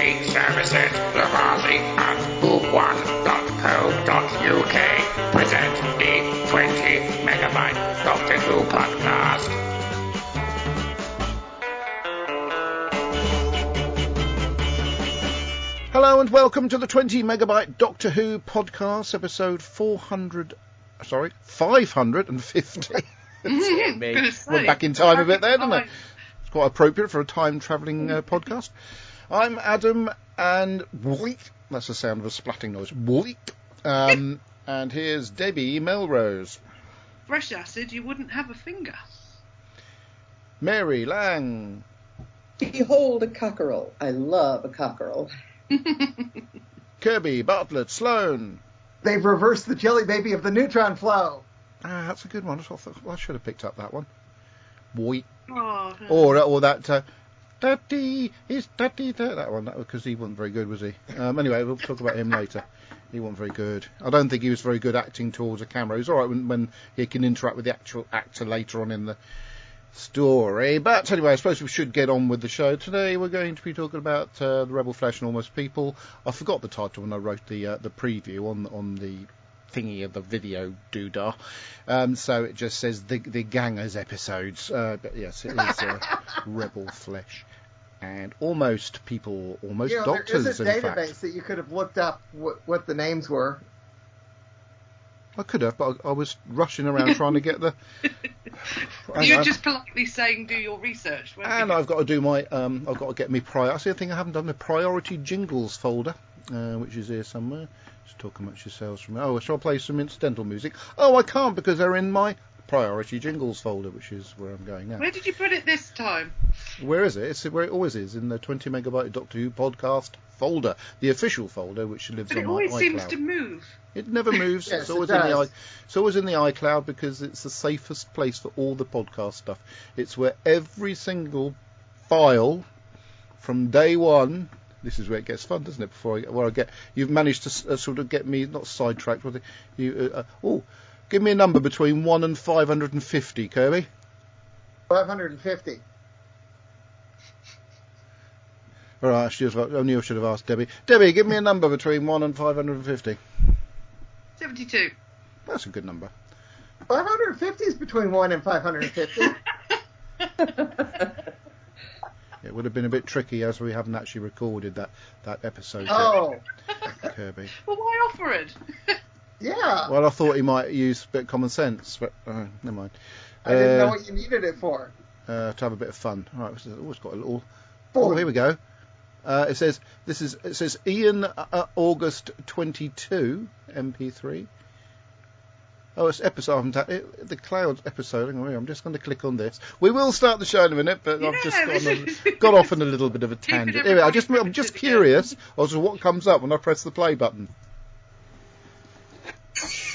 UK services, Lamarzi and who1.co.uk present the 20 Megabyte Doctor Who podcast. Hello and welcome to the 20 Megabyte Doctor Who podcast, episode 550. Me. Went back in time a bit there, didn't I? It's quite appropriate for a time-travelling podcast. I'm Adam, and boink, that's the sound of a splatting noise. Boink. And here's Debbie Melrose. Fresh acid, you wouldn't have a finger. Mary Lang. Behold a cockerel. I love a cockerel. Kirby Bartlett Sloan. They've reversed the jelly baby of the neutron flow. Ah, that's a good one. I should have picked up that one. Boy. Oh, Or that, Daddy, is Daddy there? That one, because he wasn't very good, was he? Anyway, we'll talk about him later. He wasn't very good. I don't think he was very good acting towards a camera. He's all right when he can interact with the actual actor later on in the story. But anyway, I suppose we should get on with the show. Today we're going to be talking about the Rebel Flesh and Almost People. I forgot the title when I wrote the preview on the thingy of the video doodah. So it just says the Gangers episodes. But yes, it is Rebel Flesh and Almost People, Almost Doctors. There is a database that you could have looked up what the names were. I could have, but I was rushing around trying to get the. You're just politely saying do your research. And I've got to do my. I've got to get me that's the thing I haven't done, the priority jingles folder, which is here somewhere. Just talk amongst yourselves from. Oh, shall I play some incidental music? Oh, I can't because they're in my priority jingles folder, which is where I'm going now. Where did you put it this time? Where is it? It's where it always is, in the 20 Megabyte Doctor Who podcast folder, the official folder, which lives But on it my always iCloud. seems to move. It never moves. Yes, it's always it does. it's always in the iCloud because it's the safest place for all the podcast stuff. It's where every single file from day one. This is where it gets fun, doesn't it? You've managed to sort of get me not sidetracked. Give me a number between 1 and 550, Kirby. 550. All right, I should have asked Debbie. Debbie, give me a number between 1 and 550. 72. That's a good number. 550 is between 1 and 550. It would have been a bit tricky as we haven't actually recorded that episode Oh. yet, Kirby. Well, why offer it? Yeah. Well, I thought he might use a bit of common sense, but never mind. I didn't know what you needed it for. To have a bit of fun. All right, it's always got a little. 40. Oh, here we go. It says Ian August 22 MP3. Oh, it's episode. The Clouds episode. Hang on, I'm just going to click on this. We will start the show in a minute, but I've just got off on a little bit of a tangent. Anyway, I'm just curious as to what comes up when I press the play button.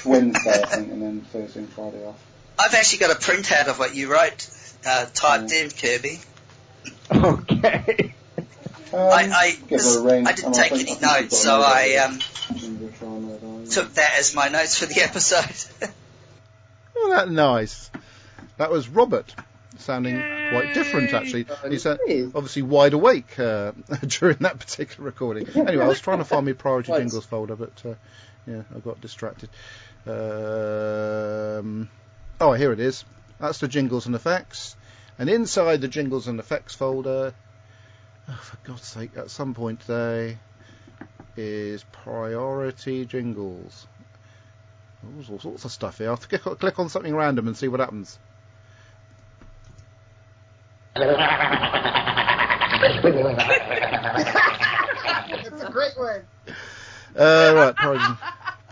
Wednesday, I think, and then Thursday and Friday off. I've actually got a printout of what you wrote, typed in, Kirby. Okay. I didn't take any notes, so I took that as my notes for the episode. Oh, that's nice. That was Robert, sounding quite different, actually. He's obviously wide awake during that particular recording. Anyway, I was trying to find my priority jingles folder, but yeah, I got distracted. Oh, here it is. That's the jingles and effects. And inside the jingles and effects folder, oh, for God's sake, at some point today, is priority jingles. There's all sorts of stuff here. I'll click on something random and see what happens. It's a great one. Right, priority.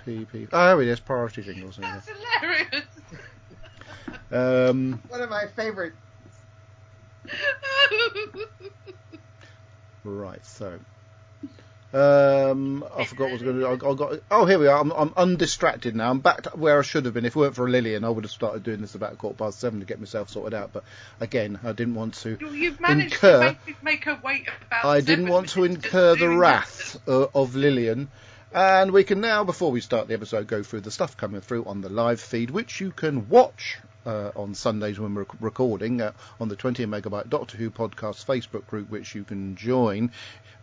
PP. Oh, here it is, priority jingles. That's hilarious. One of my favorite. Right, so I forgot what I was going to do. Oh, here we are. I'm undistracted now. I'm back to where I should have been. If it weren't for Lillian, I would have started doing this about 7:15 to get myself sorted out. But again, I didn't want to You've managed incur. to make her wait about. I didn't want to incur the wrath of Lillian. And we can now, before we start the episode, go through the stuff coming through on the live feed, which you can watch on Sundays when we're recording on the 20 megabyte Doctor Who podcast Facebook group, which you can join.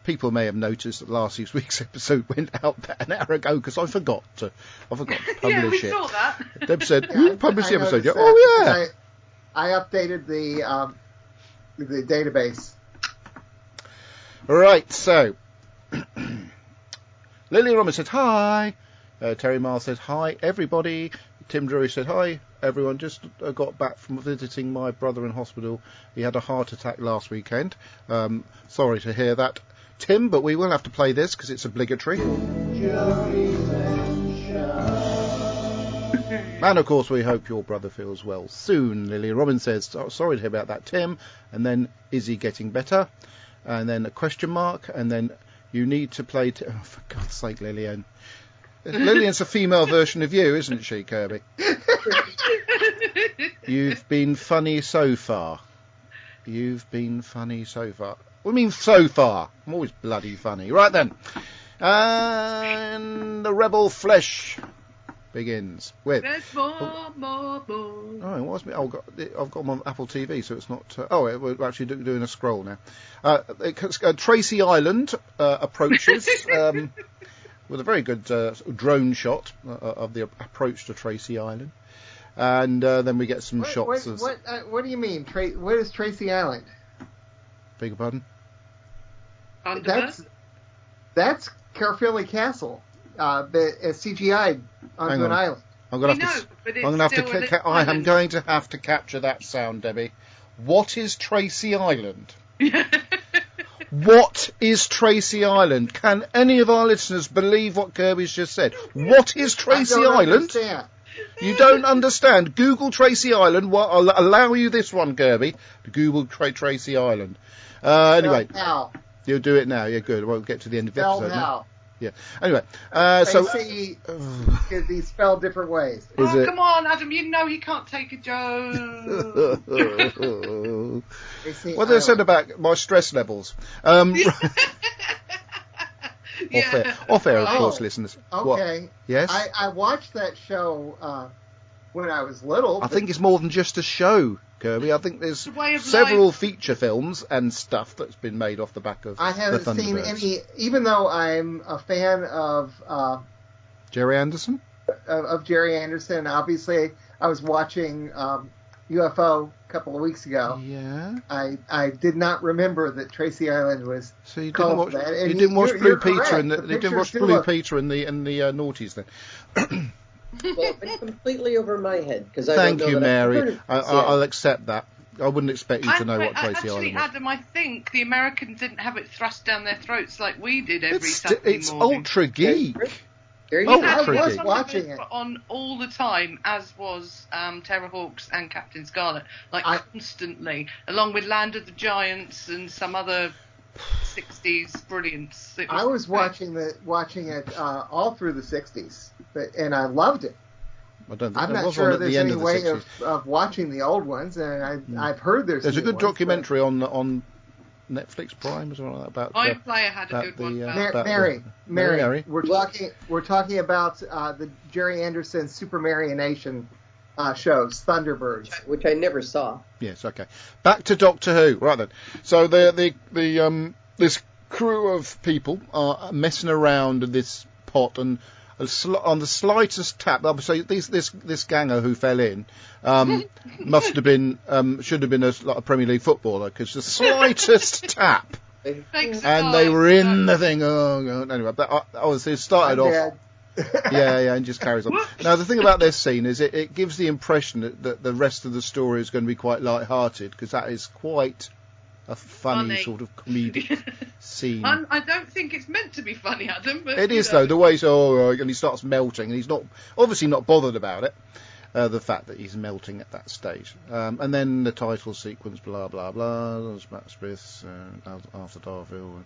People may have noticed that last week's episode went out an hour ago because I forgot to publish yeah, we it. saw that. Deb said, "You published the episode yet?" that Oh yeah. I updated the database. Right, so Lily Romer said hi. Terry Miles said hi, everybody. Tim Drury said hi, everyone. Just got back from visiting my brother in hospital. He had a heart attack last weekend. Sorry to hear that, Tim, but we will have to play this because it's obligatory. And of course we hope your brother feels well soon. Lily Robin says, sorry to hear about that, Tim. And then, is he getting better? And then a question mark. And then, you need to play... oh, for God's sake, Lillian. Lillian's a female version of you, isn't she, Kirby? You've been funny so far. You've been funny so far. What do you mean so far? I'm always bloody funny. Right then. And the Rebel Flesh begins with... There's more. Oh, it was me. I've got them on Apple TV, so it's not... we're actually doing a scroll now. Tracy Island approaches with a very good drone shot of the approach to Tracy Island. And then we get some shots. What do you mean? What is Tracy Island? Beg your pardon? That's Caerphilly Castle. CGI onto an island. I'm going to have to capture that sound, Debbie. What is Tracy Island? What is Tracy Island? Can any of our listeners believe what Kirby's just said? What is Tracy Island? Understand. You don't understand. Google Tracy Island. Well, I'll allow you this one, Kirby. Google Tracy Island. Anyway, how? You'll do it now. Yeah, good. We'll get to the end of the episode How? now. Yeah. Anyway, Tracy could be spelled different ways. Come on, Adam. You know you can't take a joke. What they said about my stress levels. Off air, of course, listeners. Okay. What? Yes? I watched that show when I was little. I think it's more than just a show, Kirby. I think there's several feature films and stuff that's been made off the back of I haven't seen any, even though I'm a fan of Jerry Anderson. Of Jerry Anderson. Obviously, I was watching UFO a couple of weeks ago. Yeah. I did not remember that Tracy Island was. So you didn't watch, that. you didn't watch Blue Peter correct. and you didn't watch Blue Peter and the Naughties then. Well, it went completely over my head because I Thank don't know you, that Mary. I'll accept that. I wouldn't expect you to know what Tracy Island was. Adam, I think the Americans didn't have it thrust down their throats like we did every Saturday it's morning. ultra geek. I was watching it on all the time, as was Terrorhawks and Captain Scarlet, constantly, along with Land of the Giants and some other 60s brilliance. I was watching it all through the 60s, and I loved it. I'm not sure there's any way of watching the old ones, and I've heard there's a good documentary on Netflix Prime or something like that about. iPlayer had a good one. Mary, we're talking about the Jerry Anderson Supermarionation shows, Thunderbirds, which I never saw. Yes, okay. Back to Doctor Who, right then. So this crew of people are messing around in this pot, and on the slightest tap, so this ganger who fell in must have been should have been a Premier League footballer, because the slightest tap, and they were in the thing. Oh, anyway, but obviously it started off. Yeah, and just carries on. Now the thing about this scene is it gives the impression that the rest of the story is going to be quite light-hearted, because that is quite a funny sort of comedic scene. I don't think it's meant to be funny, Adam. But it is though. The way and he starts melting, and he's obviously not bothered about it. The fact that he's melting at that stage, and then the title sequence, blah blah blah. There's Matt Smith, Arthur Darvill,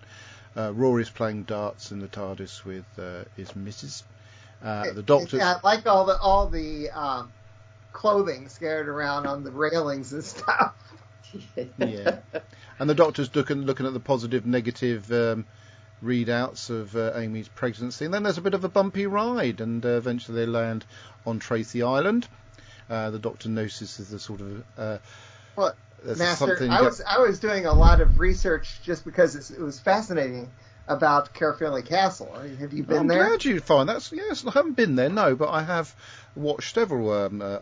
and Rory's playing darts in the TARDIS with his missus. The Doctor's. Yeah, like all the clothing scattered around on the railings and stuff. Yeah, and the Doctor's looking at the positive, negative readouts of Amy's pregnancy, and then there's a bit of a bumpy ride, and eventually they land on Tracy Island, the Doctor notices the sort of. Well, Master, I was doing a lot of research just because it was fascinating about Caerphilly Castle. Have you been there? I'm glad you find that. Yes, I haven't been there, no, but I have watched several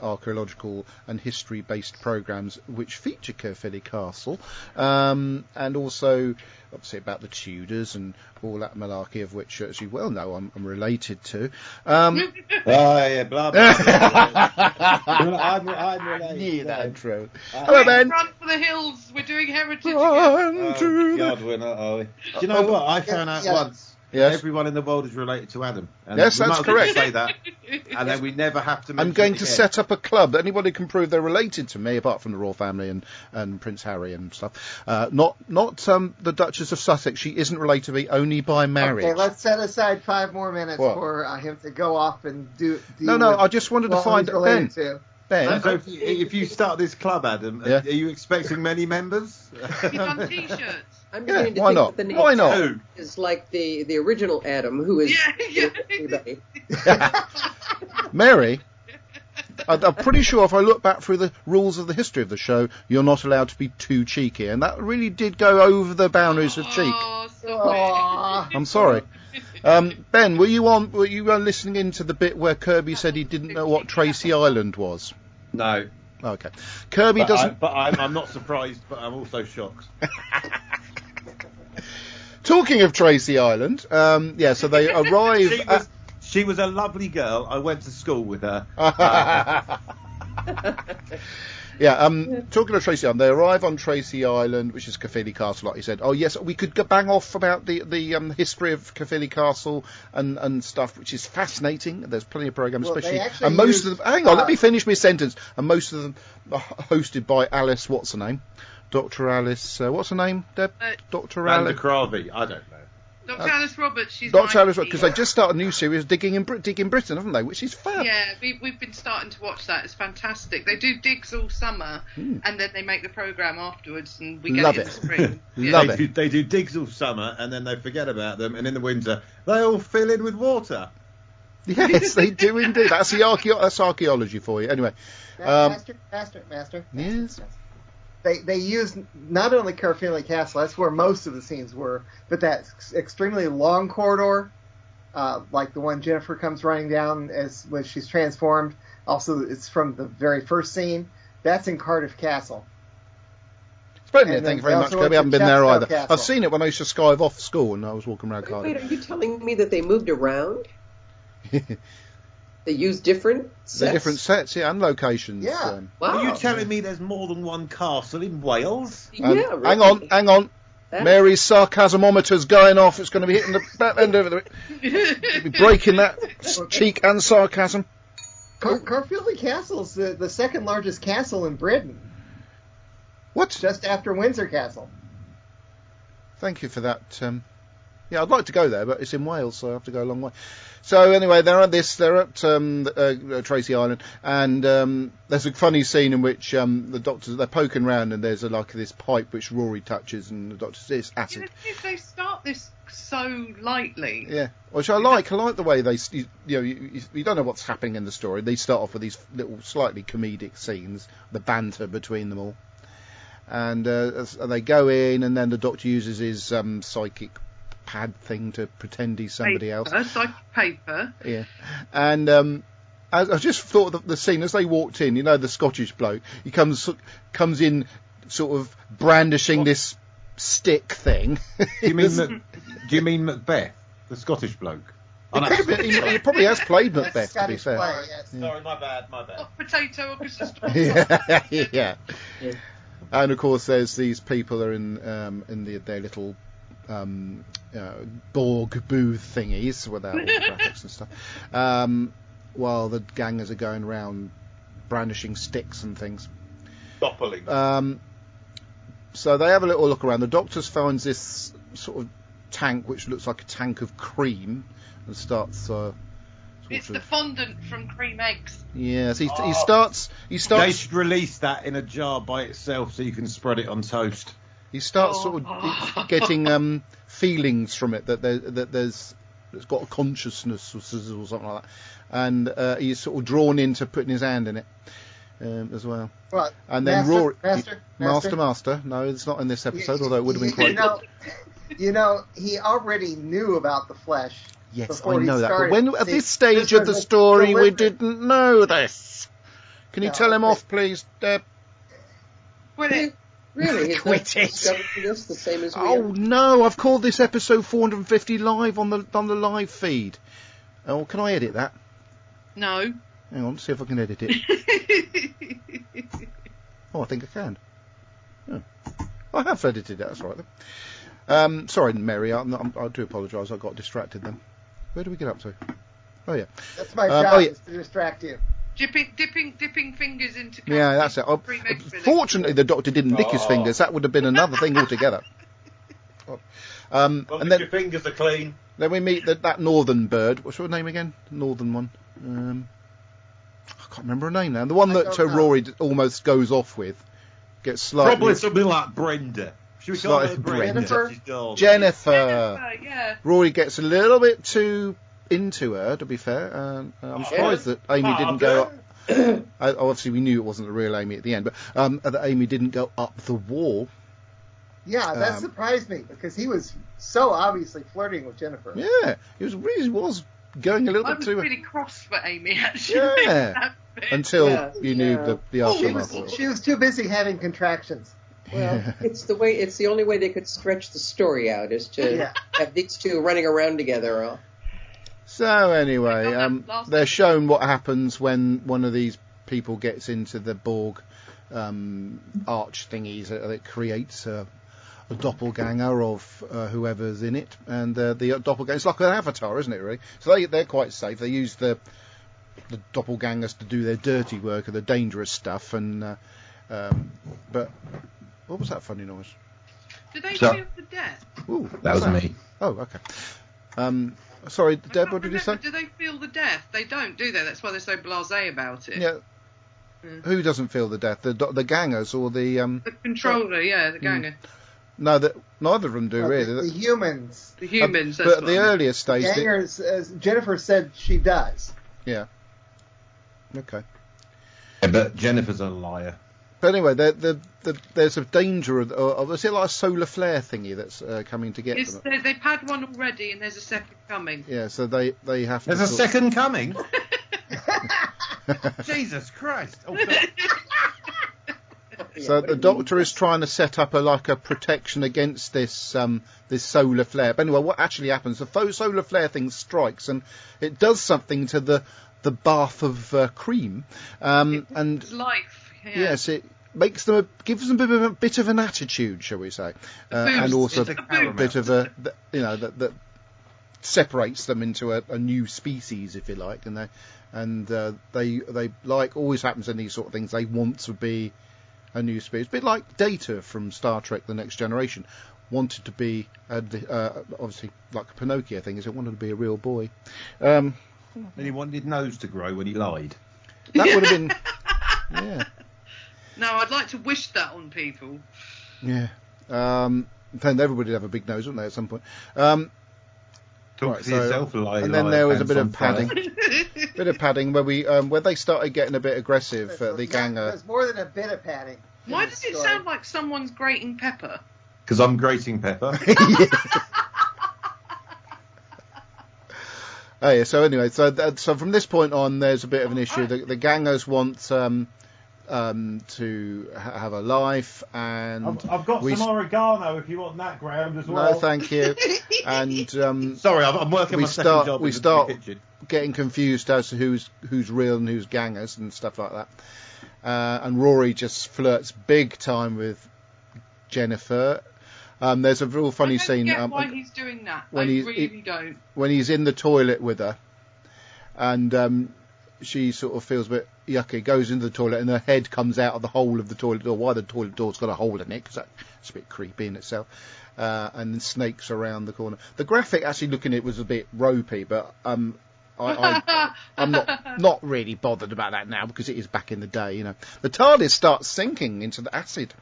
archaeological and history-based programmes which feature Caerphilly Castle, and also obviously about the Tudors and all that malarkey, of which, as you well know, I'm related to. Yeah, blah, blah, blah. I'm related. Yeah, that's true. Hello, Ben. Run for the hills. We're doing heritage again. God, we're not, are we? Do you know what? I found out once. Yes. Everyone in the world is related to Adam. And yes, that's correct. Say that, and then we never have to. I'm going to set up a club. Anybody can prove they're related to me, apart from the royal family and Prince Harry and stuff. Not the Duchess of Sussex. She isn't related to me, only by marriage. Okay, let's set aside 5 more minutes for him to go off and do. No. I just wanted to find Ben. Ben, so if you start this club, Adam, are you expecting many members? You've done T-shirts. I'm beginning to why think not? that the name Why not? is like the original Adam, who is everybody. Mary, I'm pretty sure if I look back through the rules of the history of the show, you're not allowed to be too cheeky, and that really did go over the boundaries of cheek. I'm sorry. Ben, were you listening into the bit where Kirby said he didn't know what Tracy Island was? No. Okay. Kirby doesn't. I'm not surprised, but I'm also shocked. Talking of Tracy Island, so they arrive. She was a lovely girl. I went to school with her. Talking of Tracy Island, they arrive on Tracy Island, which is Caerphilly Castle, like you said. Oh yes, we could bang off about the history of Caerphilly Castle and stuff, which is fascinating. There's plenty of programmes, especially, and most of them. Hang on, let me finish my sentence. And most of them are hosted by Alice. What's her name? Dr. Alice. What's her name, Deb? Dr. Alice. Cravey. I don't know. Dr. Alice Roberts, she's Dr. Alice Roberts, because they just started a new series, Digging Britain, haven't they? Which is fab. Yeah, we've been starting to watch that. It's fantastic. They do digs all summer, and then they make the programme afterwards, and we get it in the spring. Love it. They do digs all summer, and then they forget about them, and in the winter, they all fill in with water. Yes, they do indeed. That's archaeology for you. Anyway. Master. Yes. They used not only Caerphilly Castle, that's where most of the scenes were, but that extremely long corridor, like the one Jennifer comes running down when she's transformed. Also, it's from the very first scene. That's in Cardiff Castle. Splendid, thank you very much, Kirby. I haven't been there either. Castle. I've seen it when I used to skive off school and I was walking around Cardiff. Wait, are you telling me that they moved around? They use different sets? They're different sets, and locations. Yeah. Wow. Are you telling me there's more than one castle in Wales? Yeah, really. Hang on. Mary's sarcasmometer's going off. It's going to be hitting the back end of it. It'll be breaking that cheek and sarcasm. Caerphilly Castle's the second largest castle in Britain. What? Just after Windsor Castle. Thank you for that. I'd like to go there, but it's in Wales, so I have to go a long way. So anyway, they're at Tracy Island, and there's a funny scene in which the doctors, they're poking around, and there's this pipe which Rory touches, and the doctor says, acid. They start this so lightly. Yeah, which I like. I like the way you don't know what's happening in the story. They start off with these little slightly comedic scenes, the banter between them all, and they go in, and then the doctor uses his psychic pad thing to pretend he's somebody else. Psychic paper. Yeah, and I just thought of the scene as they walked in. You know, the Scottish bloke. He comes in, sort of brandishing this stick thing. Do you mean Macbeth, the Scottish bloke? He probably has played Macbeth, to be fair. Yes. Sorry, my bad. Hot potato or Christmas yeah. And of course, there's these people are in their little Borg booth thingies with all the graphics and stuff, while the gangers are going around brandishing sticks and things. Doppling. So they have a little look around. The doctor finds this sort of tank which looks like a tank of cream and starts. It's the fondant from cream eggs. Yes, he starts. They should release that in a jar by itself so you can spread it on toast. He starts sort of getting feelings from it it's got a consciousness or something like that, and he's sort of drawn into putting his hand in it. as well. What? And then Master, Rory, Master. No, it's not in this episode, although it would have been quite. He already knew about the Flesh. Yes, I know that. But when at this stage of the story, we didn't know this. Can you tell him off, please, Deb? Quit it. Really? Quit it. This the same as we Oh no! I've called this episode 450 live on the live feed. Oh, can I edit that? No. Hang on, see if I can edit it. Oh, I think I can. Oh. I have edited it. That's right then. Sorry, Mary. I do apologise. I got distracted then. Where do we get up to? Oh yeah. That's my job, is to distract you. Dipping fingers into. Yeah, that's it. Fortunately, the Doctor didn't lick his fingers. That would have been another thing altogether. And then your fingers are clean. Then we meet that northern bird. What's her name again? The northern one. I can't remember her name now. The one that Rory almost goes off with. Gets slightly... Probably something like Brenda. Should we call her Brenda? Jennifer. Yeah. Rory gets a little bit too into her, to be fair. I'm surprised that Amy didn't go up. Obviously, we knew it wasn't the real Amy at the end, but that Amy didn't go up the wall. Yeah, that surprised me because he was so obviously flirting with Jennifer. Yeah, he was going a little bit too. I was really cross for Amy actually. Yeah, until you knew the aftermath. She was too busy having contractions. Well, it's the only way they could stretch the story out is to have these two running around together. So anyway, they're shown what happens when one of these people gets into the Borg arch thingies that creates a doppelganger of whoever's in it, and the doppelganger, it's like an avatar, isn't it, really? So they're quite safe. They use the doppelgangers to do their dirty work and the dangerous stuff, and but what was that funny noise? Did they feel the death? Ooh, that was me. Oh, okay. Sorry, Deb, what did you say? Do they feel the death? They don't, do they? That's why they're so blasé about it. Yeah. Who doesn't feel the death? The gangers or the... The controller, the ganger. No, neither of them do, really. The humans. The humans, but at the earlier stage... The gangers, as Jennifer said, she does. Yeah. Okay. Yeah, but Jennifer's a liar. But anyway, there's a danger of is it like a solar flare thingy that's coming to get them? They've had one already, and there's a second coming. Yeah, so they have to... There's a second coming? Jesus Christ. Oh, God. So the Doctor is trying to set up a protection against this this solar flare. But anyway, what actually happens? The solar flare thing strikes, and it does something to the bath of cream, and life. Yeah. Yes, it makes them gives them a bit of an attitude, shall we say, and also a bit of that separates them into a new species, if you like, and they like always happens in these sort of things. They want to be a new species, a bit like Data from Star Trek: The Next Generation wanted to be obviously like a Pinocchio thing, is it wanted to be a real boy. And he wanted his nose to grow when he lied. That would have been, yeah. No, I'd like to wish that on people. Yeah. Then everybody would have a big nose, wouldn't they, at some point? And then there was a bit of padding. Bit of padding where they started getting a bit aggressive. The ganger. There's more than a bit of padding. Why does it sound like someone's grating pepper? Because I'm grating pepper. Oh yeah. So anyway, so from this point on, there's a bit of an issue. The gangers want to have a life, and I've got some oregano if you want that, Graham, as well. No, thank you. And sorry, I'm working my second job. We start getting confused as to who's real and who's gangers and stuff like that. And Rory just flirts big time with Jennifer. There's a real funny scene. I don't get why he's doing that. I really don't. When he's in the toilet with her, and she sort of feels a bit yucky, goes into the toilet, and her head comes out of the hole of the toilet door. Why the toilet door's got a hole in it, because that's a bit creepy in itself. And then snakes around the corner. The graphic, actually looking at it, was a bit ropey, but I'm not really bothered about that now, because it is back in the day, you know. The TARDIS starts sinking into the acid,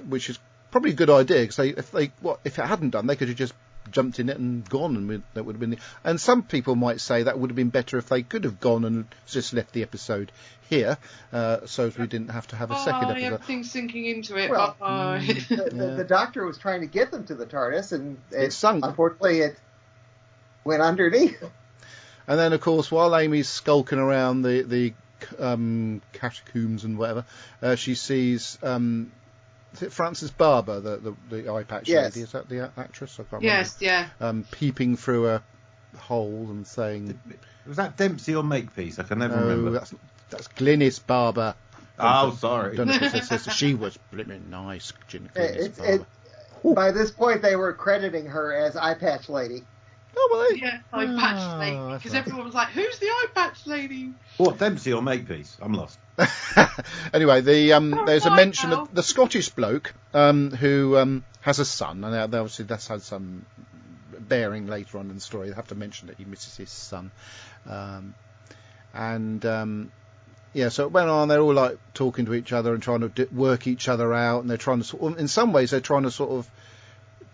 which is probably a good idea, because if it hadn't done, they could have just jumped in it and gone, and that would have been. And some people might say that would have been better if they could have gone and just left the episode here, so as we didn't have to have a second episode. Everything's sinking into it. Well, the Doctor was trying to get them to the TARDIS, and it sunk. Unfortunately, it went underneath. And then, of course, while Amy's skulking around the catacombs and whatever, she sees is it Frances Barber, the eye patch lady? Is that the actress? I can't remember. Yes, yeah. Peeping through a hole and saying, "Was that Dempsey or Makepeace? I can never remember." That's Glynis Barber. Oh, sorry. Jennifer's sister. She was blimmin' nice, Glynis Barber. By this point, they were crediting her as eye patch lady. Oh, well, yeah, eye patch lady. Because everyone was like, "Who's the eye patch lady?" What, Dempsey or Makepeace? I'm lost. Anyway, there's a mention of the Scottish bloke who has a son, and obviously that's had some bearing later on in the story. They have to mention that he misses his son, so it went on. They're all like talking to each other and trying to work each other out, and they're trying to in some ways they're trying to sort of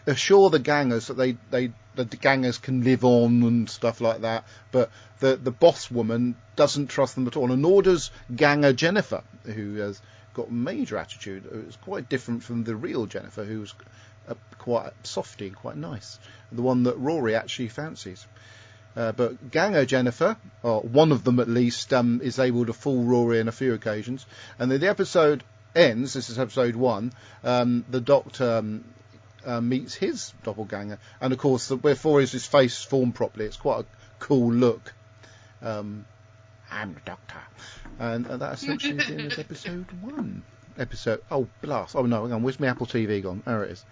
assure the gangers that the gangers can live on and stuff like that, but the boss woman doesn't trust them at all, and nor does ganger Jennifer, who has got major attitude. It's quite different from the real Jennifer, who's quite softy, quite nice, the one that Rory actually fancies. But ganger Jennifer, or one of them at least, is able to fool Rory on a few occasions, and then the episode ends. This is episode 1. The Doctor meets his doppelganger, and of course, before his face formed properly, it's quite a cool look. I'm the Doctor, and that essentially is the end of episode 1. Blast! Oh no, hang on, where's my Apple TV gone? There it is.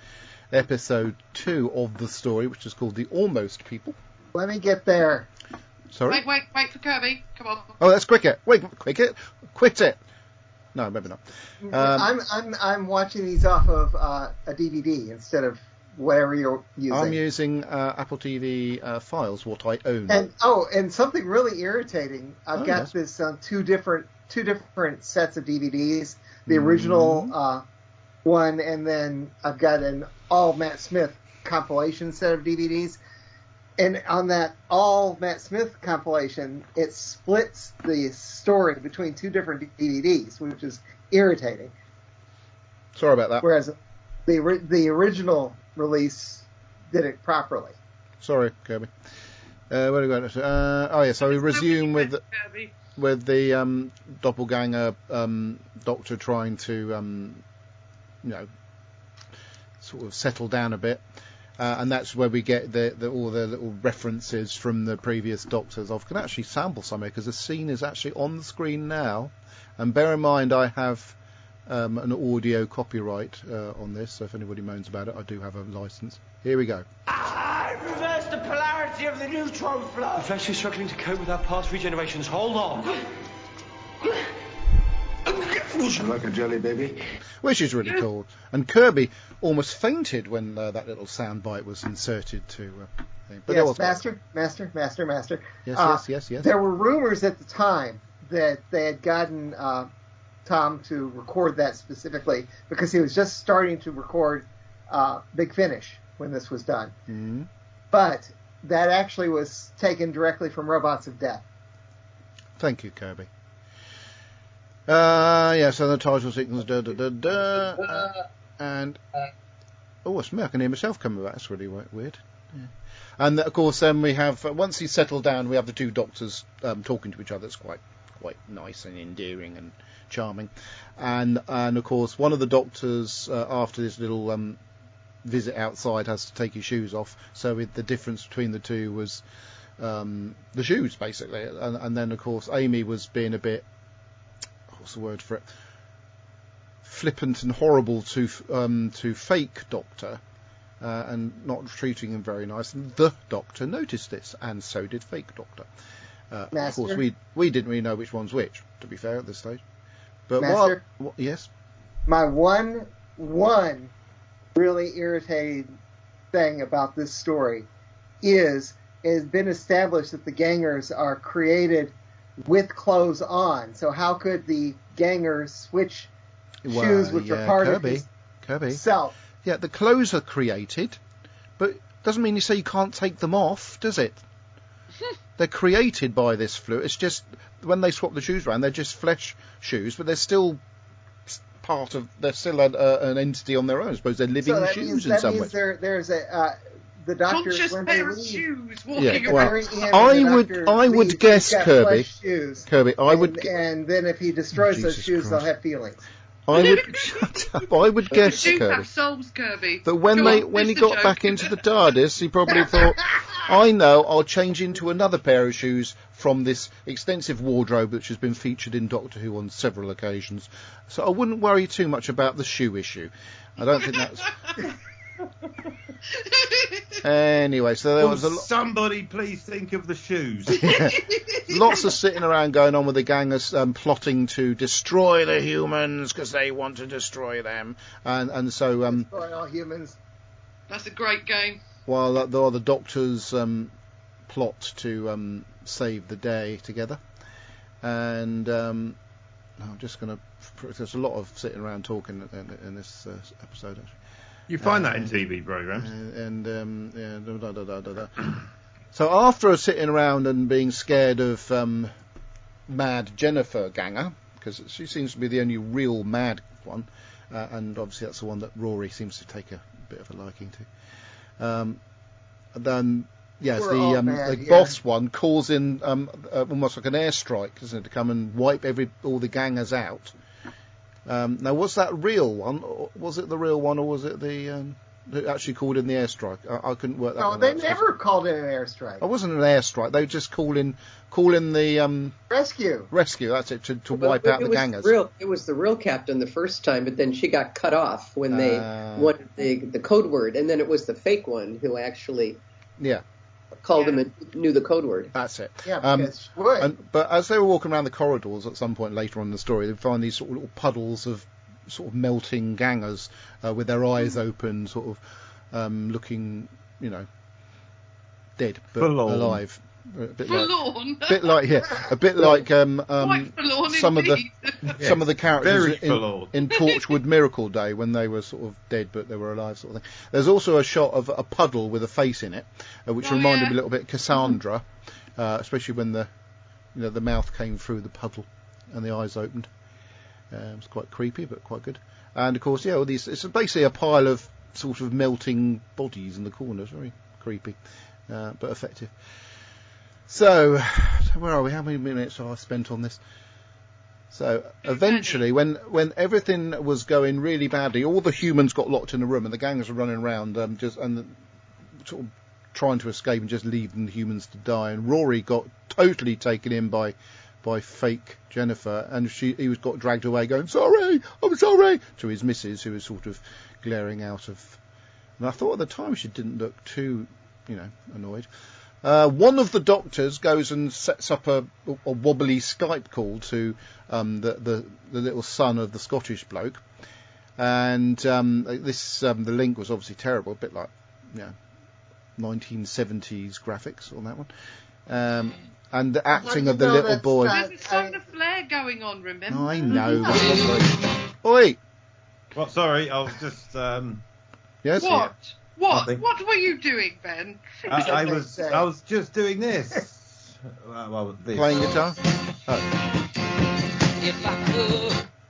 Episode 2 of the story, which is called The Almost People. Let me get there. Sorry. Wait for Kirby. Come on. Oh, that's Cricket. Wait, Cricket. Quit it. No, maybe not. I'm watching these off of a DVD instead of whatever you're using. I'm using Apple TV Files, what I own. And something really irritating. I've got this two different sets of DVDs. The original one, and then I've got an all Matt Smith compilation set of DVDs. And on that all Matt Smith compilation, it splits the story between two different DVDs, which is irritating. Sorry about that. Whereas the original release did it properly. Sorry, Kirby. Where are we going to? So we resume with the doppelganger Doctor trying to sort of settle down a bit. And that's where we get all the little references from the previous Doctors. I can actually sample some here because the scene is actually on the screen now. And bear in mind, I have an audio copyright on this, so if anybody moans about it, I do have a license. Here we go. Reverse the polarity of the neutron flow. The flesh is struggling to cope with our past regenerations. Hold on. Like a jelly baby. Which is really cool. And Kirby almost fainted when that little soundbite was inserted to. But yes, Master. Yes. There were rumors at the time that they had gotten Tom to record that specifically because he was just starting to record Big Finish when this was done. Mm-hmm. But that actually was taken directly from Robots of Death. Thank you, Kirby. So the title sequence, and it's me. I can hear myself coming back. That's really weird. Yeah. And of course, then we have once he's settled down, we have the two Doctors talking to each other. It's quite nice and endearing and charming. And of course, one of the Doctors after this little visit outside has to take his shoes off. So the difference between the two was the shoes, basically. And then of course, Amy was being a bit. What's the word for it? Flippant and horrible to fake Doctor, and not treating him very nice. And the Doctor noticed this, and so did fake Doctor. Of course, we didn't really know which one's which, to be fair, at this stage. But Master, yes, my one really irritating thing about this story is it has been established that the gangers are created with clothes on. So how could the gangers switch shoes which are part of his Kirby self? Yeah, the clothes are created, but doesn't mean you say you can't take them off, does it? They're created by this fluid. It's just when they swap the shoes around, they're just flesh shoes, but they're still they're still an entity on their own. I suppose they're living shoes in some way. There's the doctor conscious when pair they of leave. shoes walking around. I would guess, Kirby. Kirby, I would. And then if he destroys those shoes, they'll have feelings. I would shut up. I would guess, Shoes Kirby, have souls, Kirby. that when he got back into the TARDIS, he probably thought, I know, I'll change into another pair of shoes from this extensive wardrobe which has been featured in Doctor Who on several occasions. So I wouldn't worry too much about the shoe issue. I don't think that's... Anyway, so there was somebody please think of the shoes. Lots of sitting around going on with the gangers plotting to destroy the humans because they want to destroy them, and so destroy all humans. That's a great game. While the doctors plot to save the day together, and I'm just going to. There's a lot of sitting around talking in this episode actually. You find that in TV programs. So after sitting around and being scared of Mad Jennifer Ganger, because she seems to be the only real mad one, and obviously that's the one that Rory seems to take a bit of a liking to. Then, yes, the boss one calls in almost like an airstrike, isn't it, to come and wipe all the gangers out. Now, was that real one? Was it the real one, or was it the who actually called in the airstrike? I couldn't work that one out. No, they never called in an airstrike. It wasn't an airstrike. They just call in the rescue. Rescue. That's it, to wipe out the gangers. It was the real captain the first time, but then she got cut off when they wanted the code word, and then it was the fake one who actually called him and knew the code word. That's it. Yeah, because she would. But as they were walking around the corridors at some point later on in the story, they find these sort of little puddles of sort of melting gangers with their eyes open, sort of looking, dead but alive. A bit like some of the characters in Torchwood Miracle Day when they were sort of dead but they were alive, sort of thing. There's also a shot of a puddle with a face in it, which reminded me a little bit of Cassandra, especially when the mouth came through the puddle and the eyes opened. It was quite creepy but quite good. And of course, all these. It's basically a pile of sort of melting bodies in the corners. Very creepy, but effective. So, where are we? How many minutes have I spent on this? So, eventually, when everything was going really badly, all the humans got locked in a room, and the gangers were running around, sort of trying to escape and just leaving the humans to die. And Rory got totally taken in by fake Jennifer, and he got dragged away, going, "Sorry, I'm sorry," to his missus, who was sort of glaring out of. And I thought at the time she didn't look too, annoyed. One of the doctors goes and sets up a wobbly Skype call to the little son of the Scottish bloke, and the link was obviously terrible, a bit like 1970s graphics on that one, and the acting of the little boy. There's a solar flare going on, remember? I know. Oi! Well, sorry, I was just. Yes. What? What were you doing, Ben? I was just doing this. This. Playing guitar? Oh.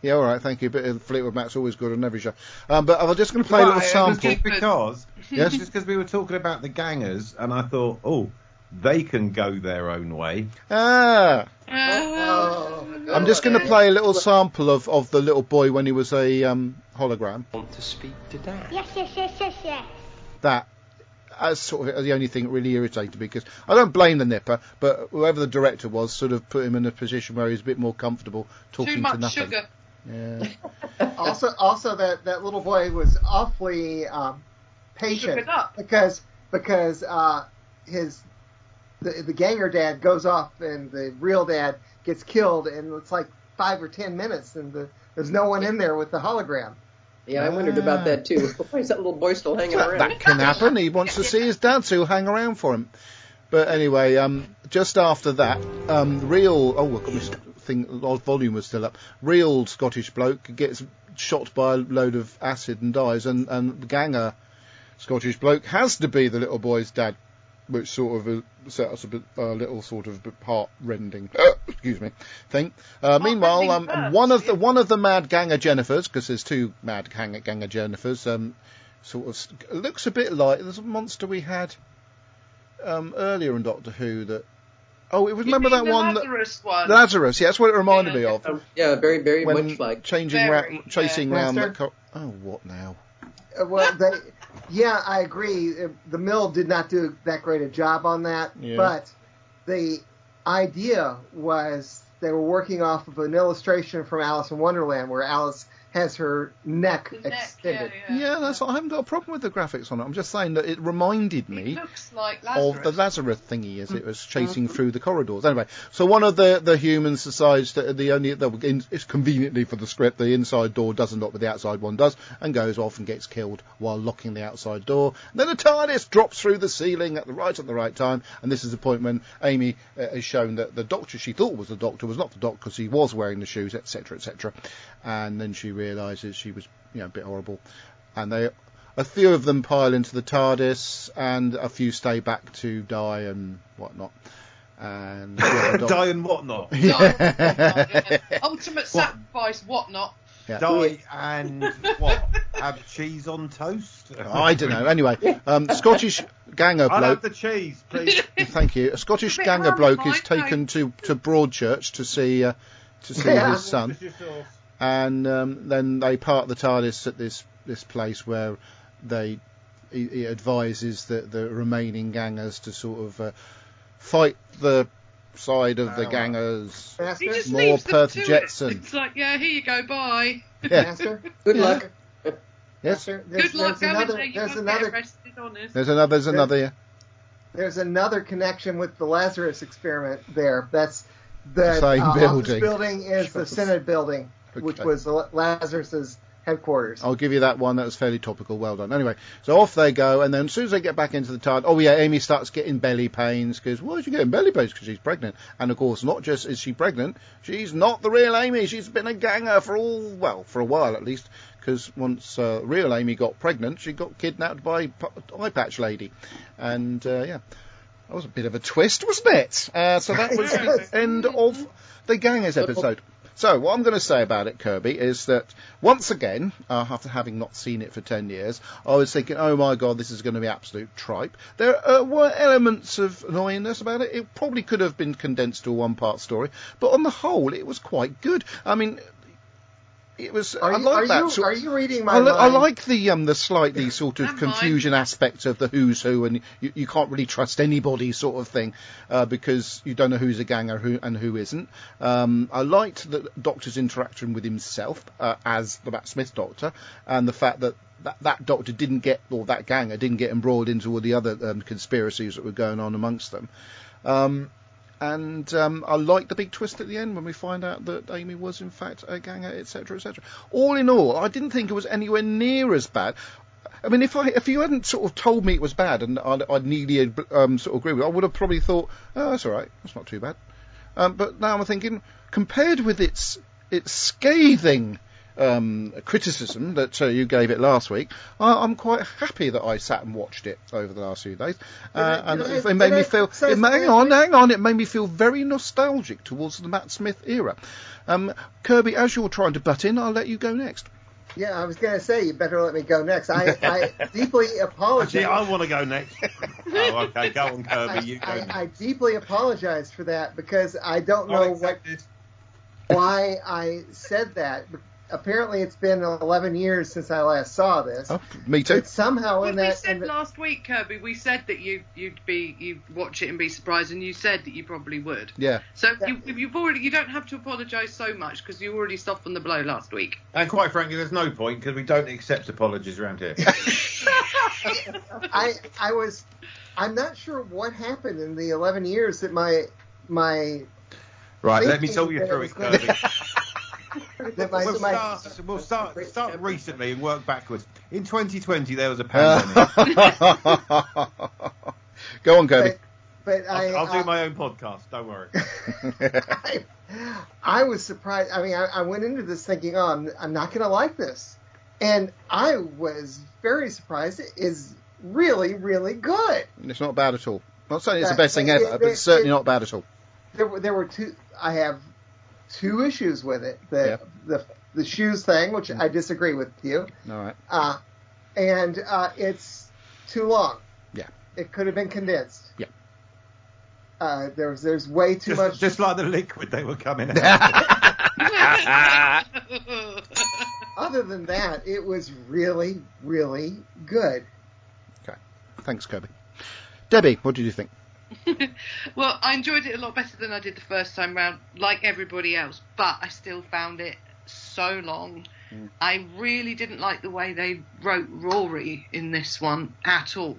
Yeah, all right, thank you. A bit of Fleetwood Mac's always good on every show. But I'm just going to play a little sample. Just because, yes? Just because we were talking about the gangers, and I thought, they can go their own way. I'm just going to play a little sample of the little boy when he was a hologram. Want to speak to Dad? Yes. That as sort of the only thing that really irritated me, because I don't blame the nipper, but whoever the director was sort of put him in a position where he was a bit more comfortable talking to nothing. Too much sugar. Yeah. also that little boy was awfully patient because the ganger dad goes off and the real dad gets killed, and it's like 5 or 10 minutes, and there's no one in there with the hologram. Yeah, I wondered about that too. Why is that little boy still hanging around? That can happen. He wants to see his dad, so he'll hang around for him. But anyway, just after that, volume was still up. Real Scottish bloke gets shot by a load of acid and dies, and the ganger Scottish bloke has to be the little boy's dad, which sort of set us a little sort of heart-rending, excuse me, thing. Meanwhile, one of the mad gang of Jennifers, because there's two mad gang of Jennifers, sort of looks a bit like there's a monster we had earlier in Doctor Who that. Oh, it was, remember that one? One? Lazarus, yeah, that's what it reminded me of. Yeah, very, very when much like chasing round. Oh, what now? Well, I agree. The Mill did not do that great a job on that, but the idea was they were working off of an illustration from Alice in Wonderland where Alice has her neck extended. Yeah, that's what, I haven't got a problem with the graphics on it. I'm just saying that it reminded me like of the Lazarus thingy as it was chasing through the corridors. Anyway, so one of the humans decides that it's conveniently for the script, the inside door doesn't lock but the outside one does, and goes off and gets killed while locking the outside door. And then the TARDIS drops through the ceiling at the right time, and this is the point when Amy is shown that the Doctor she thought was the Doctor was not the Doctor because he was wearing the shoes, etc., etc. And then she realises she was, a bit horrible. And a few of them pile into the TARDIS, and a few stay back to die and whatnot. And die and whatnot. Ultimate sacrifice, whatnot. Yeah. Die and what? Have cheese on toast? I don't know. Anyway, Scottish ganger bloke. I'll have the cheese, please. Thank you. A Scottish ganger bloke is taken to Broadchurch to see his son. And then they park the TARDIS at this place where he advises the remaining gangers to sort of fight the side of the gangers. More Perth Jetson. It's like, here you go, bye. Master, good luck. Yes. Good luck going there. You won't get arrested, honest. There's another connection with the Lazarus experiment there. That's the same office building is the Synod building. Which was Lazarus's headquarters. I'll give you that one. That was fairly topical. Well done. Anyway, so off they go, and then as soon as they get back into the TARDIS, Amy starts getting belly pains. Because why is she getting belly pains? Because she's pregnant. And of course, not just is she pregnant, she's not the real Amy. She's been a ganger for a while at least. Because once real Amy got pregnant, she got kidnapped by Eye Patch Lady, and that was a bit of a twist, wasn't it? So that was the end of the Gangers episode. So, what I'm going to say about it, Kirby, is that, once again, after having not seen it for 10 years, I was thinking, oh my god, this is going to be absolute tripe. There were elements of annoyingness about it. It probably could have been condensed to a one-part story, but on the whole, it was quite good. I mean, it was. Are you reading my mind? I like the slightly sort of confusion aspect of the who's who, and you can't really trust anybody sort of thing because you don't know who's a ganger and who isn't. I liked the Doctor's interaction with himself as the Matt Smith Doctor, and the fact that Doctor didn't get, or that ganger didn't get embroiled into all the other conspiracies that were going on amongst them. And I like the big twist at the end when we find out that Amy was in fact a ganger, etc., etc. All in all, I didn't think it was anywhere near as bad. I mean, if you hadn't sort of told me it was bad and I'd nearly sort of agree with it, I would have probably thought, oh, that's all right, that's not too bad. But now I'm thinking, compared with its scathing criticism that you gave it last week, I'm quite happy that I sat and watched it over the last few days, and it made me feel. Hang on, it made me feel very nostalgic towards the Matt Smith era. Kirby, as you're trying to butt in, I'll let you go next. Yeah, I was going to say, you better let me go next. I deeply apologize. Actually, I want to go next. Oh, okay, go on, Kirby, you go next. I deeply apologize for that because I don't know why I said that. Apparently, it's been 11 years since I last saw this. Oh, me too. But somehow we said last week, Kirby, we said that you'd watch it and be surprised, and you said that you probably would. Yeah. So you don't have to apologise so much because you already softened the blow last week. And quite frankly, there's no point because we don't accept apologies around here. I'm not sure what happened in the 11 years that my. Right, let me talk you through it, Kirby. We'll start recently and work backwards. In 2020, there was a pandemic. Go on, Kirby. But I'll do my own podcast. Don't worry. I was surprised. I mean, I went into this thinking, I'm not going to like this, and I was very surprised. really, really good. It's not bad at all. I'm not saying it's the best thing ever, but it's certainly not bad at all. There were two. I have two issues with it. The shoes thing, which I disagree with you. All right. And it's too long. Yeah. It could have been condensed. Yeah. There's way too much. Just like the liquid they were coming out. Other than that, it was really, really good. Okay. Thanks, Kirby. Debbie, what did you think? Well, I enjoyed it a lot better than I did the first time round, like everybody else, but I still found it so long. I really didn't like the way they wrote Rory in this one at all.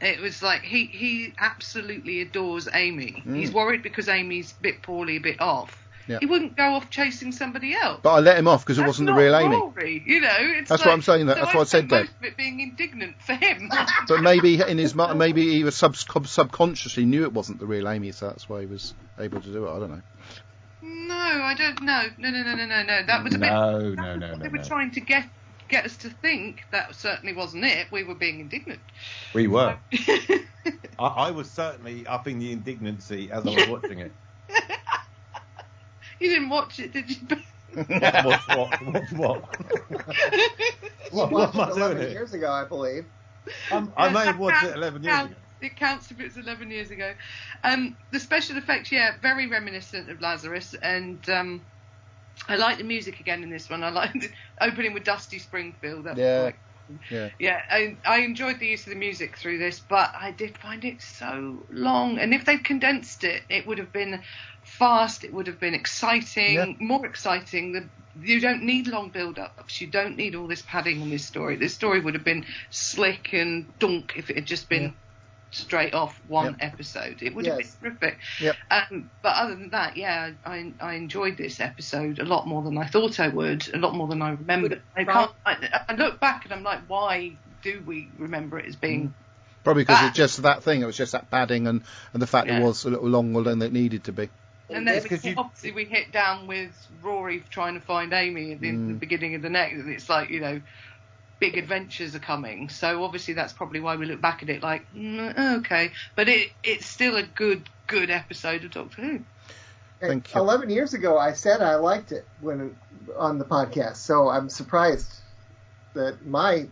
It was like he absolutely adores Amy. He's worried because Amy's a bit poorly, a bit off. Yeah. He wouldn't go off chasing somebody else. But I let him off because it wasn't the real Amy. Rory, you know, it's that's like, what I'm saying. That's what I said, Deb. Most of it being indignant for him. But maybe in his maybe he was subconsciously knew it wasn't the real Amy, so that's why he was able to do it. I don't know. No, I don't know. No. That was a bit. No. They were trying to get us to think that certainly wasn't it. We were being indignant. We were. I was certainly upping the indignancy as I was watching it. You didn't watch it, did you? What? What am I doing 11 years ago, I believe. I may have watched it 11 years ago. It counts if it's 11 years ago. The special effects, very reminiscent of Lazarus, and I like the music again in this one. I like the opening with Dusty Springfield. That was I enjoyed the use of the music through this, but I did find it so long. And if they'd condensed it, it would have been fast. It would have been exciting, more exciting. You don't need long build-ups. You don't need all this padding on this story. This story would have been slick and dunk if it had just been straight off one episode. It would have been terrific. Yep. But other than that, I enjoyed this episode a lot more than I thought I would, a lot more than I remembered. I look back and I'm like, why do we remember it as being probably because it's just that thing. It was just that padding and the fact it was a little longer than it needed to be. And then obviously we hit down with Rory trying to find Amy at the beginning of the next, and it's like, big adventures are coming. So obviously that's probably why we look back at it like, okay. But it's still a good episode of Doctor Who. Thank you. 11 years ago, I said I liked it on the podcast, so I'm surprised that my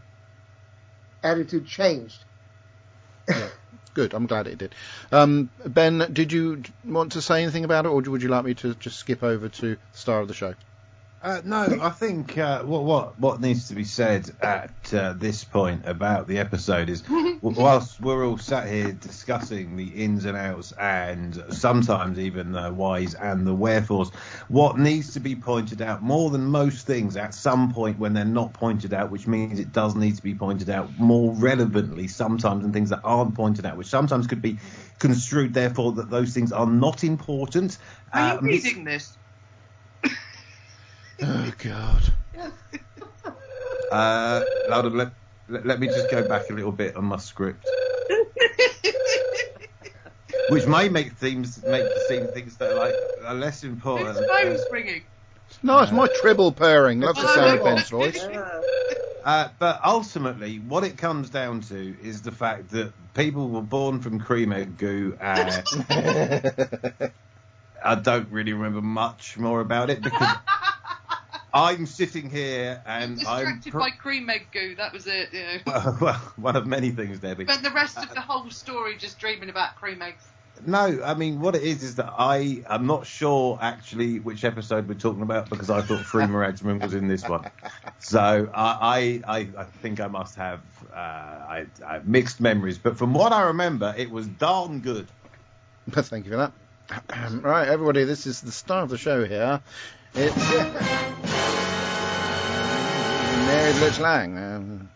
attitude changed. Yeah. Good, I'm glad it did. Ben, did you want to say anything about it, or would you like me to just skip over to the star of the show? No, I think what needs to be said at this point about the episode is, whilst we're all sat here discussing the ins and outs and sometimes even the whys and the wherefores, what needs to be pointed out more than most things at some point when they're not pointed out, which means it does need to be pointed out more relevantly sometimes, and things that aren't pointed out, which sometimes could be construed therefore that those things are not important. Are you reading this? Oh, God. Let me just go back a little bit on my script. Which may make things that are less important. It's phone's ringing. No, it's my tribble purring. Love the sound of Ben's voice. But ultimately, what it comes down to is the fact that people were born from cream egg goo, and I don't really remember much more about it because I'm sitting here and I'm distracted by cream egg goo. That was it. Well, one of many things, Debbie. But the rest of the whole story just dreaming about cream eggs. No, I mean, what it is that I'm not sure actually which episode we're talking about because I thought Free Miragsman was in this one. So I think I must have I mixed memories. But from what I remember, it was darn good. Thank you for that. Right, everybody, this is the star of the show here. It's Mary Blitz Lang.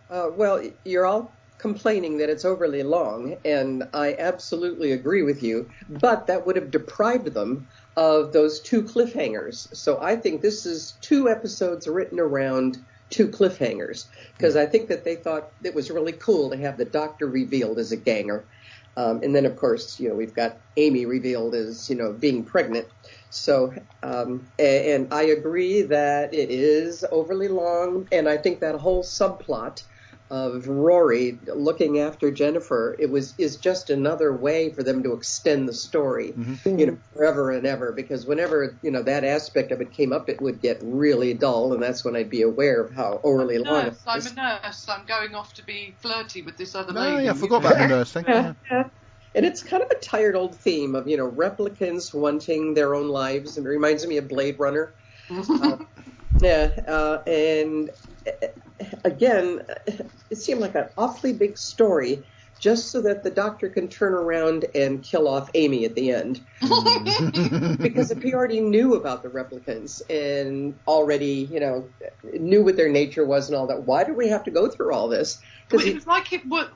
Well, you're all complaining that it's overly long, and I absolutely agree with you, but that would have deprived them of those two cliffhangers. So I think this is 2 episodes written around 2 cliffhangers, because I think that they thought it was really cool to have the Doctor revealed as a ganger. And then, of course, we've got Amy revealed as, being pregnant. So, and I agree that it is overly long, and I think that whole subplot of Rory looking after Jennifer, is just another way for them to extend the story, forever and ever. Because whenever that aspect of it came up, it would get really dull, and that's when I'd be aware of how overly long it was. I'm a nurse. I'm going off to be flirty with this other No, lady. yeah, I forgot about the nurse thing. Yeah. And it's kind of a tired old theme of replicants wanting their own lives, and it reminds me of Blade Runner. And again, it seemed like an awfully big story just so that the Doctor can turn around and kill off Amy at the end. Because if he already knew about the replicants and already, knew what their nature was and all that, why do we have to go through all this? Well, it was like it would.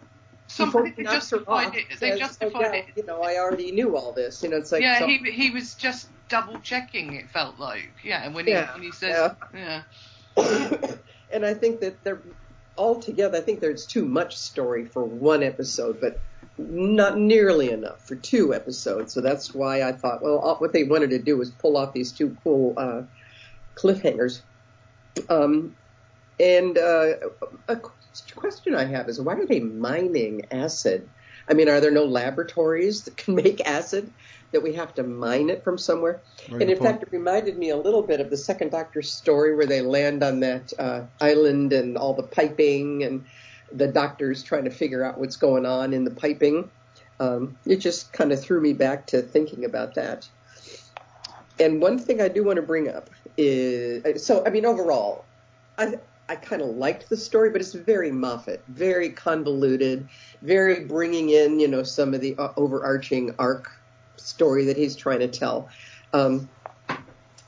Somebody justified it. They justified it. I already knew all this. It's like he was just double checking. It felt like when he says And I think that they're altogether. I think there's too much story for one episode, but not nearly enough for 2 episodes. So that's why I thought, well, what they wanted to do was pull off these 2 cool cliffhangers. And a question I have is, why are they mining acid? I mean, are there no laboratories that can make acid that we have to mine it from somewhere? And in fact, it reminded me a little bit of the Second Doctor's story where they land on that island and all the piping and the Doctor's trying to figure out what's going on in the piping. It just kind of threw me back to thinking about that. And one thing I do want to bring up is, overall, I kind of liked the story, but it's very Moffat, very convoluted, very bringing in, some of the overarching arc story that he's trying to tell.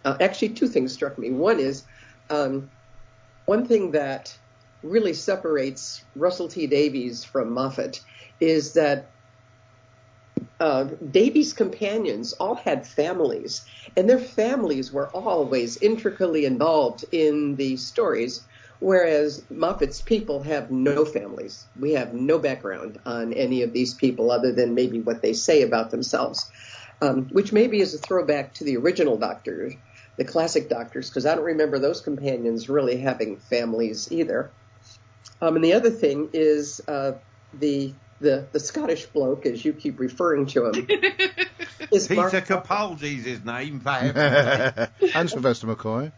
Actually, 2 things struck me. One is, one thing that really separates Russell T. Davies from Moffat is that Davies' companions all had families, and their families were always intricately involved in the stories, whereas Moffat's people have no families. We have no background on any of these people other than maybe what they say about themselves, which maybe is a throwback to the original Doctor, the classic Doctors, because I don't remember those companions really having families either. And the other thing is the Scottish bloke, as you keep referring to him, is Peter Capaldi's his name. And Sylvester McCoy.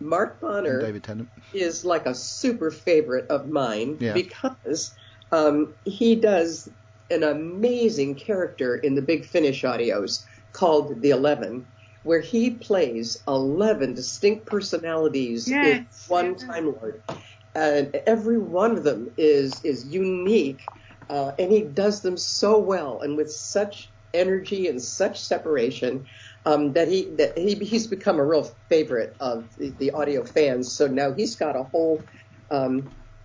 Mark Bonner David Tennant is like a super favorite of mine because he does an amazing character in the Big Finish audios called The 11, where he plays 11 distinct personalities in one Time Lord. And every one of them is unique, and he does them so well and with such energy and such separation that he's become a real favorite of the audio fans. So now he's got a whole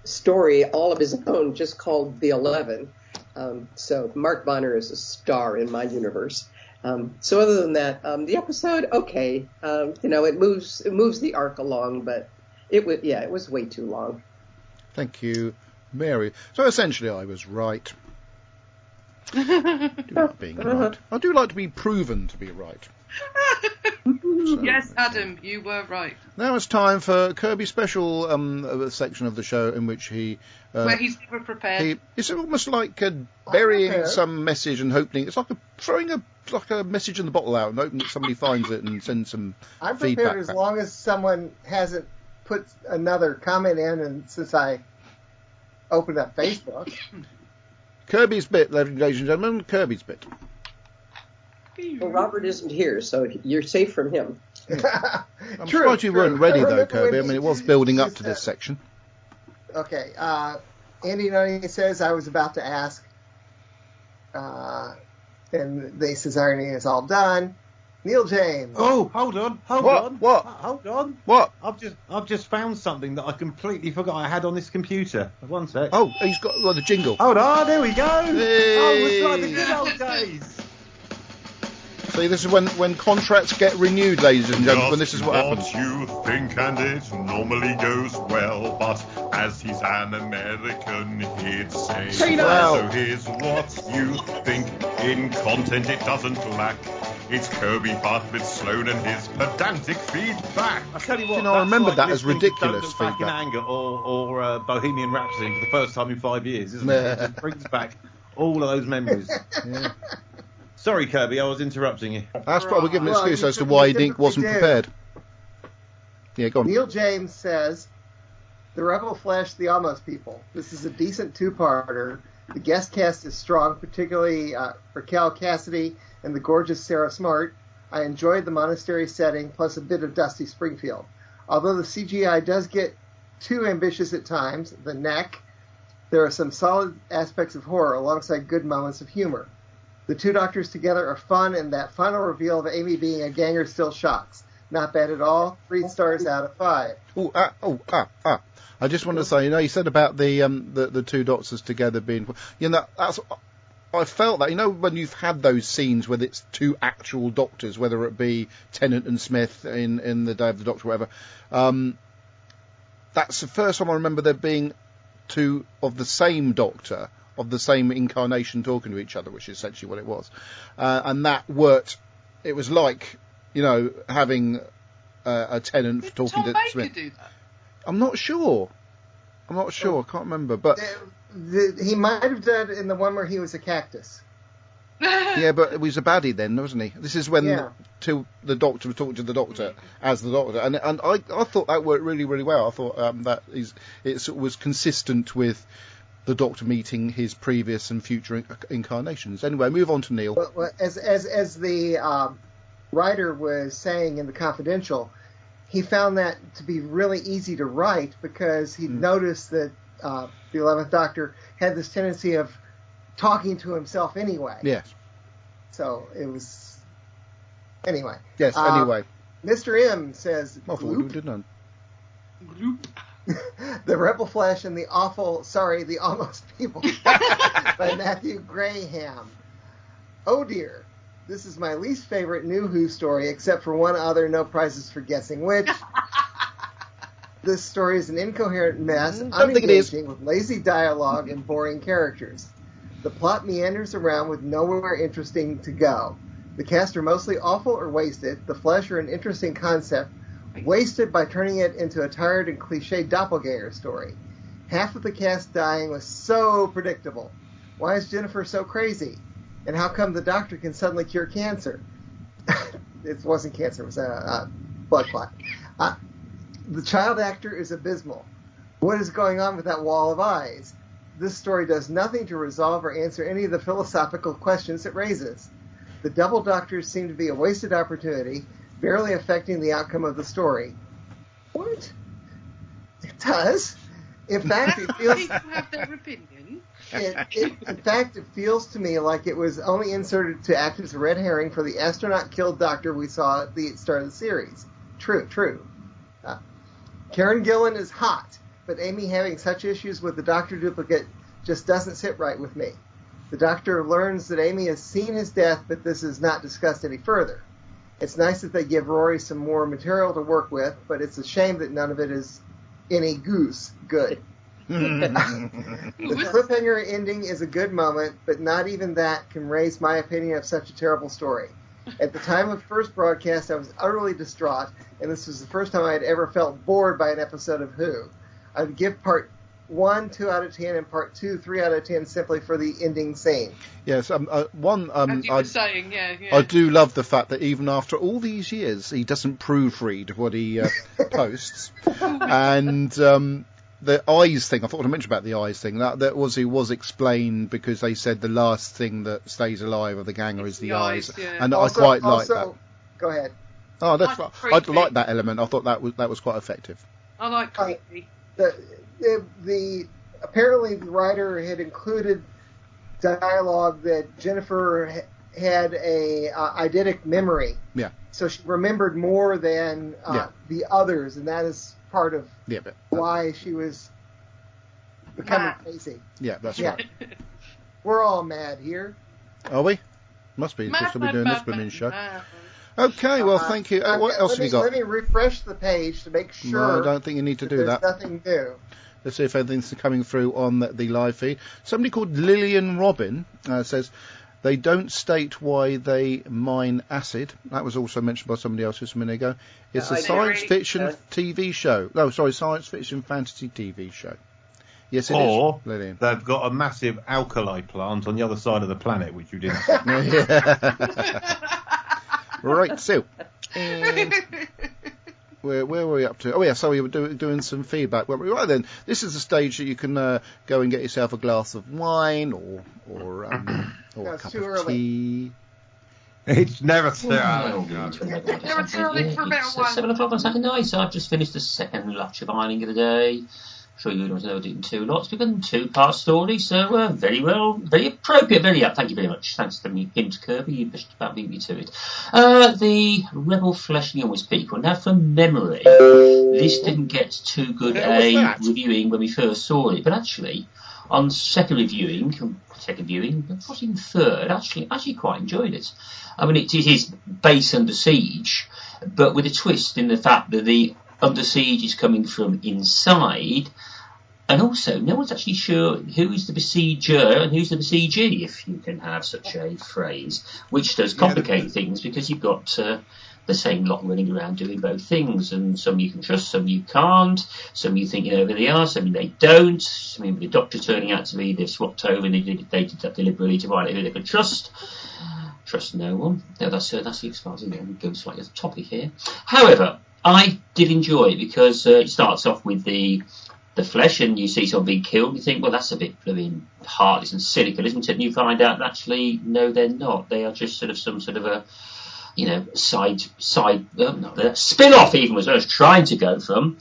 story all of his own just called The 11. So Mark Bonner is a star in my universe. So other than that, the episode, okay, it moves the arc along, but it was way too long. Thank you, Mary. So essentially, I was right. I do like being right. I do like to be proven to be right. So, yes, Adam, you were right. Now it's time for Kirby's special section of the show in which where he's never prepared. It's almost like burying some message and hoping. It's like throwing a message in the bottle out and hoping that somebody finds it and sends some I'm feedback prepared as back. long as someone hasn't put another comment in, and since I opened up Facebook. Kirby's bit, ladies and gentlemen. Kirby's bit. Well, Robert isn't here, so you're safe from him. I'm surprised you weren't ready, though, Kirby. I mean, it was building up to this section. Okay. Andy Nunny says, I was about to ask, and they says, irony is all done. Neil James. Oh, hold on. What? I've just found something that I completely forgot I had on this computer. One sec. Oh, he's got the jingle. Hold on, there we go. Hey. Oh, it's like the good old days. See, this is when contracts get renewed, ladies and gentlemen. This is what happens. You think, and it normally goes well, but as he's an American, he'd say, Wow. so here's what you think. In content, it doesn't lack. It's Kirby, Bartlett, Sloan and his pedantic feedback. I tell you what, I remember that as listening to ridiculous Don't Look Back feedback. in Anger or Bohemian Rhapsody for the first time in 5 years, isn't it? It just brings back all of those memories. Yeah. Sorry, Kirby, I was interrupting you. That's probably giving an Well, excuse you as to should- why you Dink wasn't typically do. prepared. Yeah, go on. Neil James says, The Rebel Flesh, The Almost People. This is a decent two-parter. The guest cast is strong, particularly Raquel Cassidy and the gorgeous Sarah Smart. I enjoyed the monastery setting, plus a bit of Dusty Springfield. Although the CGI does get too ambitious at times, the neck, there are some solid aspects of horror alongside good moments of humor. The two doctors together are fun, and that final reveal of Amy being a ganger still shocks. Not bad at all. 3 stars out of 5. I just want to say, you said about the two doctors together being, that's. I felt that, when you've had those scenes where it's two actual doctors, whether it be Tennant and Smith in the Day of the Doctor, or whatever. That's the first time I remember there being two of the same Doctor, of the same incarnation, talking to each other, which is essentially what it was, and that worked. It was like, having a Tennant talking to Smith. Do that? I'm not sure. I can't remember, but He might have done it in the one where he was a cactus. yeah, but it was a baddie then, wasn't he? This is when the Doctor was talking to the Doctor as the Doctor, and I thought that worked really, really well. I thought it was consistent with the Doctor meeting his previous and future incarnations. Anyway, move on to Neil. Well, as the writer was saying in the Confidential, he found that to be really easy to write because he noticed that the 11th Doctor had this tendency of talking to himself anyway. Yes. So it was... Anyway. Yes, anyway. Mr. M says... I thought we did none. The Rebel Flesh and the Almost People by Matthew Graham. Oh dear. This is my least favorite New Who story, except for one other, no prizes for guessing which. This story is an incoherent mess, unengaging, with lazy dialogue and boring characters. The plot meanders around with nowhere interesting to go. The cast are mostly awful or wasted. The Flesh are an interesting concept, wasted by turning it into a tired and cliched doppelganger story. Half of the cast dying was so predictable. Why is Jennifer so crazy? And how come the Doctor can suddenly cure cancer? It wasn't cancer, it was a blood clot. The child actor is abysmal. What is going on with that wall of eyes? This story does nothing to resolve or answer any of the philosophical questions it raises. The double Doctors seem to be a wasted opportunity, barely affecting the outcome of the story. What? It does. In fact, it feels... People have their opinion. In fact, it feels to me like it was only inserted to act as a red herring for the astronaut-killed Doctor we saw at the start of the series. True. Karen Gillan is hot, but Amy having such issues with the Doctor duplicate just doesn't sit right with me. The Doctor learns that Amy has seen his death, but this is not discussed any further. It's nice that they give Rory some more material to work with, but it's a shame that none of it is any goose good. The cliffhanger ending is a good moment, but not even that can raise my opinion of such a terrible story. At the time of first broadcast, I was utterly distraught, and this was the first time I had ever felt bored by an episode of Who. I would give part 1 2 out of 10 and part 2 3 out of 10 simply for the ending scene. Yes, As you were saying, yeah. I do love the fact that even after all these years, he doesn't proofread what he posts. And the eyes thing, I thought I mentioned about the eyes thing. That was explained because they said the last thing that stays alive of the ganger is the eyes, and also, I quite like that. Go ahead. Oh, that's right. I like that element. I thought that was quite effective. I like creepy. Apparently the writer had included dialogue that Jennifer had a eidetic memory. Yeah. So she remembered more than the others, and that is part of why she was becoming crazy. Yeah, that's right. We're all mad here. Are we? Must be, because we'll be doing this blooming show. Okay, well, thank you. What else have you got? Let me refresh the page to make sure. No, I don't think you need to do that. There's nothing new. Let's see if anything's coming through on the live feed. Somebody called Lillian Robin says, They don't state why they mine acid. That was also mentioned by somebody else just a minute ago. It's a science fiction TV show. Oh, sorry, science fiction fantasy TV show. Yes, it is. Or Lillian. They've got a massive alkali plant on the other side of the planet, which you didn't see. Right, so... Where were we up to? Oh, yeah, so we were doing some feedback. Right then, this is the stage that you can go and get yourself a glass of wine or a cup of tea. It's never too early. Never too early for a better one. 7 o'clock on Saturday night, so I've just finished the second batch of ironing of the day. Sure you wouldn't know it in 2 lots. We've done 2-part story, so very well, very appropriate, very up. Thank you very much. Thanks to me, hint, Kirby. You just about beat me to it. The Rebel Flesh and Youngest people. Now, from memory, this didn't get too good a reviewing when we first saw it, but actually, on second viewing, but even third, actually quite enjoyed it. I mean, it is base Under Siege, but with a twist in the fact that the Under Siege is coming from inside, and also no one's actually sure who's the besieger and who's the besiegee, if you can have such a phrase, which does complicate things because you've got the same lot running around doing both things, and some you can trust, some you can't, some you think you know who they are, some they don't. I mean, with the Doctor turning out to be they've swapped over and they did that deliberately to find out who they could trust. Trust no one. No, that's the X-Files, isn't it? I'm going slightly off the topic here. However, I did enjoy it because it starts off with the flesh, and you see someone being killed. You think, well, that's a bit heartless and cynical, isn't it? And you find out that actually, no, they're not. They are just sort of some sort of a, side spin-off, even was what I was trying to go from,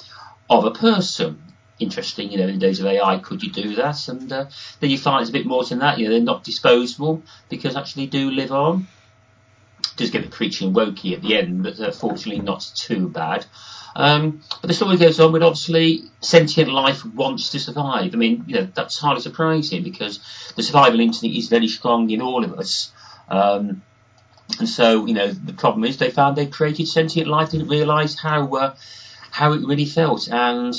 of a person. Interesting, in the days of AI, could you do that? And then you find it's a bit more than that. They're not disposable because actually do live on. Does get a bit preachy and wokey at the end, but fortunately not too bad. But the story goes on with obviously sentient life wants to survive. I mean, that's hardly surprising because the survival instinct is very strong in all of us. And so, the problem is they found they created sentient life, didn't realise how it really felt. And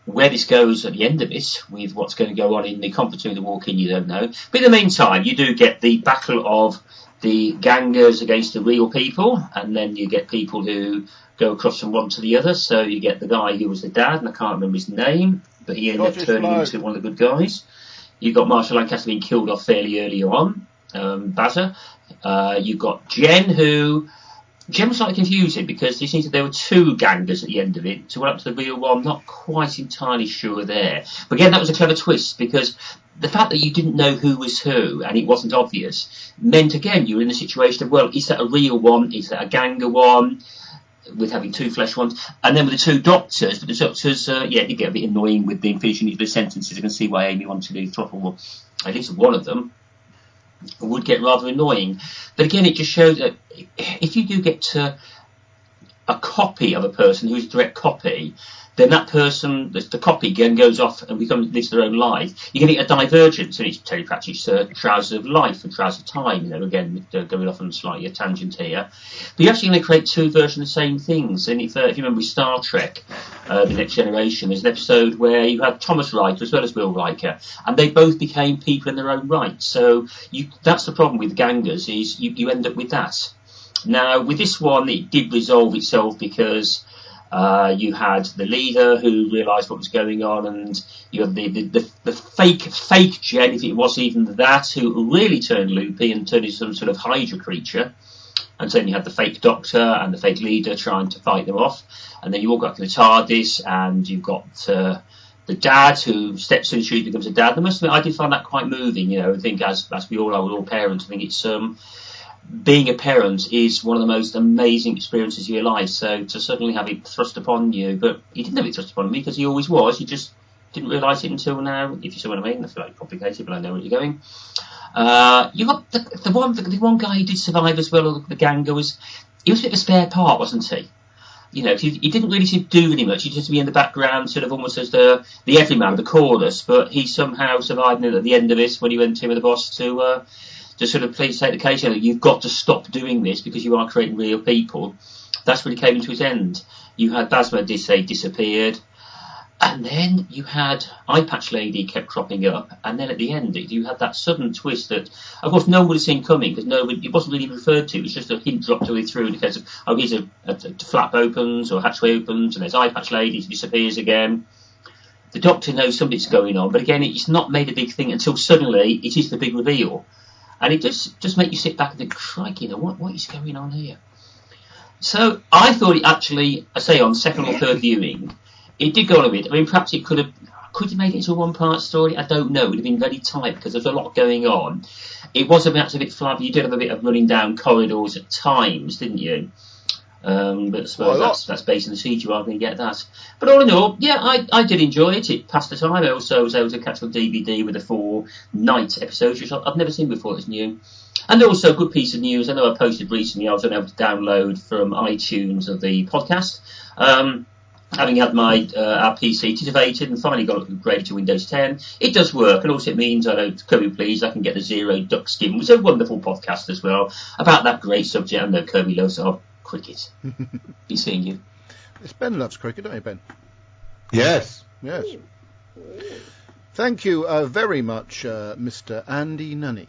where this goes at the end of it, with what's going to go on in the conflict between the Walking, you don't know. But in the meantime, you do get the battle of the gangers against the real people, and then you get people who go across from one to the other. So you get the guy who was the dad, and I can't remember his name, but he ended up turning into one of the good guys. You've got Marshall Lancaster being killed off fairly early on, Bazza. You've got Jen was slightly confusing because it seems that there were 2 gangers at the end of it. So what up to the real one, not quite entirely sure there. But again, that was a clever twist because the fact that you didn't know who was who and it wasn't obvious meant, again, you were in the situation of, well, is that a real one? Is that a ganger one? With having 2 flesh ones. And then with the 2 doctors, but the doctors, it did get a bit annoying with the finishing of the sentences. You can see why Amy wanted to throttle at least one of them. Would get rather annoying. But again, it just shows that if you do get to a copy of a person who's a direct copy, then that person, the copy again, goes off and lives their own life. You're going to get a divergence in its telepractice trousers of life and trousers of time. Again, going off on slightly a tangent here. But you're actually going to create 2 versions of the same things. And if you remember with Star Trek, The Next Generation, there's an episode where you had Thomas Riker as well as Will Riker, and they both became people in their own right. So that's the problem with gangers, is you end up with that. Now, with this one, it did resolve itself because you had the leader who realised what was going on, and you had the fake Jen, if it was even that, who really turned loopy and turned into some sort of Hydra creature. And then you had the fake doctor and the fake leader trying to fight them off. And then you all got to the TARDIS, and you've got the dad who steps in the shoes, becomes a dad. I must admit, I did find that quite moving. I think as we all are, we're all parents. I think it's being a parent is one of the most amazing experiences of your life. So to suddenly have it thrust upon you, but he didn't have it thrust upon me because he always was. You just didn't realise it until now. If you see what I mean, I feel like complicated, but I know where you're going. You got the one guy who did survive as well. The ganger he was a bit of a spare part, wasn't he? He didn't really seem to do really much. He just be in the background, sort of almost as the everyman, the chorus. But he somehow survived at the end of this when he went in with the boss to sort of please take the case. You've got to stop doing this because you are creating real people. That's when he came into his end. You had Basma disappeared. And then you had Eye Patch Lady kept cropping up, and then at the end you had that sudden twist that, of course, no one would have seen coming because it wasn't really referred to. It was just a hint dropped away through in the case of, here's a flap opens or hatchway opens, and there's Eye Patch Lady, she disappears again. The Doctor knows something's going on, but again, it's not made a big thing until suddenly it is the big reveal, and it just make you sit back and think, crikey, what is going on here? So I thought it actually, I say on second or third viewing, it did go on a bit. I mean, perhaps it could have made it into a one-part story. I don't know. It would have been very tight because there's a lot going on. It was perhaps a bit flabby. You did have a bit of running down corridors at times, didn't you? But I suppose that's based on the CG. I'm going to get that. But all in all, yeah, I did enjoy it. It passed the time. I also was able to catch on DVD with the 4 night episodes, which I've never seen before. It's new. And also a good piece of news. I know I posted recently I was unable to download from iTunes of the podcast. Having had my our PC titivated and finally got upgraded to Windows 10, it does work, and also it means I know, Kirby please, I can get the Zero Duck Skin, which is a wonderful podcast as well, about that great subject. I know Kirby loves cricket. Be seeing you. It's Ben loves cricket, don't you, Ben? Yes. Yes. Thank you very much, Mr. Andy Nunny,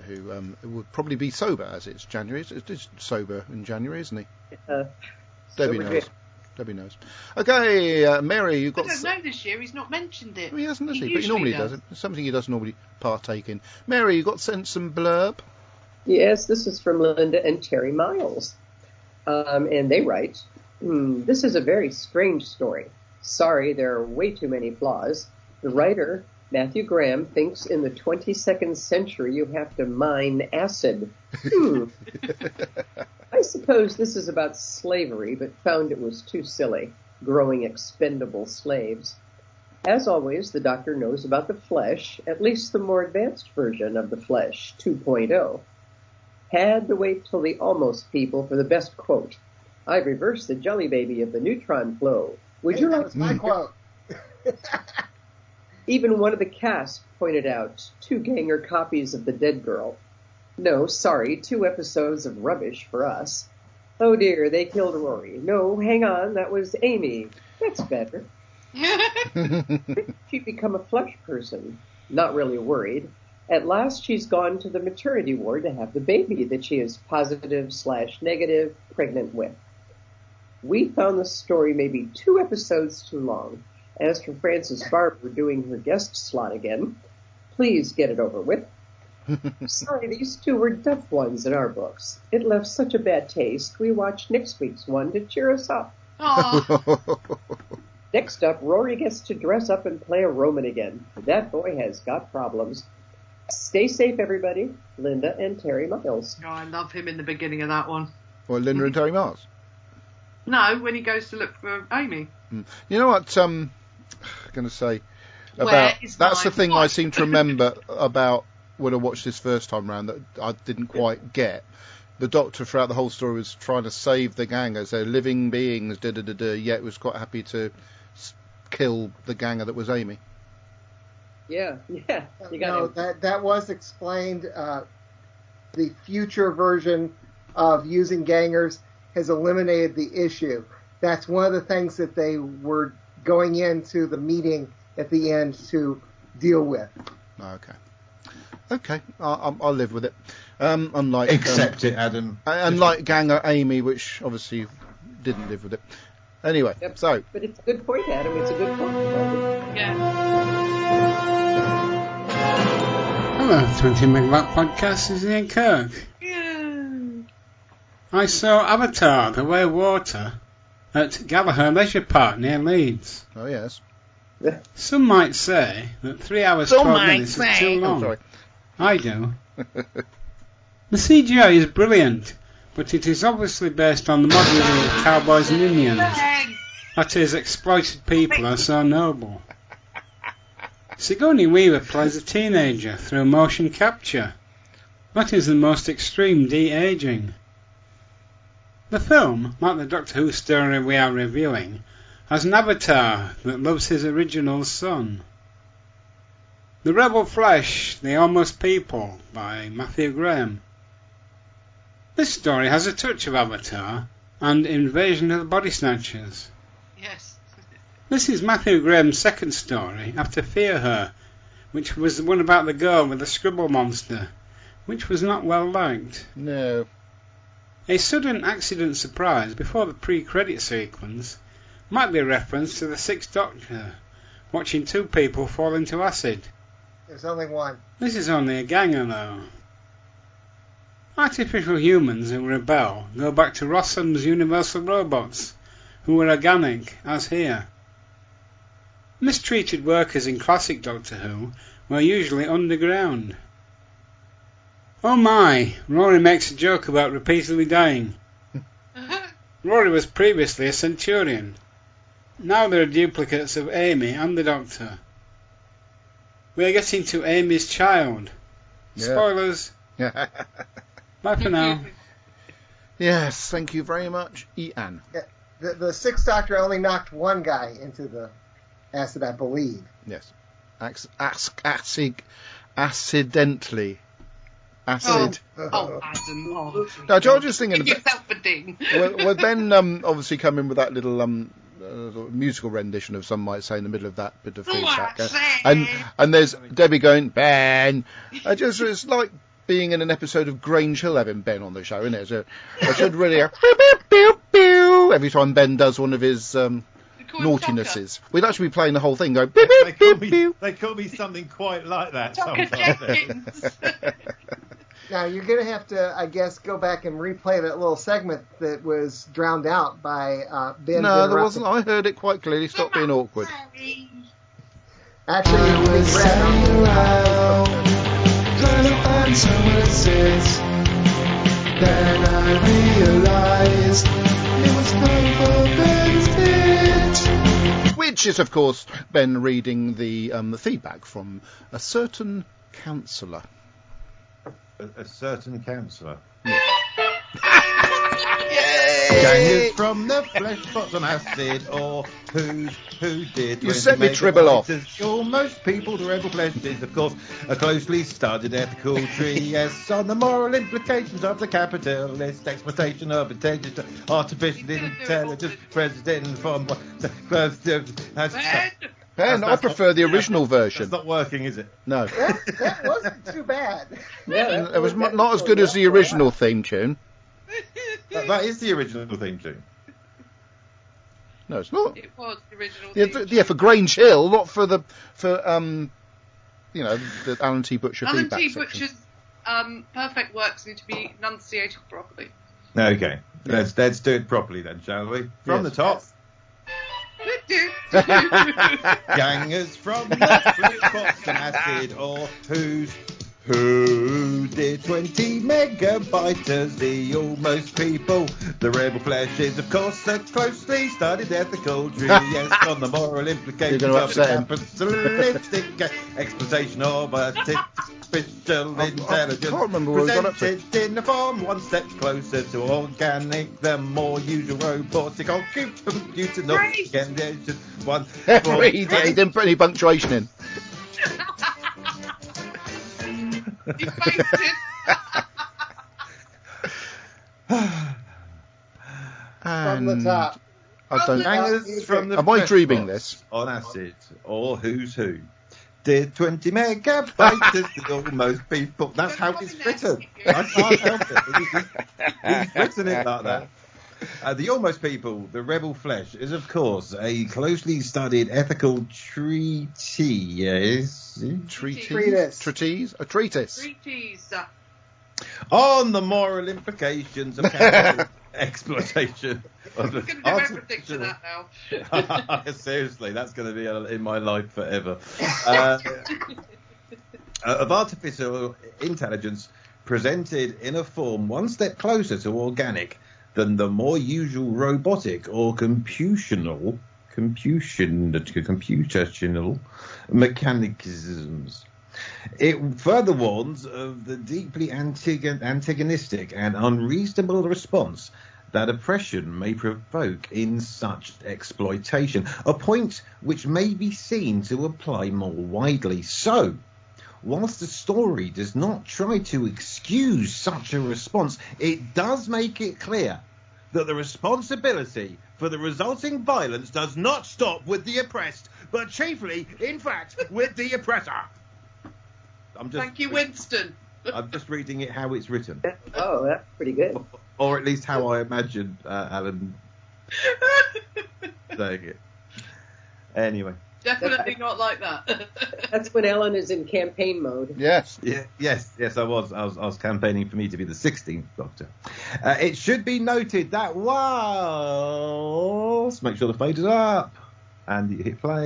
who would probably be sober as it's January. It's sober in January, isn't he? Debbie knows. Debbie knows. Okay, Mary, you've got... I don't know this year. He's not mentioned it. Well, he hasn't, has he? But he normally does it. It's something he doesn't normally partake in. Mary, you got sent some blurb? Yes, this is from Linda and Terry Miles. And they write, this is a very strange story. Sorry, there are way too many flaws. The writer, Matthew Graham, thinks in the 22nd century you have to mine acid. I suppose this is about slavery, but found it was too silly, growing expendable slaves. As always, the Doctor knows about the flesh, at least the more advanced version of the flesh, 2.0. Had to wait till the almost people for the best quote. I've reversed the jelly baby of the neutron flow. Would you like my quote? Even one of the cast pointed out 2 Ganger copies of the dead girl. No, sorry, 2 episodes of rubbish for us. Oh dear, they killed Rory. No, hang on, that was Amy. That's better. She'd become a flesh person. Not really worried. At last she's gone to the maternity ward to have the baby that she is positive/negative pregnant with. We found the story maybe 2 episodes too long. As for Frances Barber doing her guest slot again, please get it over with. Sorry, these 2 were duff ones in our books. It left such a bad taste, we watched next week's one to cheer us up. Next up, Rory gets to dress up and play a Roman again. That boy has got problems. Stay safe, everybody. Linda and Terry Miles. Oh, I love him in the beginning of that one. Or Linda and Terry Miles? No, when he goes to look for Amy. You know what I'm going to say about... That's the thing I seem to remember about when I watched this first time round that I didn't quite get. The Doctor throughout the whole story was trying to save the gangers. They're living beings, yet was quite happy to kill the ganger that was Amy. Yeah. You got that was explained. The future version of using gangers has eliminated the issue. That's one of the things that they were going into the meeting at the end to deal with. Okay, I'll live with it. Unlike accept it, Adam. Unlike Ganger Amy, which obviously didn't live with it. Anyway, yep. So. But it's a good point, Adam. It's a good point. Yeah. Hello, 20 Megawatt Podcast. This is Ian Kirk. Yeah. I saw Avatar: The Way of Water at Gallagher Leisure Park near Leeds. Oh yes. Some might say that 3 hours 12 minutes is too long. Oh, sorry. I do. The CGI is brilliant, but it is obviously based on the model of cowboys and Indians. That is, exploited people are so noble. Sigourney Weaver plays a teenager through motion capture. That is the most extreme de-aging. The film, like the Doctor Who story we are reviewing, has an avatar that loves his original son. The Rebel Flesh, The Almost People by Matthew Graham. This story has a touch of Avatar and Invasion of the Body Snatchers. Yes. This is Matthew Graham's second story after Fear Her, which was the one about the girl with the scribble monster, which was not well liked. No. A sudden accident surprise before the pre-credit sequence might be a reference to the Sixth Doctor watching two people fall into acid. There's only one. This is only a ganger, though. Artificial humans who rebel go back to Rossum's Universal Robots, who were organic, as here. Mistreated workers in classic Doctor Who were usually underground. Oh my, Rory makes a joke about repeatedly dying. Rory was previously a Centurion. Now there are duplicates of Amy and the Doctor. We are getting to Amy's child. Yeah. Spoilers. Bye for now. Yes, thank you very much, Ian. Yeah, the Sixth Doctor only knocked one guy into the acid, I believe. Yes. Accidentally. Acid. Adam. Oh. Now, George is thinking Give yourself a ding. well, Ben obviously come in with that little musical rendition of some might say in the middle of that bit of feedback. And there's Debbie going, Ben. It's like being in an episode of Grange Hill having Ben on the show, isn't it? So I should really pew, pew, pew, pew, every time Ben does one of his naughtinesses. We'd actually be playing the whole thing going, pew, pew, pew, pew. They call me something quite like that sometimes. Now, you're going to have to, I guess, go back and replay that little segment that was drowned out by Ben. No, there wasn't. I heard it quite clearly. Stop being awkward. Actually, I was standing around trying to find somewhere to sit. Then I realised it was time for Ben's bit. Which is, of course, Ben reading the feedback from a certain counsellor. A certain counsellor. Yay! Gangers from the flesh pots on acid, or who did. You set me tribble off. Most people, the rebel flesh is, of course, a closely studied ethical tree. Yes, on the moral implications of the capitalist exploitation of intelligence, artificial intelligence, president from. Ben, I prefer the original version. It's not working, is it? No. that wasn't too bad. Yeah, it was not as good as the original theme tune. That is the original theme tune. No, it's not. It was the original Yeah, theme yeah, for Grange Hill, not for the the Alan T. Butcher Alan feedback T. section. Butcher's perfect works need to be enunciated properly. Okay, let's do it properly then, shall we? From the top. Gangers from the flesh pots and acid, or who did 20 megabytes the almost people. The rebel flesh is, of course, a closely studied ethical tree. Yes, on the moral implications of the capitalistic exploitation of artificial intelligence. I can't remember where we got up to. Presented in a form one step closer to organic, the more usual robotic or computer organization. He didn't put any punctuation in. From the top. I don't. Hangers from the Am I dreaming this? On acid, or who's who? Did 20 megabytes to almost people. That's how it's written. I can't help it. He's written it like that. The Almost People, the Rebel Flesh, is of course a closely studied ethical treatise. A treatise. On the moral implications of capital exploitation. I'm going to do everything to that now. Seriously, that's going to be in my life forever. Of artificial intelligence presented in a form one step closer to organic than the more usual robotic or computational mechanisms. It further warns of the deeply antagonistic and unreasonable response that oppression may provoke in such exploitation, a point which may be seen to apply more widely. So, whilst the story does not try to excuse such a response, it does make it clear that the responsibility for the resulting violence does not stop with the oppressed, but chiefly, in fact, with the oppressor. Thank you, Winston. I'm just reading it how it's written. Oh, that's pretty good. Or at least how I imagine Alan saying it. Anyway. Definitely not like that. That's when Alan is in campaign mode. Yes. Yeah, yes, I was campaigning for me to be the 16th Doctor. It should be noted that whilst... Make sure the fade is up. And you hit play.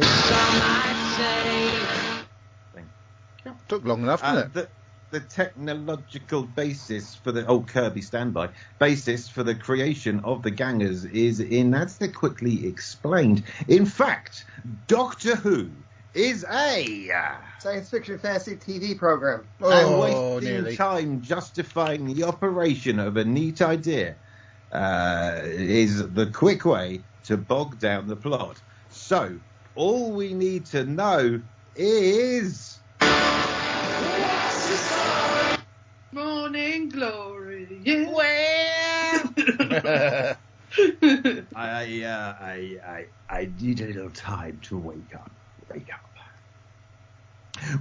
Took long enough, didn't it? The technological basis for the Kirby standby basis for the creation of the gangers is inadequately explained. In fact, Doctor Who is a science fiction fantasy TV program. And wasting time justifying the operation of a neat idea is the quick way to bog down the plot. So all we need to know is... Morning glory, yeah. I need a little time to wake up.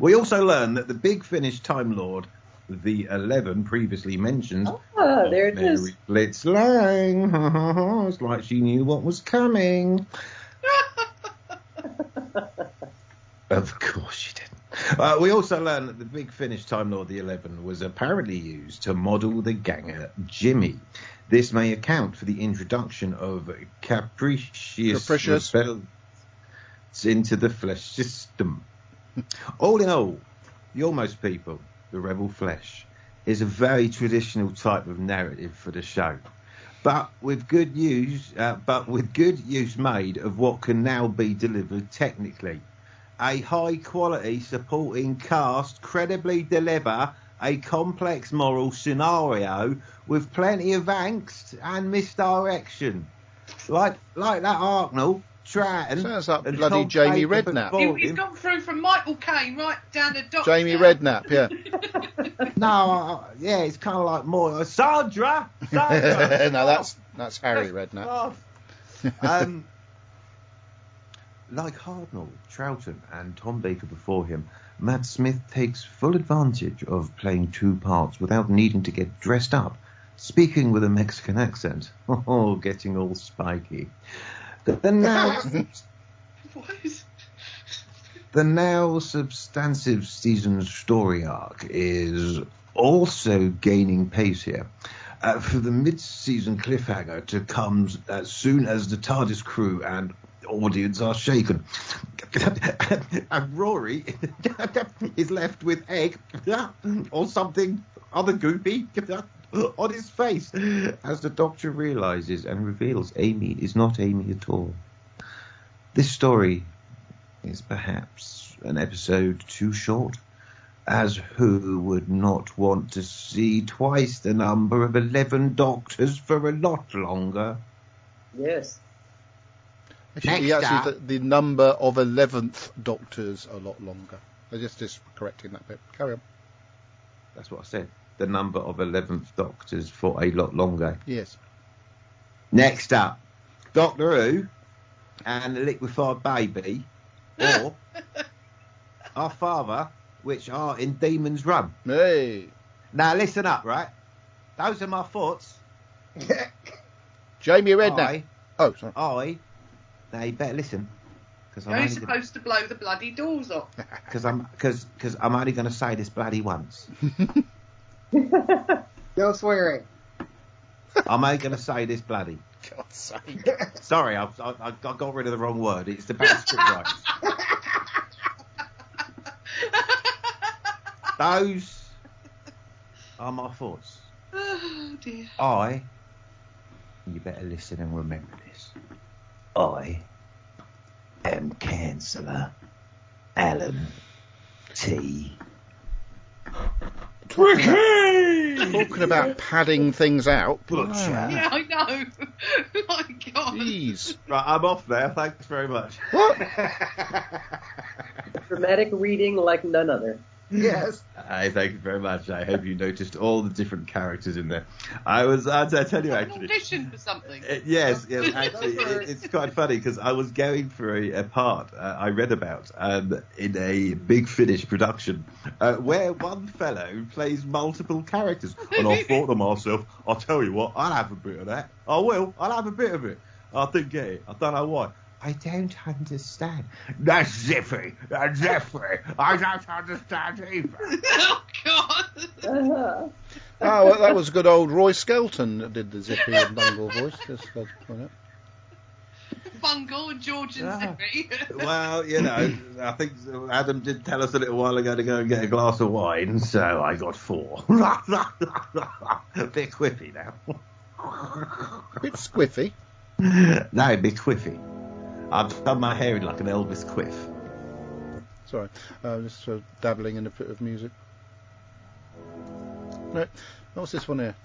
We also learn that the Big Finish Time Lord, the 11 previously mentioned, there it is. Mary Blitzlang. It's like she knew what was coming. Of course she didn't. We also learned that the Big Finish Time Lord, the 11, was apparently used to model the ganger Jimmy. This may account for the introduction of capricious rebels into the flesh system. All in all, the Almost People, the Rebel Flesh, is a very traditional type of narrative for the show. But with good use made of what can now be delivered technically. A high-quality supporting cast credibly deliver a complex moral scenario with plenty of angst and misdirection. Like that Arknell, Stratton... Sounds like bloody Jamie Redknapp. He's gone through from Michael Caine right down to Doctor. Jamie Redknapp, yeah. No, yeah, it's kind of like more... Sandra! No, that's Harry Redknapp. Like Hardnall, Troughton and Tom Baker before him, Matt Smith takes full advantage of playing two parts without needing to get dressed up, speaking with a Mexican accent. Oh, getting all spiky. The now substantive season's story arc is also gaining pace here. For the mid-season cliffhanger to come as soon as the TARDIS crew and audience are shaken. And Rory is left with egg or something other goopy on his face as the Doctor realises and reveals Amy is not Amy at all. This story is perhaps an episode too short, as who would not want to see twice the number of 11 Doctors for a lot longer? Yes. Actually, the number of 11th Doctors a lot longer. I just correcting that bit. Carry on. That's what I said. The number of 11th Doctors for a lot longer. Yes. Next up, Doctor Who and the Liquefied Baby, or Our Father, which are in Demon's Run. Hey. Now listen up, right? Those are my thoughts. Jamie Redknapp. Sorry. Now you better listen. You're supposed to blow the bloody doors off. Because I'm only going to say this bloody once. No swearing. I'm only going to say this bloody. God's sake. Sorry, I got rid of the wrong word. It's the best script writers. Those are my thoughts. Oh dear. You better listen and remember this. I am Chancellor Alan T. Tricky! Talking about padding things out. Butcher. Yeah, I know. My God. Jeez. Right, I'm off there. Thanks very much. What? Dramatic reading like none other. Yes. Thank you very much. I hope you noticed all the different characters in there. I tell you actually. Audition for something. Yes, actually, it's quite funny because I was going for a part I read about in a Big Finish production where one fellow plays multiple characters. And I thought to myself, I'll tell you what, I'll have a bit of that. I will. I'll have a bit of it. I didn't get it. I don't know why. I don't understand. That's Zippy. I don't understand either. Oh, God. Oh, well, that was good old Roy Skelton that did the Zippy and Bungle voice. Just got to point out. Bungle and George and Zippy. Well, you know, I think Adam did tell us a little while ago to go and get a glass of wine, so I got 4. A bit quiffy now. A bit squiffy? No, a bit quiffy. I've done my hair in like an Elvis quiff. Sorry, just dabbling in a bit of music. No, what's this one here?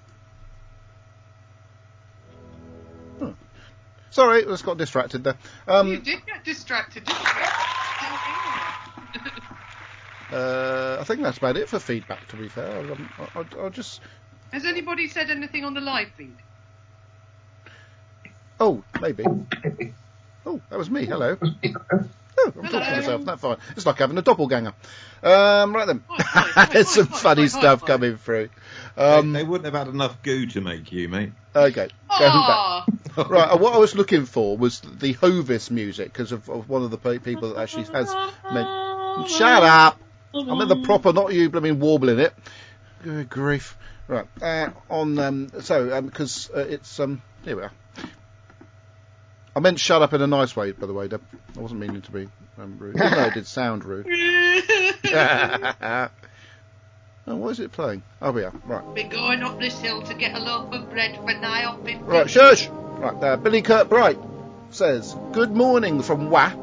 Oh. Sorry, I just got distracted there. You did get distracted, didn't you? I think that's about it for feedback, to be fair. I'll just... Has anybody said anything on the live feed? Oh, maybe. Oh, that was me. Hello. Oh, I'm talking to myself. That's fine. It's like having a doppelganger. Right then. There's some funny stuff coming through. They wouldn't have had enough goo to make you, mate. Okay. Going back. Right, what I was looking for was the Hovis music, because of one of the people that actually has... Shut up! I meant the proper, not you blooming warbling it. Good grief. Right. Because it's... here we are. I meant shut up in a nice way, by the way, Deb. I wasn't meaning to be rude. Even though it did sound rude. Oh, what is it playing? Oh, we are. Right. We're going up this hill to get a loaf of bread for nigh on 50. Right, shush! Right, Billy Kirkbright says, good morning from Wah.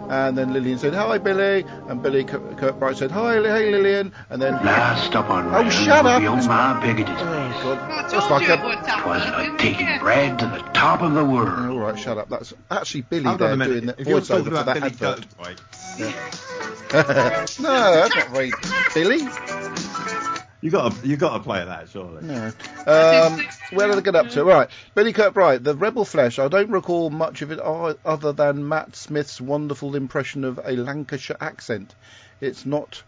And then Lillian said, hi, Billy. And Billy Kirkbright said, hey, Lillian. And then... Last stop on rail shut up! will be on Piccadilly. Oh, God. That's like twas like taking bread to the top of the world. All right, shut up. That's actually Billy there doing that voiceover for that advert. Yeah. No, that's not very Billy. You got to play that, surely. No. Where did they get up to? Right, Billy Kirkbright, the Rebel Flesh. I don't recall much of it other than Matt Smith's wonderful impression of a Lancashire accent. It's not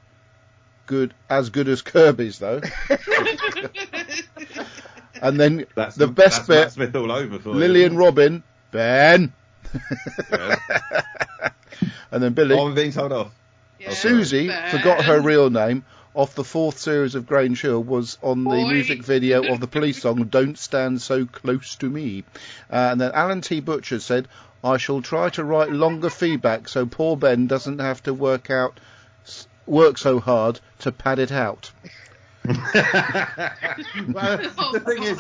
as good as Kirby's, though. And then the best bit, Matt Smith all over for Lillian you. Robin, Ben. Yeah. And then Billy. Oh, I'm being told off. Yeah. Susie forgot her real name. Off the 4th series of Grange Hill was on the music video of the Police song "Don't Stand So Close to Me." And then Alan T. Butcher said, I shall try to write longer feedback so poor Ben doesn't have to work so hard to pad it out. Well, the thing is,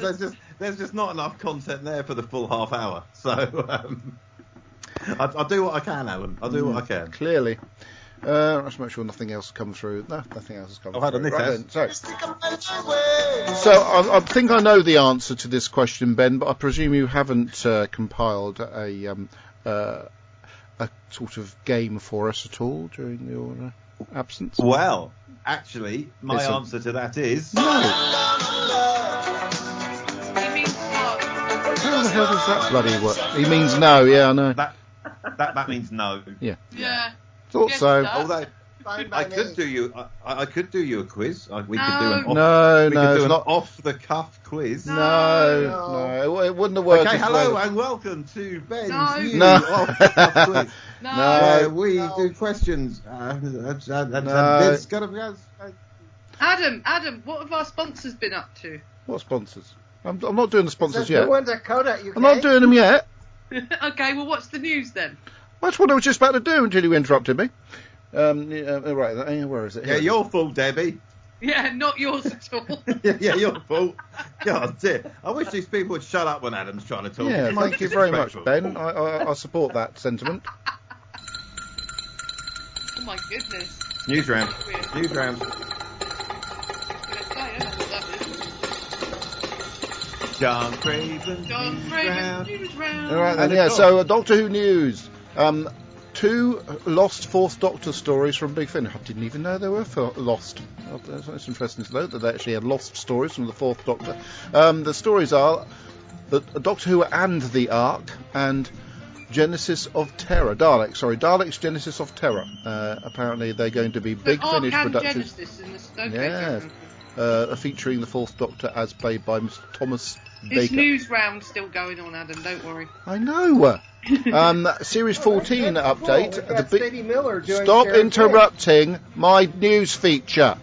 there's just not enough content there for the full half hour. So I'll do what I can, Alan. I'll do what I can. Clearly. Let's make sure nothing else comes through. No, nothing else has come through. Hold on, this has. So I think I know the answer to this question, Ben, but I presume you haven't compiled a sort of game for us at all during your absence. Well, actually, my answer to that is no. How the hell does that bloody work? He means no. Yeah, I know. That means no. Yeah. Yeah. Thought so. Although I could do you a quiz. We could do an off the cuff quiz. No, it wouldn't have worked. Okay, hello and welcome to Ben's new off the cuff quiz. We do questions. It's gotta be. Adam, what have our sponsors been up to? What sponsors? I'm not doing the sponsors The yet. ones at Kodak UK. I'm not doing them yet. Okay, well, what's the news then? That's what I was just about to do until you interrupted me. Right, where is it? Yeah, your fault, Debbie. Yeah, not yours at all. Yeah, your fault. God dear. I wish these people would shut up when Adam's trying to talk. Yeah, thank you very much, Ben. I support that sentiment. Oh my goodness. News round. John Craven's news round. All right, then, yeah. So Doctor Who news. 2 lost Fourth Doctor stories from Big Finish. I didn't even know they were lost. That's interesting to note that they actually had lost stories from the Fourth Doctor. The stories are the Doctor Who and the Ark and Genesis of Terror. Daleks Genesis of Terror. Apparently they're going to be Big Finish productions. Genesis in the featuring the Fourth Doctor as played by Mr. Thomas Baker. This news round's still going on, Adam, don't worry. I know. Series 14 update. Sadie Miller doing Stop Sharon interrupting my news feature.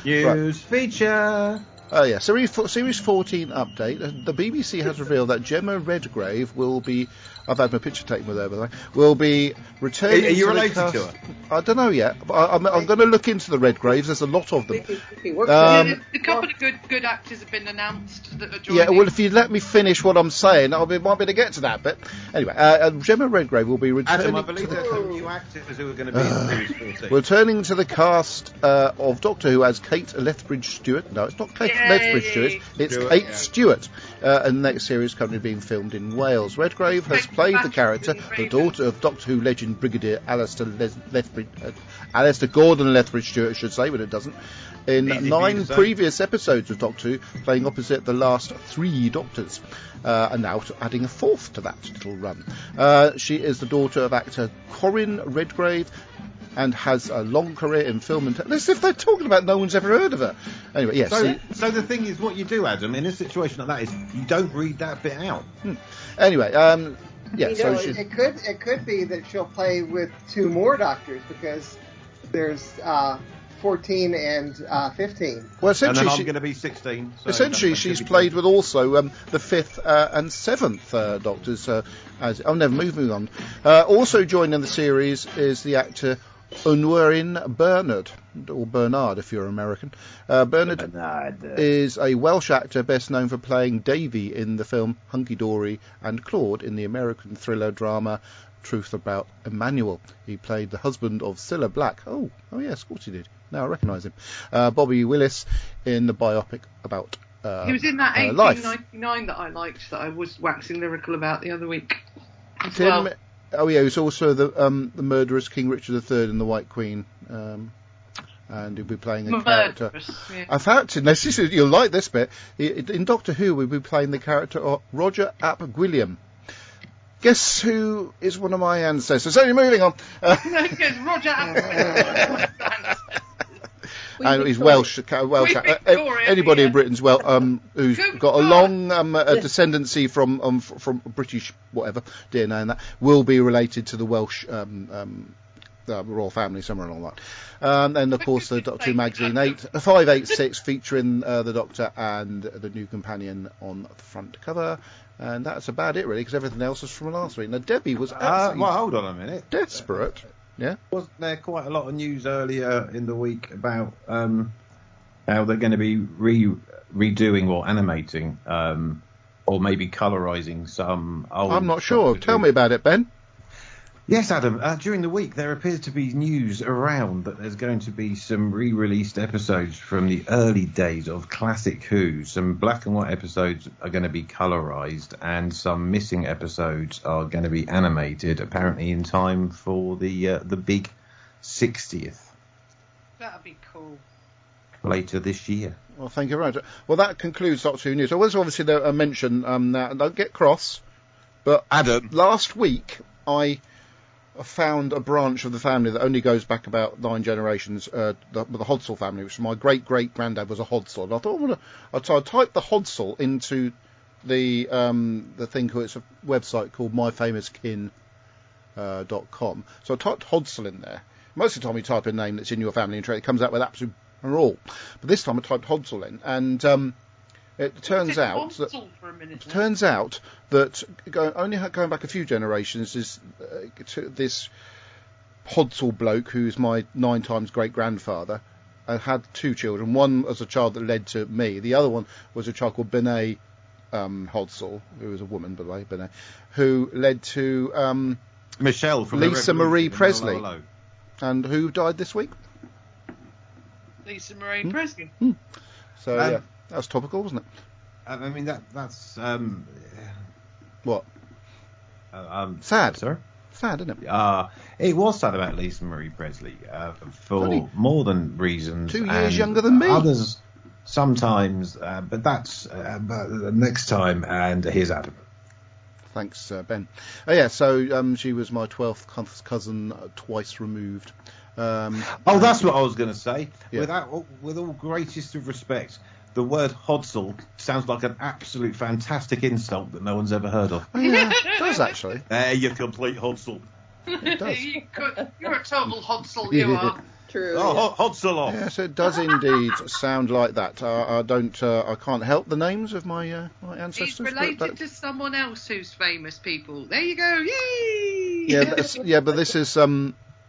Feature. Oh yeah, Series 14 update. The BBC has revealed that Gemma Redgrave will be. I've had my picture taken with her, by the way. Will be returning. Are you to related the cast. to her? I don't know yet. But I'm going to look into the Redgraves. There's a lot of them. A couple of good actors have been announced that are joining. Yeah, well, if you let me finish what I'm saying, might be able to get to that. But anyway, Gemma Redgrave will be returning. Adam, I believe there's some new actors who are going to be in Series 14. Returning to the cast of Doctor Who as Kate Lethbridge-Stewart. No, it's not Kate Lethbridge-Stewart. It's Kate Stewart. And the next series currently being filmed in Wales. Redgrave has played the character, the daughter of Doctor Who legend Brigadier Alistair Gordon Lethbridge-Stewart, I should say, but it doesn't. In 9 previous episodes of Doctor Who, playing opposite the last 3 Doctors. And now adding a 4th to that little run. She is the daughter of actor Corinne Redgrave and has a long career in film and as if they're talking about no one's ever heard of her. Anyway, yes. So the thing is, what you do, Adam, in a situation like that is you don't read that bit out. Anyway, yeah. So it could be that she'll play with 2 more Doctors because there's 14 and 15. Well, essentially, and then I'm going to be 16. So essentially, she's played with also the 5th and 7th Doctors. Moving on. Also joining the series is the actor Unwerin Bernard, or Bernard if you're American. Bernard is a Welsh actor best known for playing Davy in the film Hunky Dory and Claude in the American thriller drama Truth About Emmanuel. He played the husband of Cilla Black. Oh yes, of course he did. Now I recognise him. Bobby Willis in the biopic about he was in that 1899 that I liked, that I was waxing lyrical about the other week. Oh yeah, he was also the murderous King Richard III in The White Queen, and he'll be playing a character. Yeah. In fact, you'll like this bit. In Doctor Who, we'll be playing the character of Roger Ap Gwilliam. Guess who is one of my ancestors? So you're moving on. Roger Ap Gwilliam. And he's Welsh. Anybody in Britain's who's got a long descendancy from British whatever DNA and that will be related to the Welsh royal family somewhere along that. And of course the Doctor Who magazine 586 featuring the Doctor and the new companion on the front cover. And that's about it really, because everything else is from last week. Now Debbie was absolutely hold on a minute. Desperate. Yeah. Wasn't there quite a lot of news earlier in the week about how they're going to be redoing or animating or maybe colorising some old... I'm not sure. Tell me about it, Ben. Yes, Adam. During the week, there appears to be news around that there's going to be some re-released episodes from the early days of Classic Who. Some black and white episodes are going to be colorised, and some missing episodes are going to be animated, apparently in time for the big 60th. That'd be cool. Later this year. Well, thank you very much. Well, that concludes Doctor Who news. I was obviously a mention that, don't get cross, but Adam, last week I found a branch of the family that only goes back about 9 generations, the Hodsall family, which my great-great-granddad was a Hodsall. And I thought, I typed the Hodsall into the thing, it's a website called myfamouskin.com. So I typed Hodsall in there. Most of the time you type a name that's in your family and it comes out with absolute all. But this time I typed Hodsall in, and it turns out that going back a few generations is this Hodsall bloke, who's my 9 times great-grandfather, had 2 children. One as a child that led to me. The other one was a child called Benet Hodsall, who was a woman, by the way, Benet, who led to Michelle from Lisa Marie Presley. And who died this week? Lisa Marie Presley. So yeah, that was topical, wasn't it? I mean that's what? Sad. Sorry. Sad, isn't it? It was sad about Lisa Marie Presley for more than reasons. 2 years younger than me. Others sometimes, but that's next time. And here's Adam. Thanks, Ben. So she was my 12th cousin, twice removed. That's what I was going to say. Yeah. With all greatest of respect, the word hodsel sounds like an absolute fantastic insult that no one's ever heard of. Oh, yeah, it does actually. You complete hodsel. It does. You're a total hodsel, you are. True. Oh, hodsel off. Yes, it does indeed sound like that. I can't help the names of my ancestors. He's related to someone else who's famous people. There you go. Yay! But this is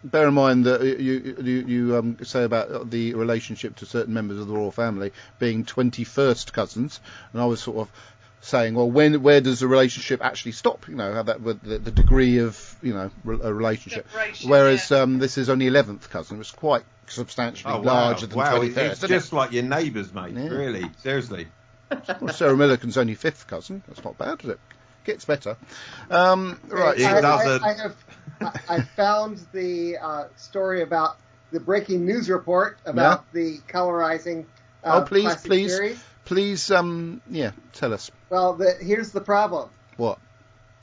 bear in mind that you say about the relationship to certain members of the royal family being 21st cousins, and I was sort of saying, well, where does the relationship actually stop? How that with the degree of a relationship. Whereas this is only 11th cousin, which is quite substantially larger than 21st. It's just like your neighbours, mate. Yeah. Really, seriously. Well, Sarah Millican's only 5th cousin. That's not bad, is it? Gets better. Right. I found the story about the breaking news report about the colorizing. Please, series. Please, tell us. Well, here's the problem. What?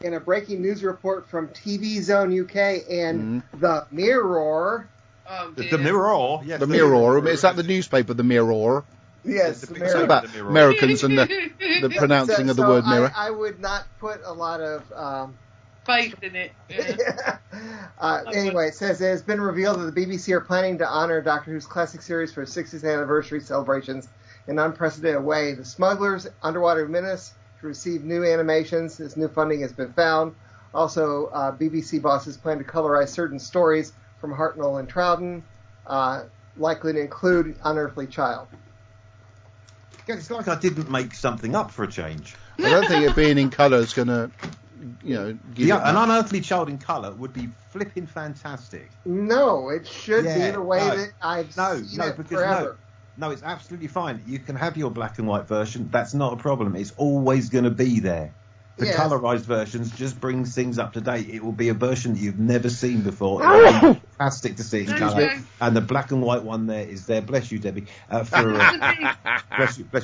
In a breaking news report from TV Zone UK and The Mirror. Oh, the Mirror, yes. The Mirror. Is that the newspaper, The Mirror? Yes, the Mirror. About Americans and the pronouncing of the word mirror. I would not put a lot of faith in it. Yeah. Anyway, it says it has been revealed that the BBC are planning to honor Doctor Who's classic series for its 60th anniversary celebrations in an unprecedented way. The Smugglers, Underwater Menace, to receive new animations. This new funding has been found. Also, BBC bosses plan to colorize certain stories from Hartnell and Troughton, likely to include Unearthly Child. It's like I didn't make something up for a change. I don't think it being in colour is going to, give an Unearthly Child in colour would be flipping fantastic. No, it should be the way that I've seen it forever. No, it's absolutely fine. You can have your black and white version. That's not a problem. It's always going to be there. The colorized versions just brings things up to date. It will be a version that you've never seen before. It will be fantastic to see it in colour. And the black and white one there is there. Bless you, Debbie. Bless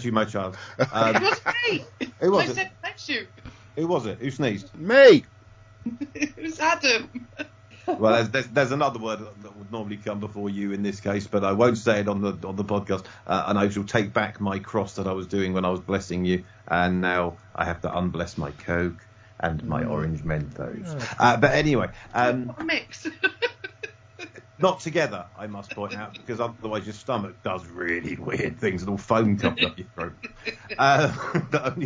you, my child. It wasn't me. Who was it? I said bless you. Who was it? Who sneezed? Me. It was Adam. Well, there's another word that would normally come before you in this case, but I won't say it on the podcast, and I shall take back my cross that I was doing when I was blessing you, and now I have to unbless my Coke and my orange Mentos. But anyway, mix. Not together, I must point out, because otherwise your stomach does really weird things and all foam comes up your throat. But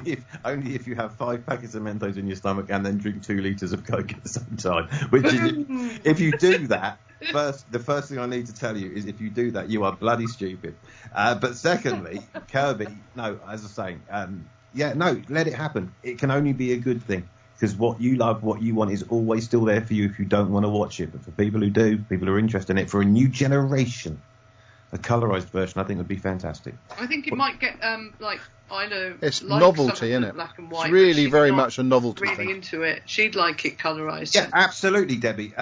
only if you have 5 packets of Mentos in your stomach and then drink 2 litres of Coke at the same time. Which is, if you do that, the first thing I need to tell you is if you do that, you are bloody stupid. But secondly, Kirby, no, as I was saying, let it happen. It can only be a good thing. Because what you love, what you want is always still there for you if you don't want to watch it. But for people who do, people who are interested in it, for a new generation, a colorized version I think would be fantastic. I think it might get, it's novelty, isn't it? Black and white, it's really very much a novelty really thing. Into it. She'd like it colorized. Yeah, absolutely, Debbie.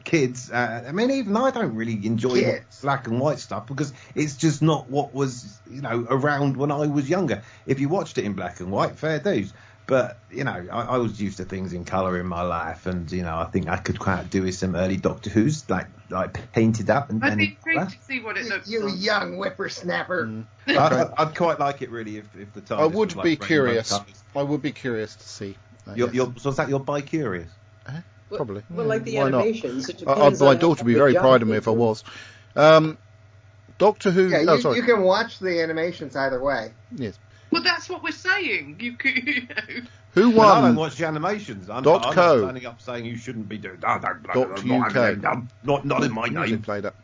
Kids, even I don't really enjoy black and white stuff because it's just not what was, around when I was younger. If you watched it in black and white, fair dues. But, I was used to things in colour in my life, and, I think I could quite do with some early Doctor Who's, like painted up. I'd be intrigued to see what it looks like. You young whippersnapper. I'd quite like it, really, if the time. I would be curious. I would be curious to see. So is that you're bi-curious? Probably. Well, like the animations, it depends my daughter would be very proud of me if I was. Doctor Who... Yeah, you can watch the animations either way. Yes. Well, that's what we're saying. Who won? I don't watch the animations. I'm not standing up saying you shouldn't be doing... Doctor UK. Not in my name. Played up.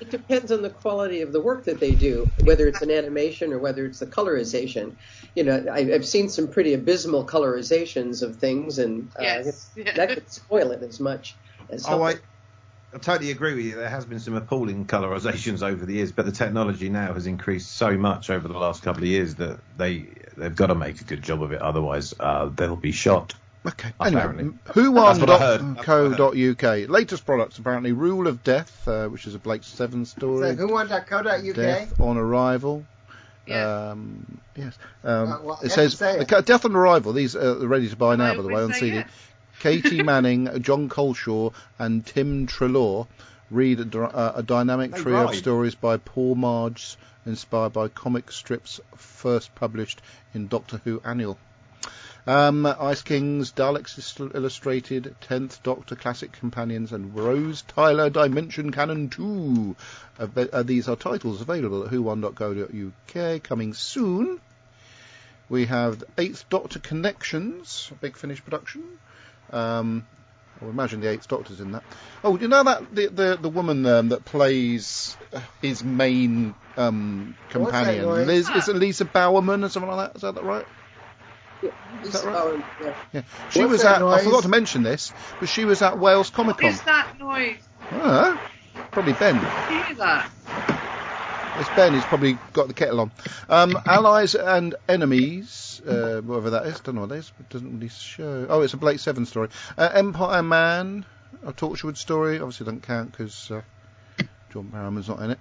It depends on the quality of the work that they do, whether it's an animation or whether it's the colorization. I've seen some pretty abysmal colorizations of things, and that could spoil it as much as I totally agree with you. There has been some appalling colorisations over the years, but the technology now has increased so much over the last couple of years that they've got to make a good job of it. Otherwise, they'll be shot. Okay. Apparently. Anyway, whowon.co.uk. Latest products, apparently. Rule of Death, which is a Blake 7 story. So whowon.co.uk? Death on Arrival. Yes. Yes. Well, it says Death on Arrival. These are ready to buy now, I by the way, on always say CD. yes. Katie Manning, John Coleshaw, and Tim Treloar read a dynamic trio of stories by Paul Marge, inspired by comic strips first published in Doctor Who Annual. Ice Kings, Daleks Illustrated, 10th Doctor Classic Companions, and Rose Tyler Dimension Canon 2. These are titles available at whowon.co.uk, coming soon. We have 8th Doctor Connections, a Big Finish production. I would imagine the 8th Doctor's in that. Oh, you know that the woman that plays his main companion? Liz, is it Lisa Bowerman or something like that? Is that right? Is that right? Yeah. She was at. I forgot to mention this, but she was at Wales Comic Con. What is that noise? Probably Ben. Hear that? It's Ben. He's probably got the kettle on. Allies and Enemies, whatever that is. Don't know what that is. It doesn't really show. Oh, it's a Blake 7 story. Empire Man, a Torchwood story. Obviously doesn't count because John Barrowman's not in it.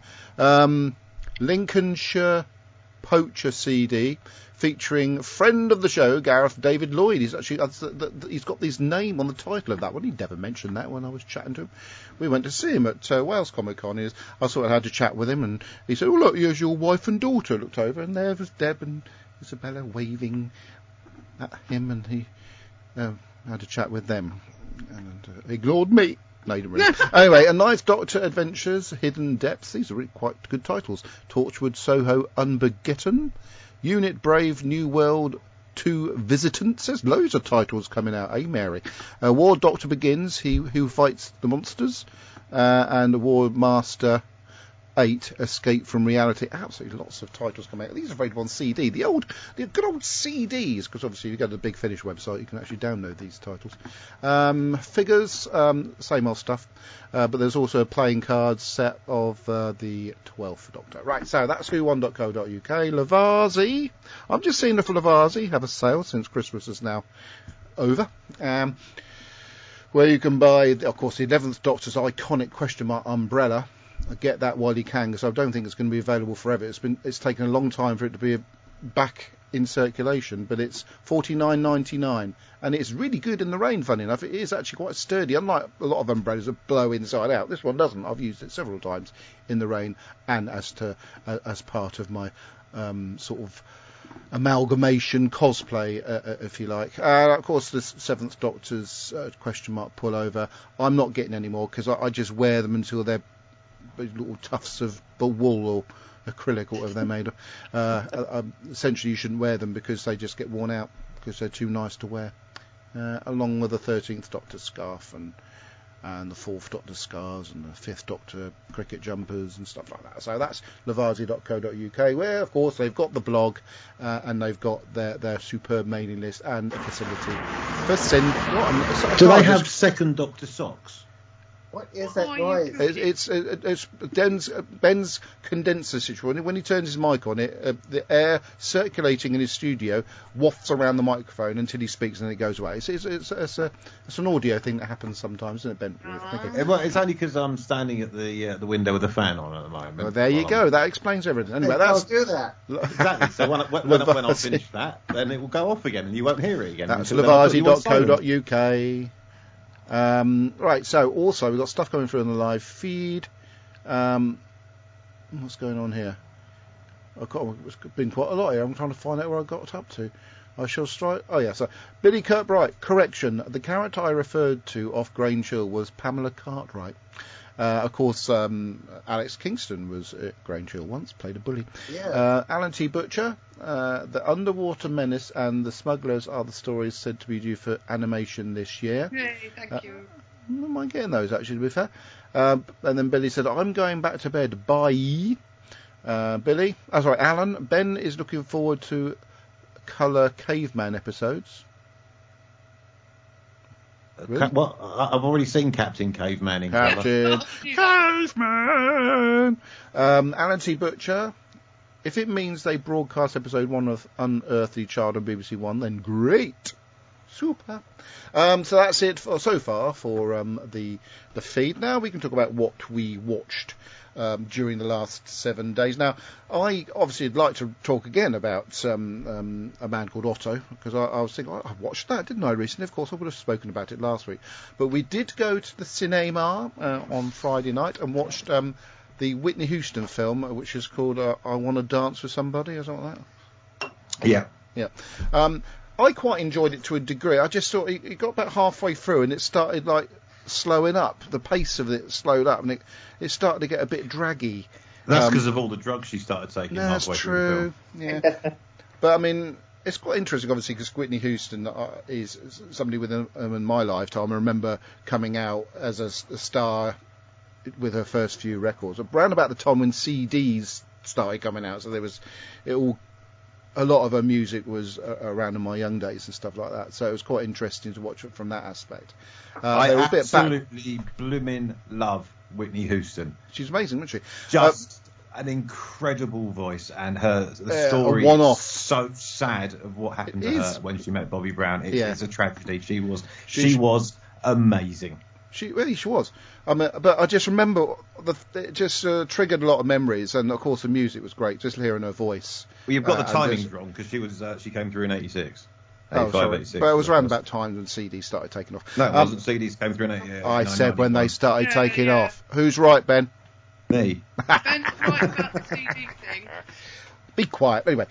Lincolnshire Poacher CD, featuring friend of the show, Gareth David Lloyd. He's actually he's got his name on the title of that one. He never mentioned that when I was chatting to him. We went to see him at Wales Comic Con. I sort of had to chat with him, and he said, "Oh look, here's your wife and daughter." I looked over, and there was Deb and Isabella waving at him, and he had to chat with them, and ignored me. No, he didn't really. Anyway, A Ninth Doctor Adventures, Hidden Depths. These are really quite good titles. Torchwood Soho Unbegotten, Unit Brave New World 2 Visitant. There's loads of titles coming out, Mary? War Doctor Begins, He Who Fights the Monsters, and War Master 8, Escape from Reality. Absolutely lots of titles coming out. These are available on CD. The good old CDs, because obviously if you go to the Big Finish website, you can actually download these titles. Figures, same old stuff. But there's also a playing cards set of the 12th Doctor. Right, so that's whowon.co.uk. Lavazi. I'm just seeing if Lavazi have a sale since Christmas is now over. Where you can buy, of course, the 11th Doctor's iconic question mark umbrella. Get that while you can, because I don't think it's going to be available forever. It's taken a long time for it to be back in circulation, but it's $49.99, and it's really good in the rain. Funny enough, it is actually quite sturdy, unlike a lot of umbrellas that blow inside out. This one doesn't. I've used it several times in the rain, and as part of my sort of amalgamation cosplay, if you like. Of course, the 7th Doctor's question mark pullover. I'm not getting any more because I just wear them until they're little tufts of wool or acrylic or whatever they're made of. Essentially, you shouldn't wear them because they just get worn out because they're too nice to wear. Along with the 13th Doctor scarf and the 4th Doctor scarves and the 5th Doctor cricket jumpers and stuff like that. So that's lavazi.co.uk, where of course they've got the blog and they've got their superb mailing list and a facility for send. Do they have 2nd Doctor socks? What is that noise? It's Ben's condenser situation. When he turns his mic on, the air circulating in his studio wafts around the microphone until he speaks, and then it goes away. It's an audio thing that happens sometimes, isn't it, Ben? It's only because I'm standing at the window with the fan on at the moment. Well, there you go. That explains everything. Anyway, don't do that. Exactly. So when I finish that, then it will go off again, and you won't hear it again. That's lavazi.co.uk. Right, so also we've got stuff coming through on the live feed. What's going on here? It's been quite a lot here. I'm trying to find out where I got up to. I shall strike. Oh yeah, so Billy Kirkbright. Correction: the character I referred to off Grange Hill was Pamela Cartwright. Of course, Alex Kingston was at Grange Hill once, played a bully. Yeah. Alan T. Butcher, The Underwater Menace and The Smugglers are the stories said to be due for animation this year. Yay, thank you. I don't mind getting those, actually, to be fair. And then Billy said, I'm going back to bed. Bye. Billy. Oh, sorry, Alan. Ben is looking forward to Colour Caveman episodes. Really? What? I've already seen Captain Caveman in colour. Captain Caveman. Alan T. Butcher. If it means they broadcast episode 1 of Unearthly Child on BBC One, then great. Super. So that's it so far for the feed. Now we can talk about what we watched during the last 7 days. Now, I obviously would like to talk again about a man called Otto, because I was thinking, I watched that, didn't I, recently? Of course, I would have spoken about it last week. But we did go to the cinema on Friday night and watched the Whitney Houston film, which is called I Want to Dance with Somebody, or something like that. Yeah. Yeah. I quite enjoyed it to a degree. I just thought it got about halfway through and it started like slowing up. The pace of it slowed up and it started to get a bit draggy. That's because of all the drugs she started taking halfway through the film. Yeah. But I mean, it's quite interesting, obviously, because Whitney Houston is somebody in my lifetime. I remember coming out as a star with her first few records, around about the time when CDs started coming out. So a lot of her music was around in my young days and stuff like that. So it was quite interesting to watch it from that aspect. I absolutely blooming love Whitney Houston. She's amazing, isn't she? Just an incredible voice, and the story is so sad of what happened to her when she met Bobby Brown. It's a tragedy. She was amazing. She was. But I just remember it just triggered a lot of memories, and of course the music was great. Just hearing her voice. Well, you've got the timings wrong, because she came through in 86. Oh, sorry. 86, but it was around about time when CDs started taking off. No, it wasn't. CDs came through in 88. I said when they started taking off. Who's right, Ben? Me. Ben's right about the CD thing. Be quiet. Anyway,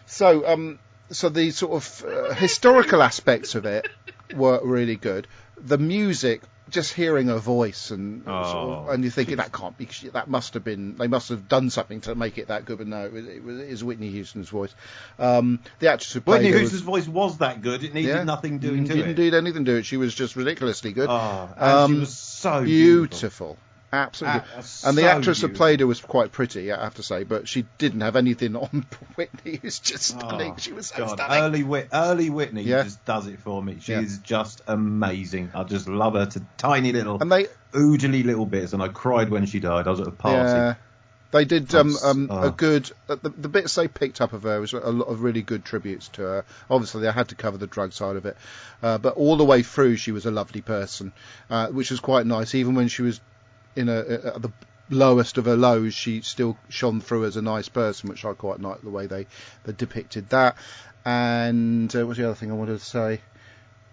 so the sort of historical aspects of it were really good. The music, just hearing her voice and you're thinking that can't be, that must have been, they must have done something to make it that good, but no, it was Whitney Houston's voice. The actress who played Whitney Houston's voice was that good. It needed nothing doing to it. Didn't need anything to it. She was just ridiculously good. And she was so beautiful. Absolutely. And the actress who played her was quite pretty, I have to say, but she didn't have anything on Whitney. It was just stunning. She was so stunning. Early Whitney just does it for me. She is just amazing. I just love her to tiny little, oodly little bits, and I cried when she died. I was at a party. Yeah. They did a good... The bits they picked up of her was a lot of really good tributes to her. Obviously, they had to cover the drug side of it. But all the way through, she was a lovely person, which was quite nice. Even when she was at the lowest of her lows, she still shone through as a nice person, which I quite like the way they depicted that. And what's the other thing I wanted to say?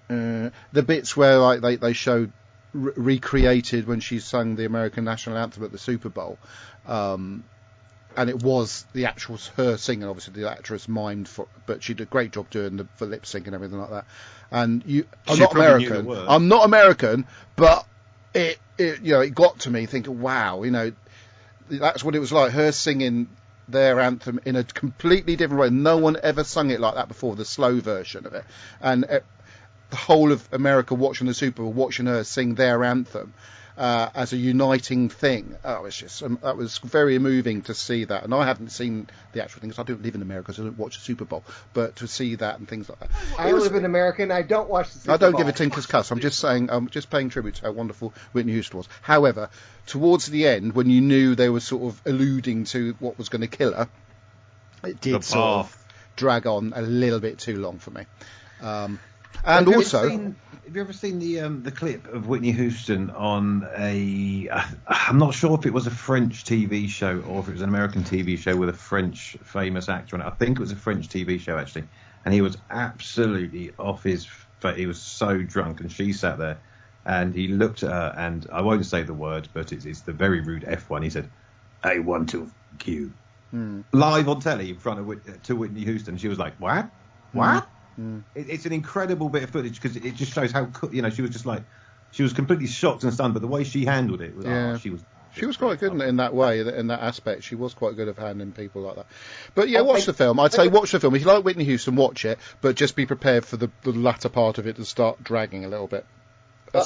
The bits where like they showed recreated when she sang the American national anthem at the Super Bowl, and it was the actual her singing. Obviously, the actress mimed but she did a great job doing the lip sync and everything like that. And I'm not American. I'm not American, but it got to me thinking, wow, that's what it was like, her singing their anthem in a completely different way. No one ever sung it like that before, the slow version of it. And the whole of America watching the Super Bowl, watching her sing their anthem as a uniting thing. It was just that was very moving to see that. And I haven't seen the actual thing because I don't live in America, so I don't watch the Super Bowl. But to see that and things like that. I live in America and I don't watch the Super Bowl. I don't give a tinker's cuss. I'm just saying, I'm just paying tribute to how wonderful Whitney Houston was. However, towards the end, when you knew they were sort of alluding to what was going to kill her, it did sort of drag on a little bit too long for me. And also, have you ever seen the clip of Whitney Houston on I'm not sure if it was a French TV show or if it was an American TV show with a French famous actor on it. I think it was a French TV show, actually. And he was absolutely off his feet. He was so drunk, and she sat there, and he looked at her, and I won't say the word, but it's the very rude F1. He said, "I want to Q." Live on telly in front of to Whitney Houston. She was like, "What? What?" It's an incredible bit of footage because it just shows how she was just like, she was completely shocked and stunned, but the way she handled it was she was quite good in that way, in that aspect. She was quite good at handling people like that. But yeah, watch the film. I'd say watch the film. If you like Whitney Houston, watch it, but just be prepared for the latter part of it to start dragging a little bit. Well,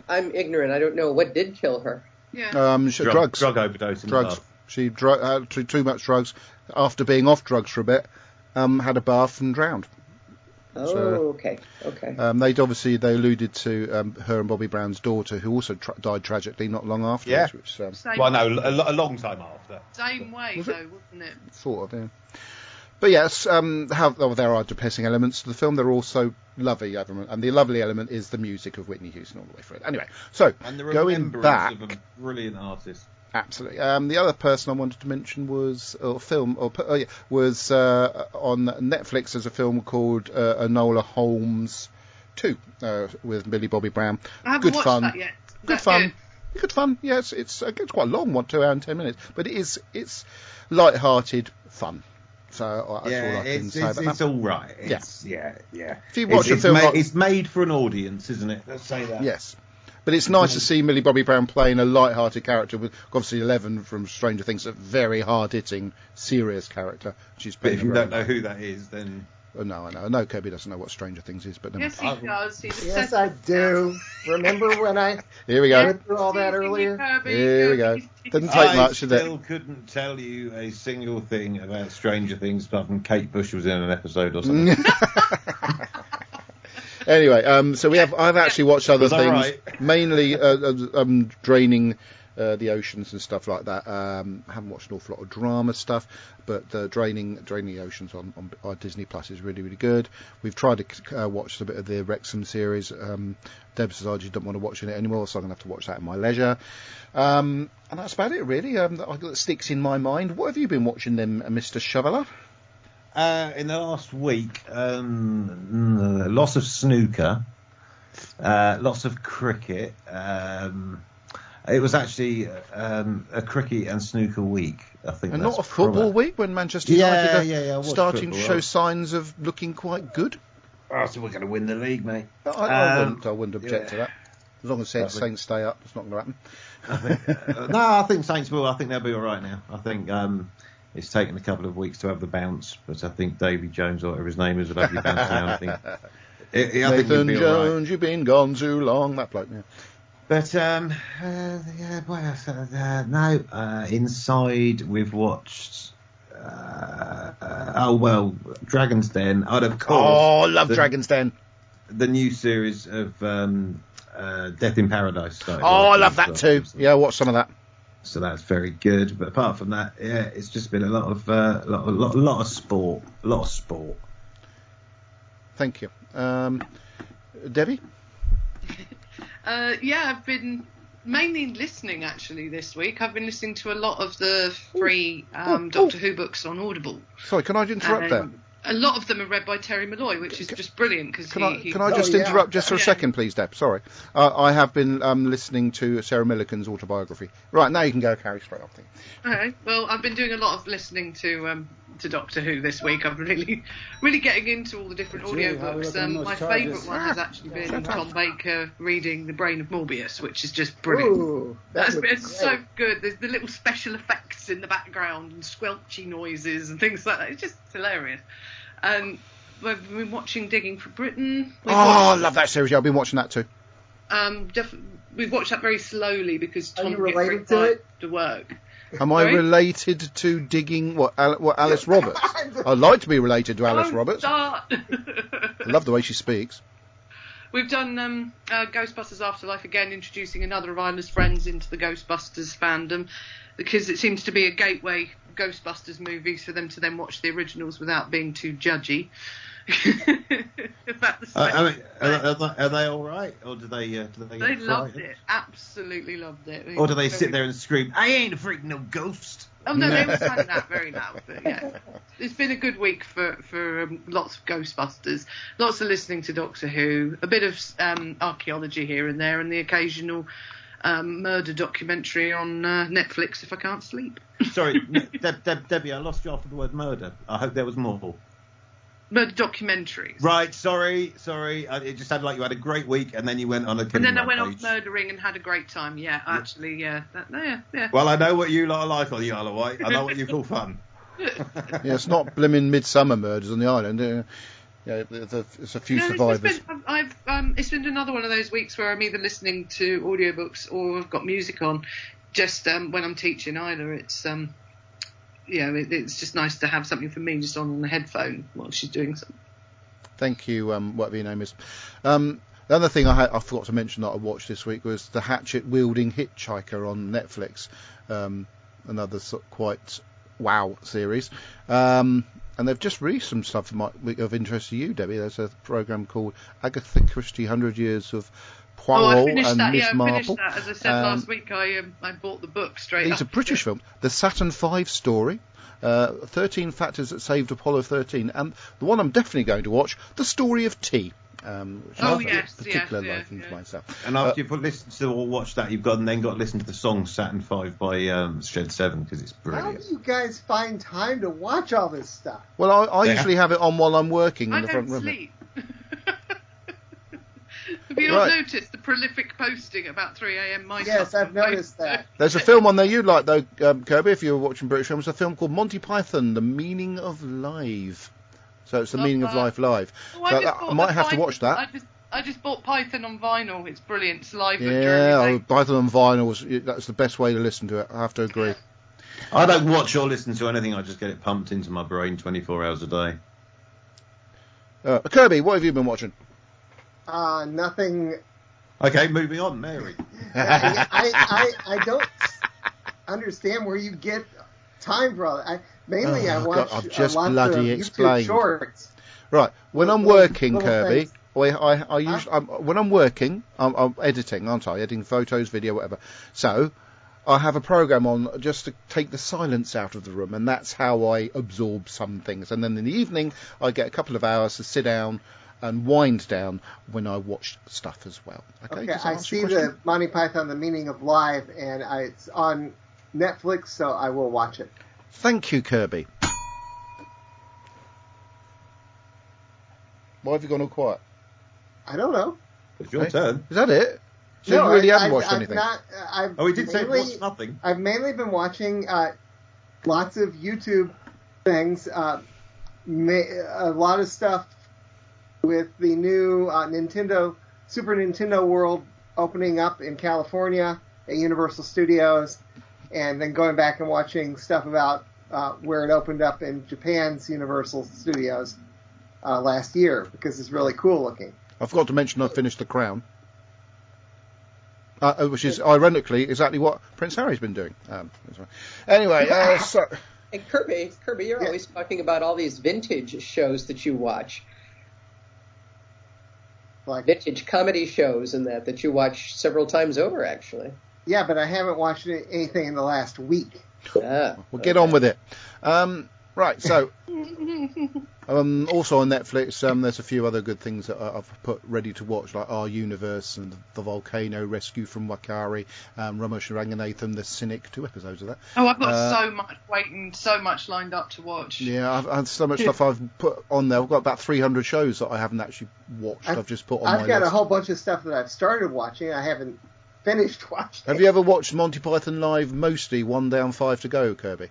I'm ignorant. I don't know what did kill her. Yeah. Drugs. Drug overdose. Drugs. She had too much drugs. After being off drugs for a bit, had a bath and drowned. Okay. They alluded to her and Bobby Brown's daughter, who also died tragically not long afterwards. Yeah. Which, well, no, a long time after. Same way, though, wasn't it? Sort of, yeah. But yes, there are depressing elements to the film. There are also lovely elements, and the lovely element is the music of Whitney Houston all the way through it. Anyway, so and the going back, of a brilliant artist. Absolutely. The other person I wanted to mention was on Netflix. There's a film called Enola Holmes 2 with Millie Bobby Brown. I haven't watched that yet. Good fun. Good fun. Yes, it's quite a long one, 2 hours and 10 minutes, but it's light-hearted fun. So that's all I can say. It's all right. Yeah. If you watch a film, it's made for an audience, isn't it? Let's say that. Yes. But it's nice to see Millie Bobby Brown playing a light-hearted character with, obviously, Eleven from Stranger Things, a very hard-hitting, serious character. But if you don't know who that is, then... Oh, no, I know. No, Kirby doesn't know what Stranger Things is, but... Yes, he does. Yes, I do. Remember when I Here we go. went through all that earlier? Here we go. Didn't take much, did it? I still couldn't tell you a single thing about Stranger Things, apart from Kate Bush was in an episode or something. Anyway, so I've actually watched other things, mainly draining the oceans and stuff like that. I haven't watched an awful lot of drama stuff, but draining the oceans on Disney Plus is really, really good. We've tried to watch a bit of the Wrexham series. Deb says I just don't want to watch it anymore, so I'm going to have to watch that in my leisure. And that's about it, really. That sticks in my mind. What have you been watching then, Mr. Shoveler? In the last week, lots of snooker, lots of cricket. It was actually a cricket and snooker week, I think. And not a football week when Manchester United are starting to show signs of looking quite good. Oh, so we're going to win the league, mate. I wouldn't object to that. As long as Saints stay up, it's not going to happen. No, I think Saints will. I think they'll be all right now. I think it's taken a couple of weeks to have the bounce, but I think Davy Jones, or whatever his name is, will have you bounce down. I think. Nathan Jones, you've been gone too long. That bloke, yeah. But inside we've watched. Dragon's Den. I'd of course. Oh, I love Dragon's Den. The new series of Death in Paradise started. Oh, I love that too. Yeah, watch some of that. So that's very good. But apart from that, yeah, it's just been a lot of sport. A lot of sport. Thank you, Debbie. I've been mainly listening actually this week. I've been listening to a lot of the free Doctor Who books on Audible. Sorry, can I interrupt there? A lot of them are read by Terry Malloy, which is just brilliant. Because can I just interrupt just for a second, please, Deb? Sorry, I have been listening to Sarah Millican's autobiography. Right, now you can go, Carrie, straight off. Okay. Well, I've been doing a lot of listening to Doctor Who this week. I'm really getting into all the different audiobooks. My favourite one has actually been Tom Baker reading The Brain of Morbius, which is just brilliant. Ooh, That's been so good. There's the little special effects in the background and squelchy noises and things like that. It's just hilarious. And we've been watching Digging for Britain. I love that series. Yeah, I've been watching that too. We've watched that very slowly because Tom gets required to work. Am I related to Digging what Alice Roberts? I'd like to be related to Alice Roberts. I love the way she speaks. We've done Ghostbusters Afterlife again, introducing another of Isla's friends into the Ghostbusters fandom, because it seems to be a gateway Ghostbusters movies for them to then watch the originals without being too judgy. Are they all right, or do they? They loved it, absolutely loved it. Or do they sit there and scream, "I ain't afraid of no ghost"? Oh no, they all sang that very loud. But yeah, it's been a good week for lots of Ghostbusters, lots of listening to Doctor Who, a bit of archaeology here and there, and the occasional murder documentary on Netflix if I can't sleep. Sorry, Debbie, I lost you after the word murder. I hope there was more. Murder documentaries. Right, sorry. It just sounded like you had a great week, and then you went on a killing And then I went rampage. off murdering and had a great time. Yeah, actually, yeah. Yeah. Well, I know what you lot are like on the Isle of Wight. I know what you call fun. Yeah, it's not blimmin' midsummer murders on the island. Yeah, it's a few survivors. It's been another one of those weeks where I'm either listening to audiobooks or I've got music on. Just when I'm teaching Isla, it's it's just nice to have something for me just on the headphone while she's doing something. Thank you, whatever your name is. The other thing I forgot to mention that I watched this week was The Hatchet-Wielding Hitchhiker on Netflix. Another quite wow series. And they've just released some stuff that might be of interest to you, Debbie. There's a program called Agatha Christie, 100 Years of Poirot and Miss Marple. I finished that. As I said last week, I bought the book straight These up. are British films. The Saturn V story, 13 Factors That Saved Apollo 13, and the one I'm definitely going to watch, The Story of Tea. Which is a particular liking for myself. And after you've listened to or watched that, you've then got to listen to the song Saturn V by Shed 7 because it's brilliant. How do you guys find time to watch all this stuff? Well, I usually have it on while I'm working in the front room. Sleep. Have you not noticed the prolific posting about 3 a.m. my Yes, stuff I've noticed that. There's a film on there you'd like, though, Kirby, if you were watching British films, a film called Monty Python, The Meaning of Life. So it's The Meaning of Life Live. Oh, So I might have to watch that. I just bought Python on vinyl. It's brilliant. It's live. Yeah, Python on vinyl, that's the best way to listen to it. I have to agree. I don't watch or listen to anything. I just get it pumped into my brain 24 hours a day. Kirby, what have you been watching? Nothing. Okay, moving on, Mary. I don't understand where you get time for all that. Mainly, I watch I've just lots bloody of explained. YouTube shorts. Right, when I'm working, little Kirby, things. I usually when I'm working, I'm editing, aren't I? Editing photos, video, whatever. So I have a program on just to take the silence out of the room, and that's how I absorb some things. And then in the evening, I get a couple of hours to sit down and wind down when I watch stuff as well. Okay, I see the Monty Python, The Meaning of Life, and it's on Netflix, so I will watch it. Thank you, Kirby. Why have you gone all quiet? I don't know. It's your turn. Is that it? So No, you really haven't I've watched anything? He did say watch nothing. I've mainly been watching lots of YouTube things, a lot of stuff with the new Super Nintendo World opening up in California at Universal Studios, and then going back and watching stuff about where it opened up in Japan's Universal Studios last year, because it's really cool looking. I forgot to mention I finished The Crown, which is ironically exactly what Prince Harry's been doing. Anyway, so... Hey, Kirby, you're always talking about all these vintage shows that you watch. Like vintage comedy shows and that you watch several times over, actually. Yeah, but I haven't watched anything in the last week. We'll get on with it. Right, so also on Netflix, there's a few other good things that I've put ready to watch, like Our Universe and The Volcano Rescue from Wakari, Ramesh Ranganathan, The Cynic, 2 episodes of that. Oh, I've got so much waiting, so much lined up to watch. Yeah, I've had so much stuff I've put on there. I've got about 300 shows that I haven't actually watched. I've just put on my list. I've got a whole bunch of stuff that I've started watching. I haven't finished watching. Have you ever watched Monty Python Live Mostly 1 Down 5 to Go, Kirby?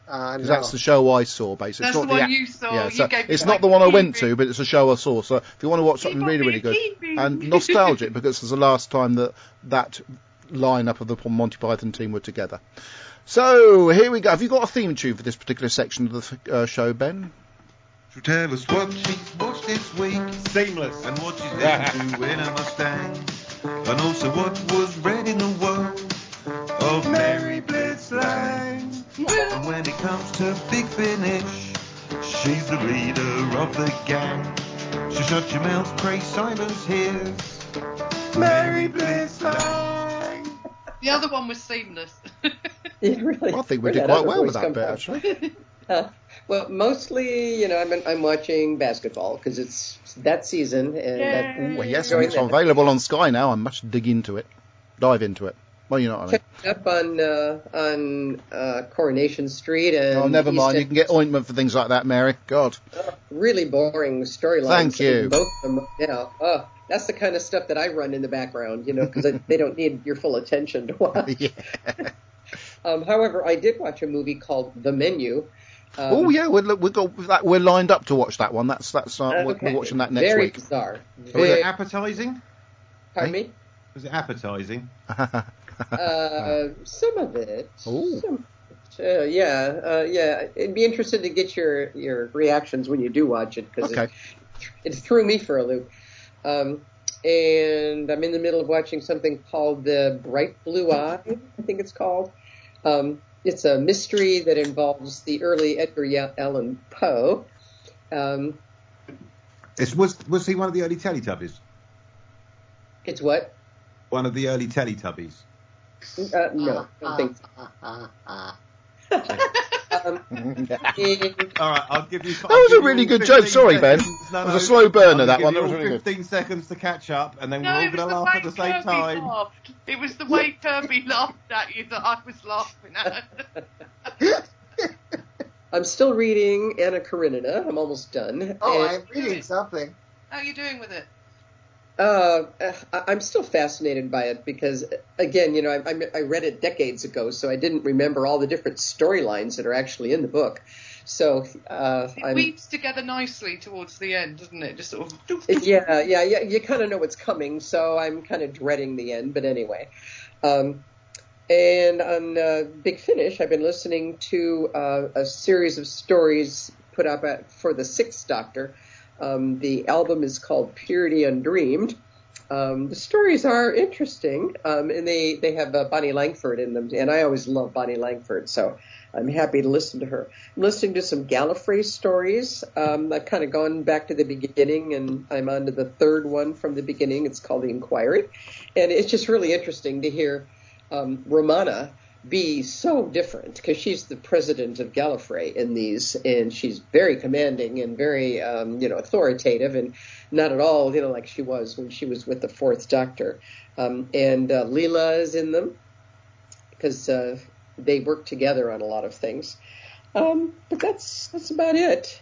No. That's the show I saw, basically. That's it's not the one you saw. Yeah, so it's not the one I went to, but it's a show I saw. So if you want to watch something really, really good and nostalgic, because it's the last time that lineup of the Monty Python team were together. So here we go. Have you got a theme tune for this particular section of the show, Ben? So tell us what she's watched this week. Seamless. And what she's listened to in a Mustang. And also what was read in the world of Mary Blitzlang. And when it comes to Big Finish, she's the leader of the gang. So shut your mouth, pray silence hears Mary Blitzlang. The other one was seamless. Really? I think we did quite well with that bit, actually. Well, mostly, I'm watching basketball because it's that season. And Well, yes, it's available on Sky now. I must dive into it. Well, you know what I mean. Up on Coronation Street. And oh, never mind. You can get ointment for things like that, Mary. God. Really boring storylines. Thank you. Both of them right now. That's the kind of stuff that I run in the background, because they don't need your full attention to watch. Yeah. However, I did watch a movie called The Menu. Oh yeah, we're lined up to watch that one. That's okay. We're watching that next Very week. Bizarre. Was it appetizing? Pardon me? Was it appetizing? Some of it. Oh. Yeah. I'd be interested to get your reactions when you do watch it, because it threw me for a loop. And I'm in the middle of watching something called The Bright Blue Eye, I think it's called. It's a mystery that involves the early Edgar Allan Poe. Was he one of the early Teletubbies? It's what? One of the early Teletubbies. No, I don't think so. All right, I'll give you. That was a really good joke. Sorry, Ben. It was a slow burner, that one. That was really good. 15 seconds to catch up, and then we're all it was going to the laugh way at the same Kirby time. laughed. It was the way Kirby laughed at you that I was laughing at. I'm still reading Anna Karenina. I'm almost done. Oh, I'm reading something. How are you doing with it? I'm still fascinated by it because, again, you know, I read it decades ago, so I didn't remember all the different storylines that are actually in the book. So it weaves together nicely towards the end, doesn't it? Just sort of. Yeah. You kind of know what's coming, so I'm kind of dreading the end. But anyway, and on Big Finish, I've been listening to a series of stories put up for the Sixth Doctor. The album is called Purity Undreamed. The stories are interesting, and they have Bonnie Langford in them, and I always love Bonnie Langford, so I'm happy to listen to her. I'm listening to some Gallifrey stories. I've kind of gone back to the beginning, and I'm on to the third one from the beginning. It's called The Inquiry, and it's just really interesting to hear Romana be so different because she's the president of Gallifrey in these, and she's very commanding and very authoritative, and not at all like she was when she was with the Fourth Doctor. And Leela is in them because they work together on a lot of things. But that's about it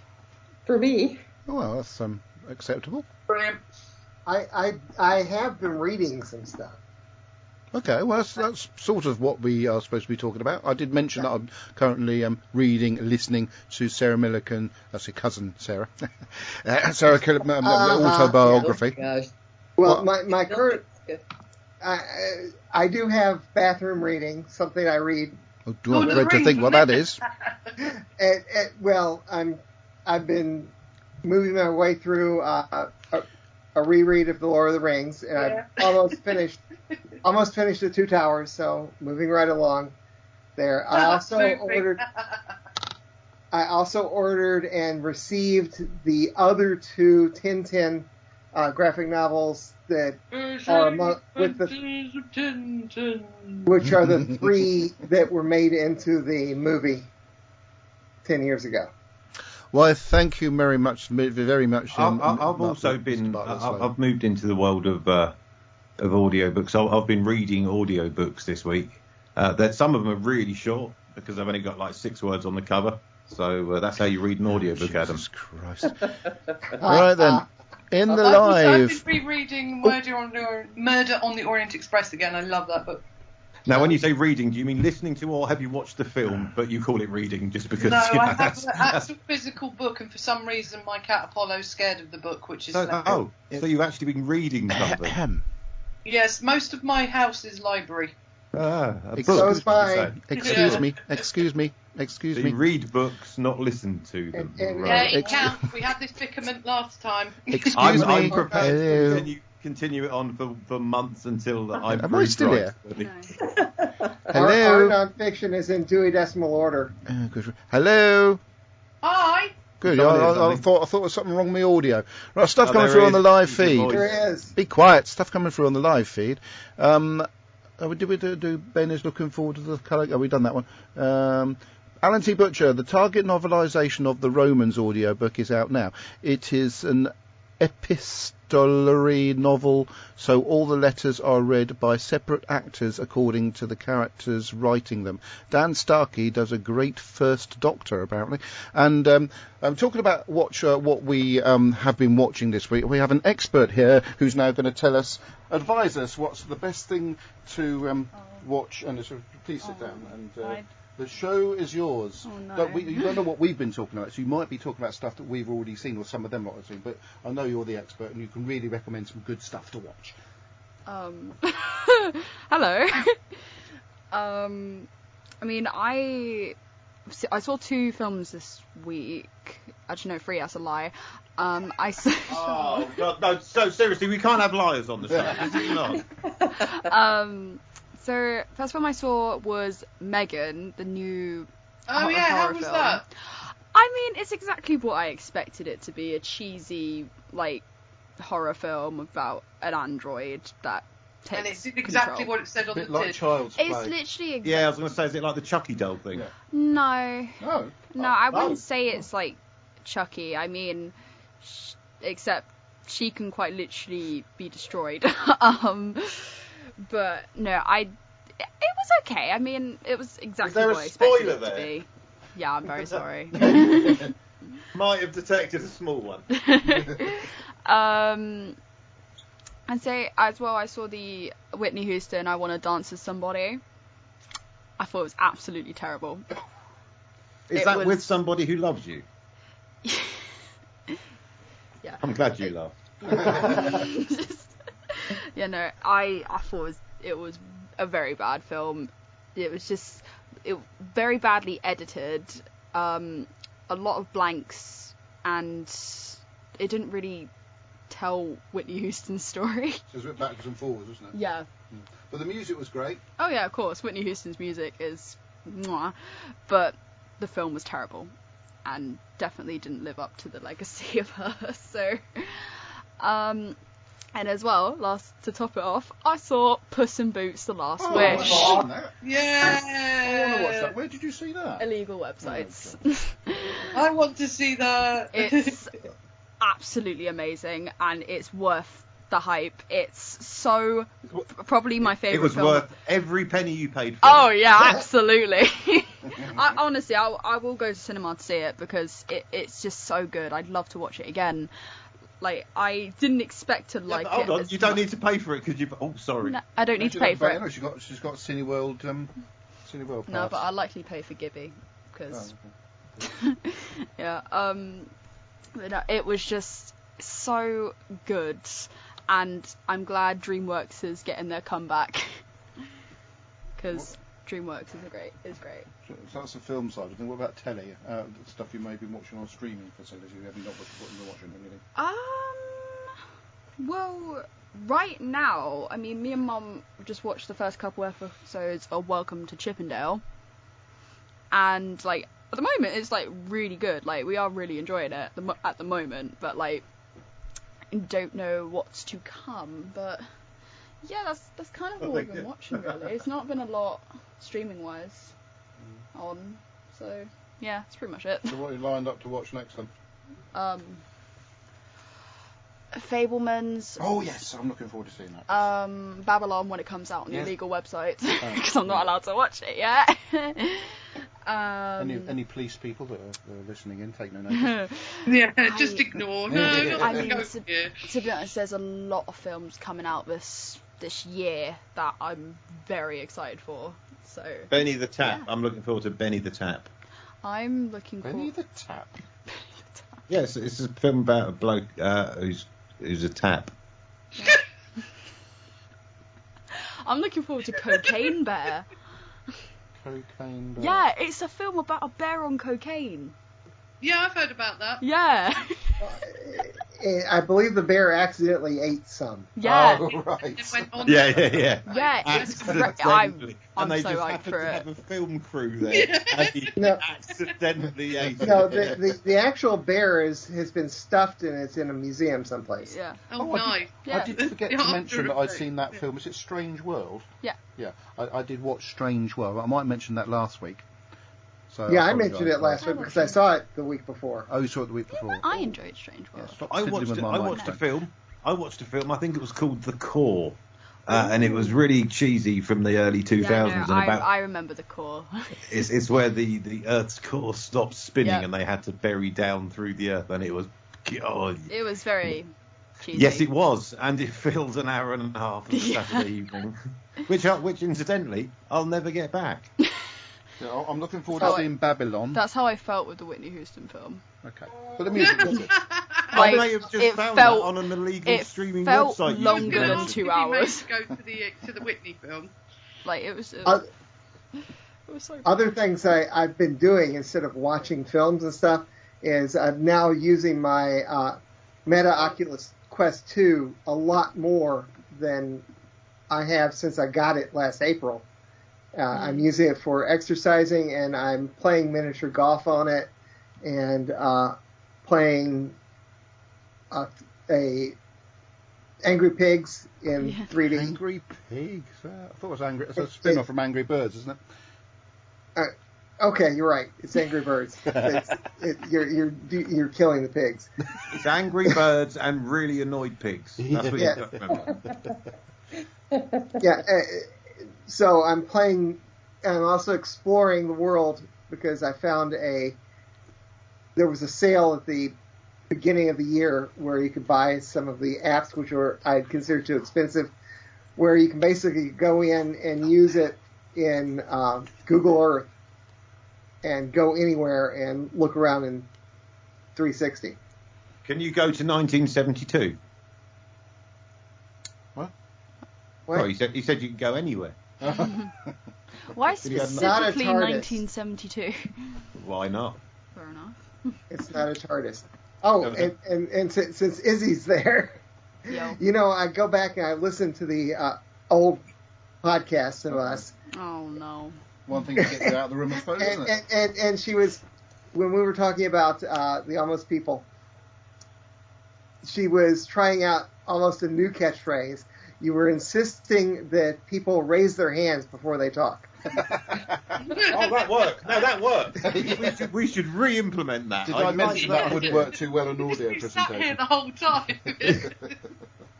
for me. Oh, well, that's acceptable. Brilliant. I have been reading some stuff. Okay, well, that's sort of what we are supposed to be talking about. I did mention that I'm currently listening to Sarah Millican, that's her cousin, Sarah, Sarah autobiography. Oh, well, my current, I do have bathroom reading, something I read. Oh, do I dread to think what that is? I've been moving my way through a reread of The Lord of the Rings, and I've almost finished the Two Towers, so moving right along there. I also ordered and received the other two Tintin graphic novels that are which are the three that were made into the movie 10 years ago. Well, thank you very much. I've also been. I've moved into the world of audiobooks. I've been reading audiobooks this week. That some of them are really short because I've only got like 6 words on the cover. So that's how you read an audiobook, Adam. Jesus Christ! All right then. In the live. I've been rereading Murder on the Orient Express again. I love that book. Now, when you say reading, do you mean listening to, or have you watched the film, but you call it reading just because? No, I have an actual physical book, and for some reason my cat Apollo's scared of the book, which is... so you've actually been reading something? Yes, most of my house is library. Excuse me. So you read books, not listen to them. Yeah, it counts. We had this predicament last time. I'm prepared to continue it on for months until I'm Am I still here? No. Our non-fiction is in Dewey Decimal Order. Hello. Hi. Good. I thought there was something wrong with the audio. Right, stuff coming through on the live feed. There is. Be quiet. Stuff coming through on the live feed. Did we do Ben is looking forward to the colour? Oh, we done that one. Alan T. Butcher, the Target novelisation of the Romans audiobook is out now. It is an epistolary novel, so all the letters are read by separate actors according to the characters writing them. Dan Starkey does a great first Doctor, apparently. And I'm talking about what we have been watching this week. We have an expert here who's now going to advise us what's the best thing to watch. And please sit down. And the show is yours. Oh, no. You don't know what we've been talking about, so you might be talking about stuff that we've already seen, or some of them not seen. But I know you're the expert, and you can really recommend some good stuff to watch. Hello. I mean, I saw 2 films this week. Actually, no, 3. That's a lie. I saw. Oh God, no! So seriously, we can't have liars on the show. This is not. So first film I saw was Megan, the new. Oh yeah, how was that? I mean, it's exactly what I expected it to be, a cheesy, like, horror film about an android that takes And it did exactly control. what it said on bit the like tin. Child's Play. It's literally exactly... Yeah, I was going to say, is it like the Chucky doll thing? Yeah. No. Oh. No, I wouldn't say it's like Chucky. I mean, except she can quite literally be destroyed. But, no, it was okay. I mean, it was exactly what I expected it to be. Yeah, I'm very sorry. Might have detected a small one. And say as well, I saw the Whitney Houston I Want to Dance with Somebody. I thought it was absolutely terrible. Is that with somebody who loves you? Yeah. I'm glad you laughed. Yeah, no, I thought it was a very bad film. It was just very badly edited, a lot of blanks, and it didn't really tell Whitney Houston's story. It was a bit backwards and forwards, wasn't it? Yeah. But the music was great. Oh yeah, of course. Whitney Houston's music is mwah, but the film was terrible and definitely didn't live up to the legacy of her. So, and as well, to top it off, I saw Puss in Boots: The Last Wish. Yeah. I want to watch that. Where did you see that? Illegal websites. I want to see that. It's absolutely amazing, and it's worth the hype. It's so probably my favourite. It was film. worth every penny you paid for Oh it. yeah, absolutely. Honestly, I will go to cinema to see it because it's just so good. I'd love to watch it again. Like, I didn't expect to like it. Hold on, you don't need to pay for it because you. Oh, sorry. No, I don't need to pay for it. She's got Cineworld. Cineworld. No, pass. but I'd likely pay for Gibby because. Oh, Yeah. But no, it was just so good, and I'm glad DreamWorks is getting their comeback because DreamWorks is great. So that's the film side of things. What about telly? The stuff you may be watching on streaming facilities. Have you not what you're watching? Anything? Well, right now, I mean, me and Mum just watched the first couple episodes of Welcome to Chippendale, and like at the moment it's like really good. Like, we are really enjoying it at the moment, but like don't know what's to come. But yeah, that's kind of all we've been watching really. It's not been a lot streaming wise on, so yeah, that's pretty much it. So what are you lined up to watch next then? Fablemans. Oh yes, I'm looking forward to seeing that. Babylon when it comes out on the Yeah. illegal website because I'm not allowed to watch it yet. Any police people that are listening in, take no notice. Yeah, just ignore. No, I not mean, go to here. be honest, there's a lot of films coming out this year that I'm very excited for. So Benny the Tap. Yeah. I'm looking forward to Benny the Tap. I'm looking Benny for the Tap. Yes, it's a film about a bloke who's a tap. I'm looking forward to Cocaine Bear. Cocaine Bear. Yeah, it's a film about a bear on cocaine. Yeah, I've heard about that. Yeah. I believe the bear accidentally ate some. Yeah. Oh, right. It went on. Yeah. Yeah, it's great. I'm And they so just hyped happened for to it. have a film crew there. And he No. accidentally ate No, it. the actual bear has been stuffed and it's in a museum someplace. Yeah. Oh, I nice. Yeah. did forget to Yeah, mention that after I'd a seen that break. film. Is it Strange World? Yeah. Yeah, I did watch Strange World. I might have mentioned that last week. So Yeah, I apologise. mentioned it last week because I saw it the week before. Oh, you saw it the week before. I enjoyed Strange World. Yeah, stop I fiddling watched with it. my I watched a microphone. film. I think it was called The Core. And it was really cheesy from the early 2000s. Yeah, and no, about I remember the core. it's where the Earth's core stopped spinning Yeah. and they had to bury down through the Earth, and it was God. It was very cheesy. Yes, it was, and it filled an hour and a half of Saturday evening, which incidentally I'll never get back. Yeah, I'm looking forward to seeing Babylon. That's how I felt with the Whitney Houston film. Okay, but the music was good. I may have just it found felt- that on an illegal streaming felt website. you longer didn't than mention. 2 Did you manage hours. to go to the Whitney film? Like, it was. Other things I've been doing instead of watching films and stuff is I'm now using my Meta Oculus Quest 2 a lot more than I have since I got it last April. I'm using it for exercising, and I'm playing miniature golf on it, and playing a Angry Pigs in 3D. Angry Pigs? I thought it was Angry. It's a spin-off from Angry Birds, isn't it? Okay, you're right. It's Angry Birds. You're killing the pigs. It's Angry Birds and really annoyed pigs. That's what you've got to remember. Yeah. So I'm playing, and I'm also exploring the world because I found there was a sale at the beginning of the year where you could buy some of the apps which I'd consider too expensive, where you can basically go in and use it in Google Earth and go anywhere and look around in 360. Can you go to 1972? What? Well, he said you can go anywhere. Why specifically 1972? Why not? Fair enough. It's not a TARDIS. Oh, and since Izzy's there, I go back and I listen to the old podcasts of us. Oh, no. One thing to get you out of the room, I suppose, isn't it? And she was, when we were talking about the Almost People, she was trying out almost a new catchphrase. You were insisting that people raise their hands before they talk. Oh, that worked. No, that worked. we should re-implement that. Did I mention that wouldn't work too well in audio You presentation? sat here the whole time.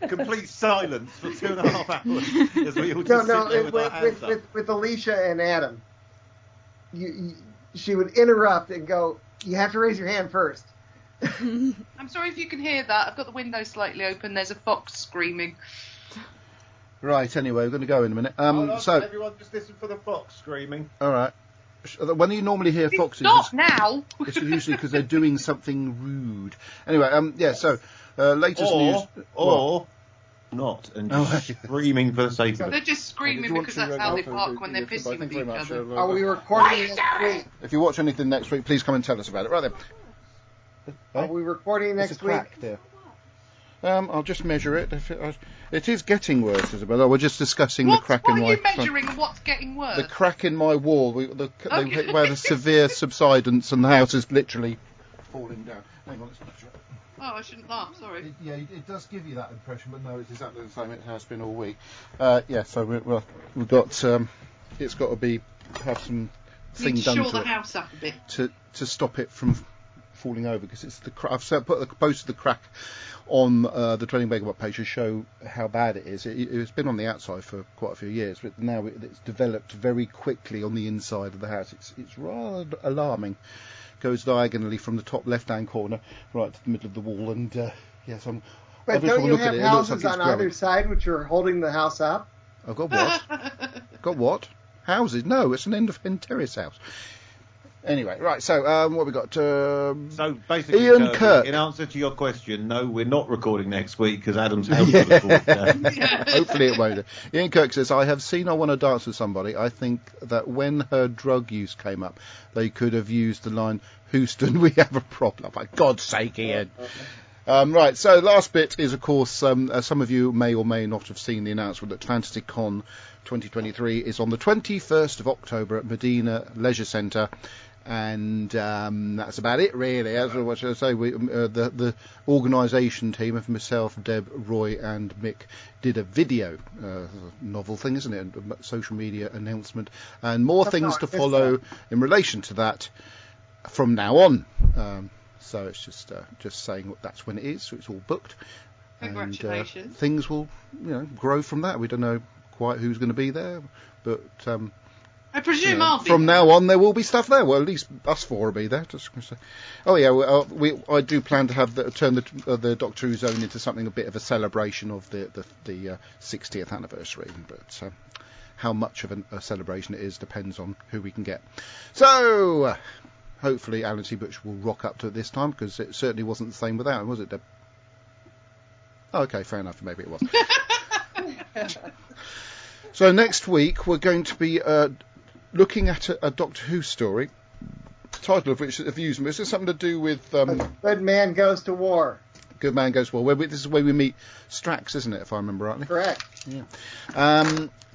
Complete silence for 2.5 hours as we all just sit there with our hands up. With Alicia and Adam, she would interrupt and go, "You have to raise your hand first." I'm sorry if you can hear that. I've got the window slightly open. There's a fox screaming. Right, anyway, we're going to go in a minute. So everyone just listen for the fox screaming. All right. When you normally hear foxes... Stop now! It's usually because they're doing something rude. Anyway, so, latest news... Or not, and just screaming for the sake of it. They're just screaming because that's how they bark when they're pissing with each other. Are we recording next week? If you watch anything next week, please come and tell us about it. Right then. Are we recording next week? There. I'll just measure it. It is getting worse, Isabella. We're just discussing the crack in my... What are you measuring and what's getting worse? The crack in my wall, where the severe subsidence and the house is literally falling down. Hang on, let's measure it. Oh, I shouldn't laugh, sorry. It does give you that impression, but no, it's exactly the same it has been all week. So we've got... it's got to have some thing done to the it house up a bit. To stop it from falling over, because it's the I've posted the crack on the Training Megabyte page to show how bad it is. It's been on the outside for quite a few years, but now it's developed very quickly on the inside of the house. It's rather alarming. Goes diagonally from the top left-hand corner right to the middle of the wall, and yes, I'm. But don't you have houses on either side which are holding the house up? I've got what? Got what? Houses? No, it's an end terrace house. Anyway, right, so what have we got? So basically, Ian Kirk. In answer to your question, no, we're not recording next week because Adam's health will fall down. Hopefully it won't. Ian Kirk says, I have seen I Want to Dance with Somebody. I think that when her drug use came up, they could have used the line, Houston, we have a problem. For God's sake, Ian. Right, so last bit is, of course, some of you may or may not have seen the announcement that FantasyCon 2023 is on the 21st of October at Medina Leisure Centre. And that's about it, really. As what should I say? The organisation team of myself, Deb, Roy, and Mick did a video, novel thing, isn't it? A social media announcement, and more things to follow in relation to that from now on. So it's just saying that's when it is. So it's all booked. Congratulations. And things will, grow from that. We don't know quite who's going to be there, but. I presume I'll be from now on there will be stuff there. Well, at least us four will be there. Just gonna say. Oh yeah, I do plan to have turn the Doctor Who zone into something a bit of a celebration of the 60th anniversary. But how much of a celebration it is depends on who we can get. So hopefully Alan T. Butch will rock up to it this time, because it certainly wasn't the same without him, was it, Deb? Oh, okay, fair enough. Maybe it was. So next week we're going to be looking at a Doctor Who story, the title of which have used. Is this something to do with Good Man Goes to War? Good Man Goes to War. This is where we meet Strax, isn't it? If I remember rightly. Correct. Yeah.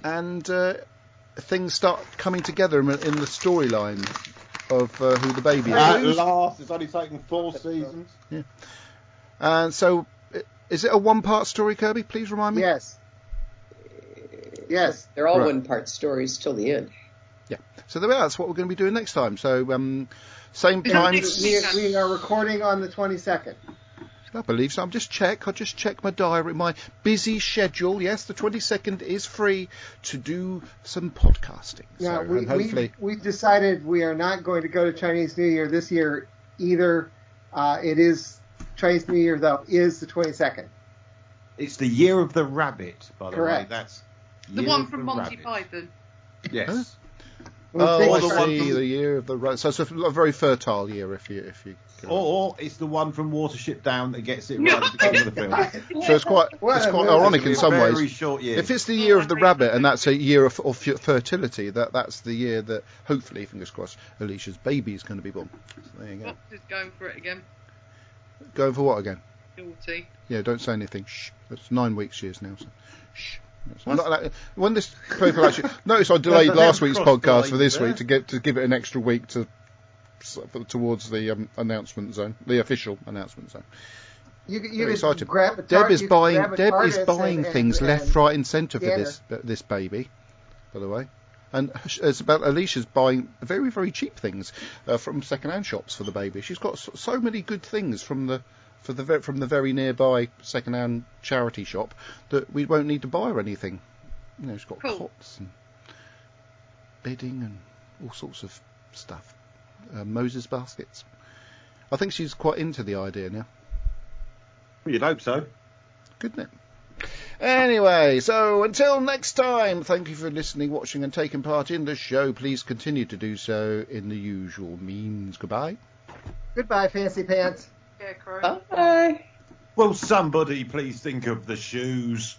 And things start coming together in the storyline of who the baby is. At last, it's only taken 4 seasons. Yeah. And so, is it a one-part story, Kirby? Please remind me. Yes. Yes. They're all one-part stories till the end. Yeah. So that's what we're going to be doing next time. So same time. We are recording on the 22nd. I believe so. I'll just check my diary, my busy schedule. Yes, the 22nd is free to do some podcasting. Now, so, hopefully we've decided we are not going to go to Chinese New Year this year either. It is Chinese New Year, though, is the 22nd. It's the Year of the Rabbit, by the Correct. way. That's the one from Monty Python. Yes. Huh? The Year of the Rabbit. So it's a very fertile year if you. Or it's the one from Watership Down that gets it right at the beginning of the film. So it's quite ironic in some ways. Very short year. If it's the Year of the Rabbit and that's a year of fertility, that's the year that hopefully, fingers crossed, Alicia's baby is going to be born. So there you go. Fox is going for it again. Going for what again? Naughty. Yeah, don't say anything. Shh. It's 9 weeks she is now. So shh. When this people actually notice, I delayed last week's podcast for this week to give it an extra week towards the announcement zone, the official announcement zone. You excited. Grab a Deb is buying TARDIS things left, right, and centre for this baby, by the way. And it's about Alicia's buying very, very cheap things from second-hand shops for the baby. She's got so many good things from the very nearby second-hand charity shop that we won't need to buy her anything. You know, she's got pots and bedding and all sorts of stuff. Moses baskets. I think she's quite into the idea now. Well, you'd hope so. Good, isn't it? Anyway, so until next time, thank you for listening, watching and taking part in the show. Please continue to do so in the usual means. Goodbye. Goodbye, Fancy Pants. Bye. Will somebody please think of the shoes?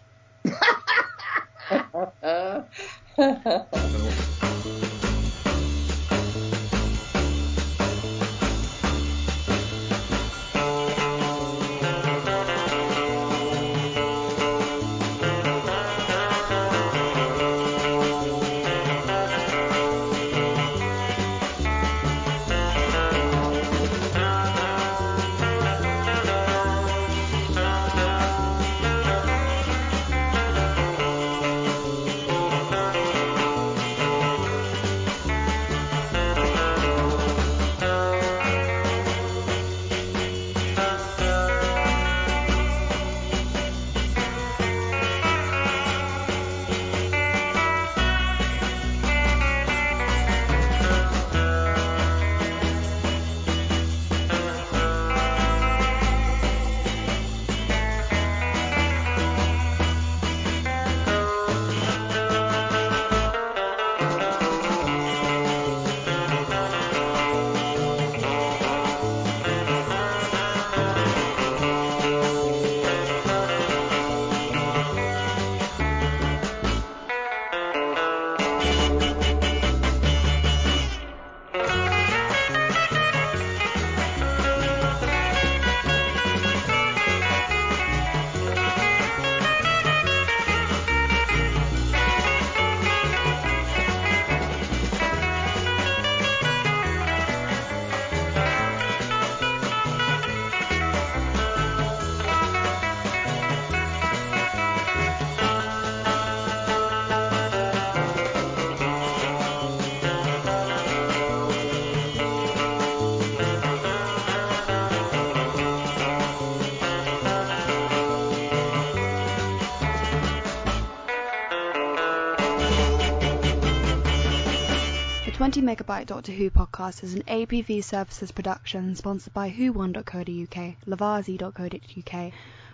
The 20 Megabyte Doctor Who podcast is an APV Services production sponsored by whowon.co.uk, lavazi.co.uk.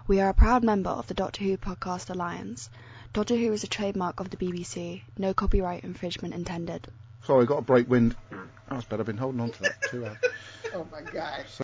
We are a proud member of the Doctor Who Podcast Alliance. Doctor Who is a trademark of the BBC. No copyright infringement intended. Sorry, I got a break wind. That was better. I've been holding on to that 2 hours. Oh my gosh.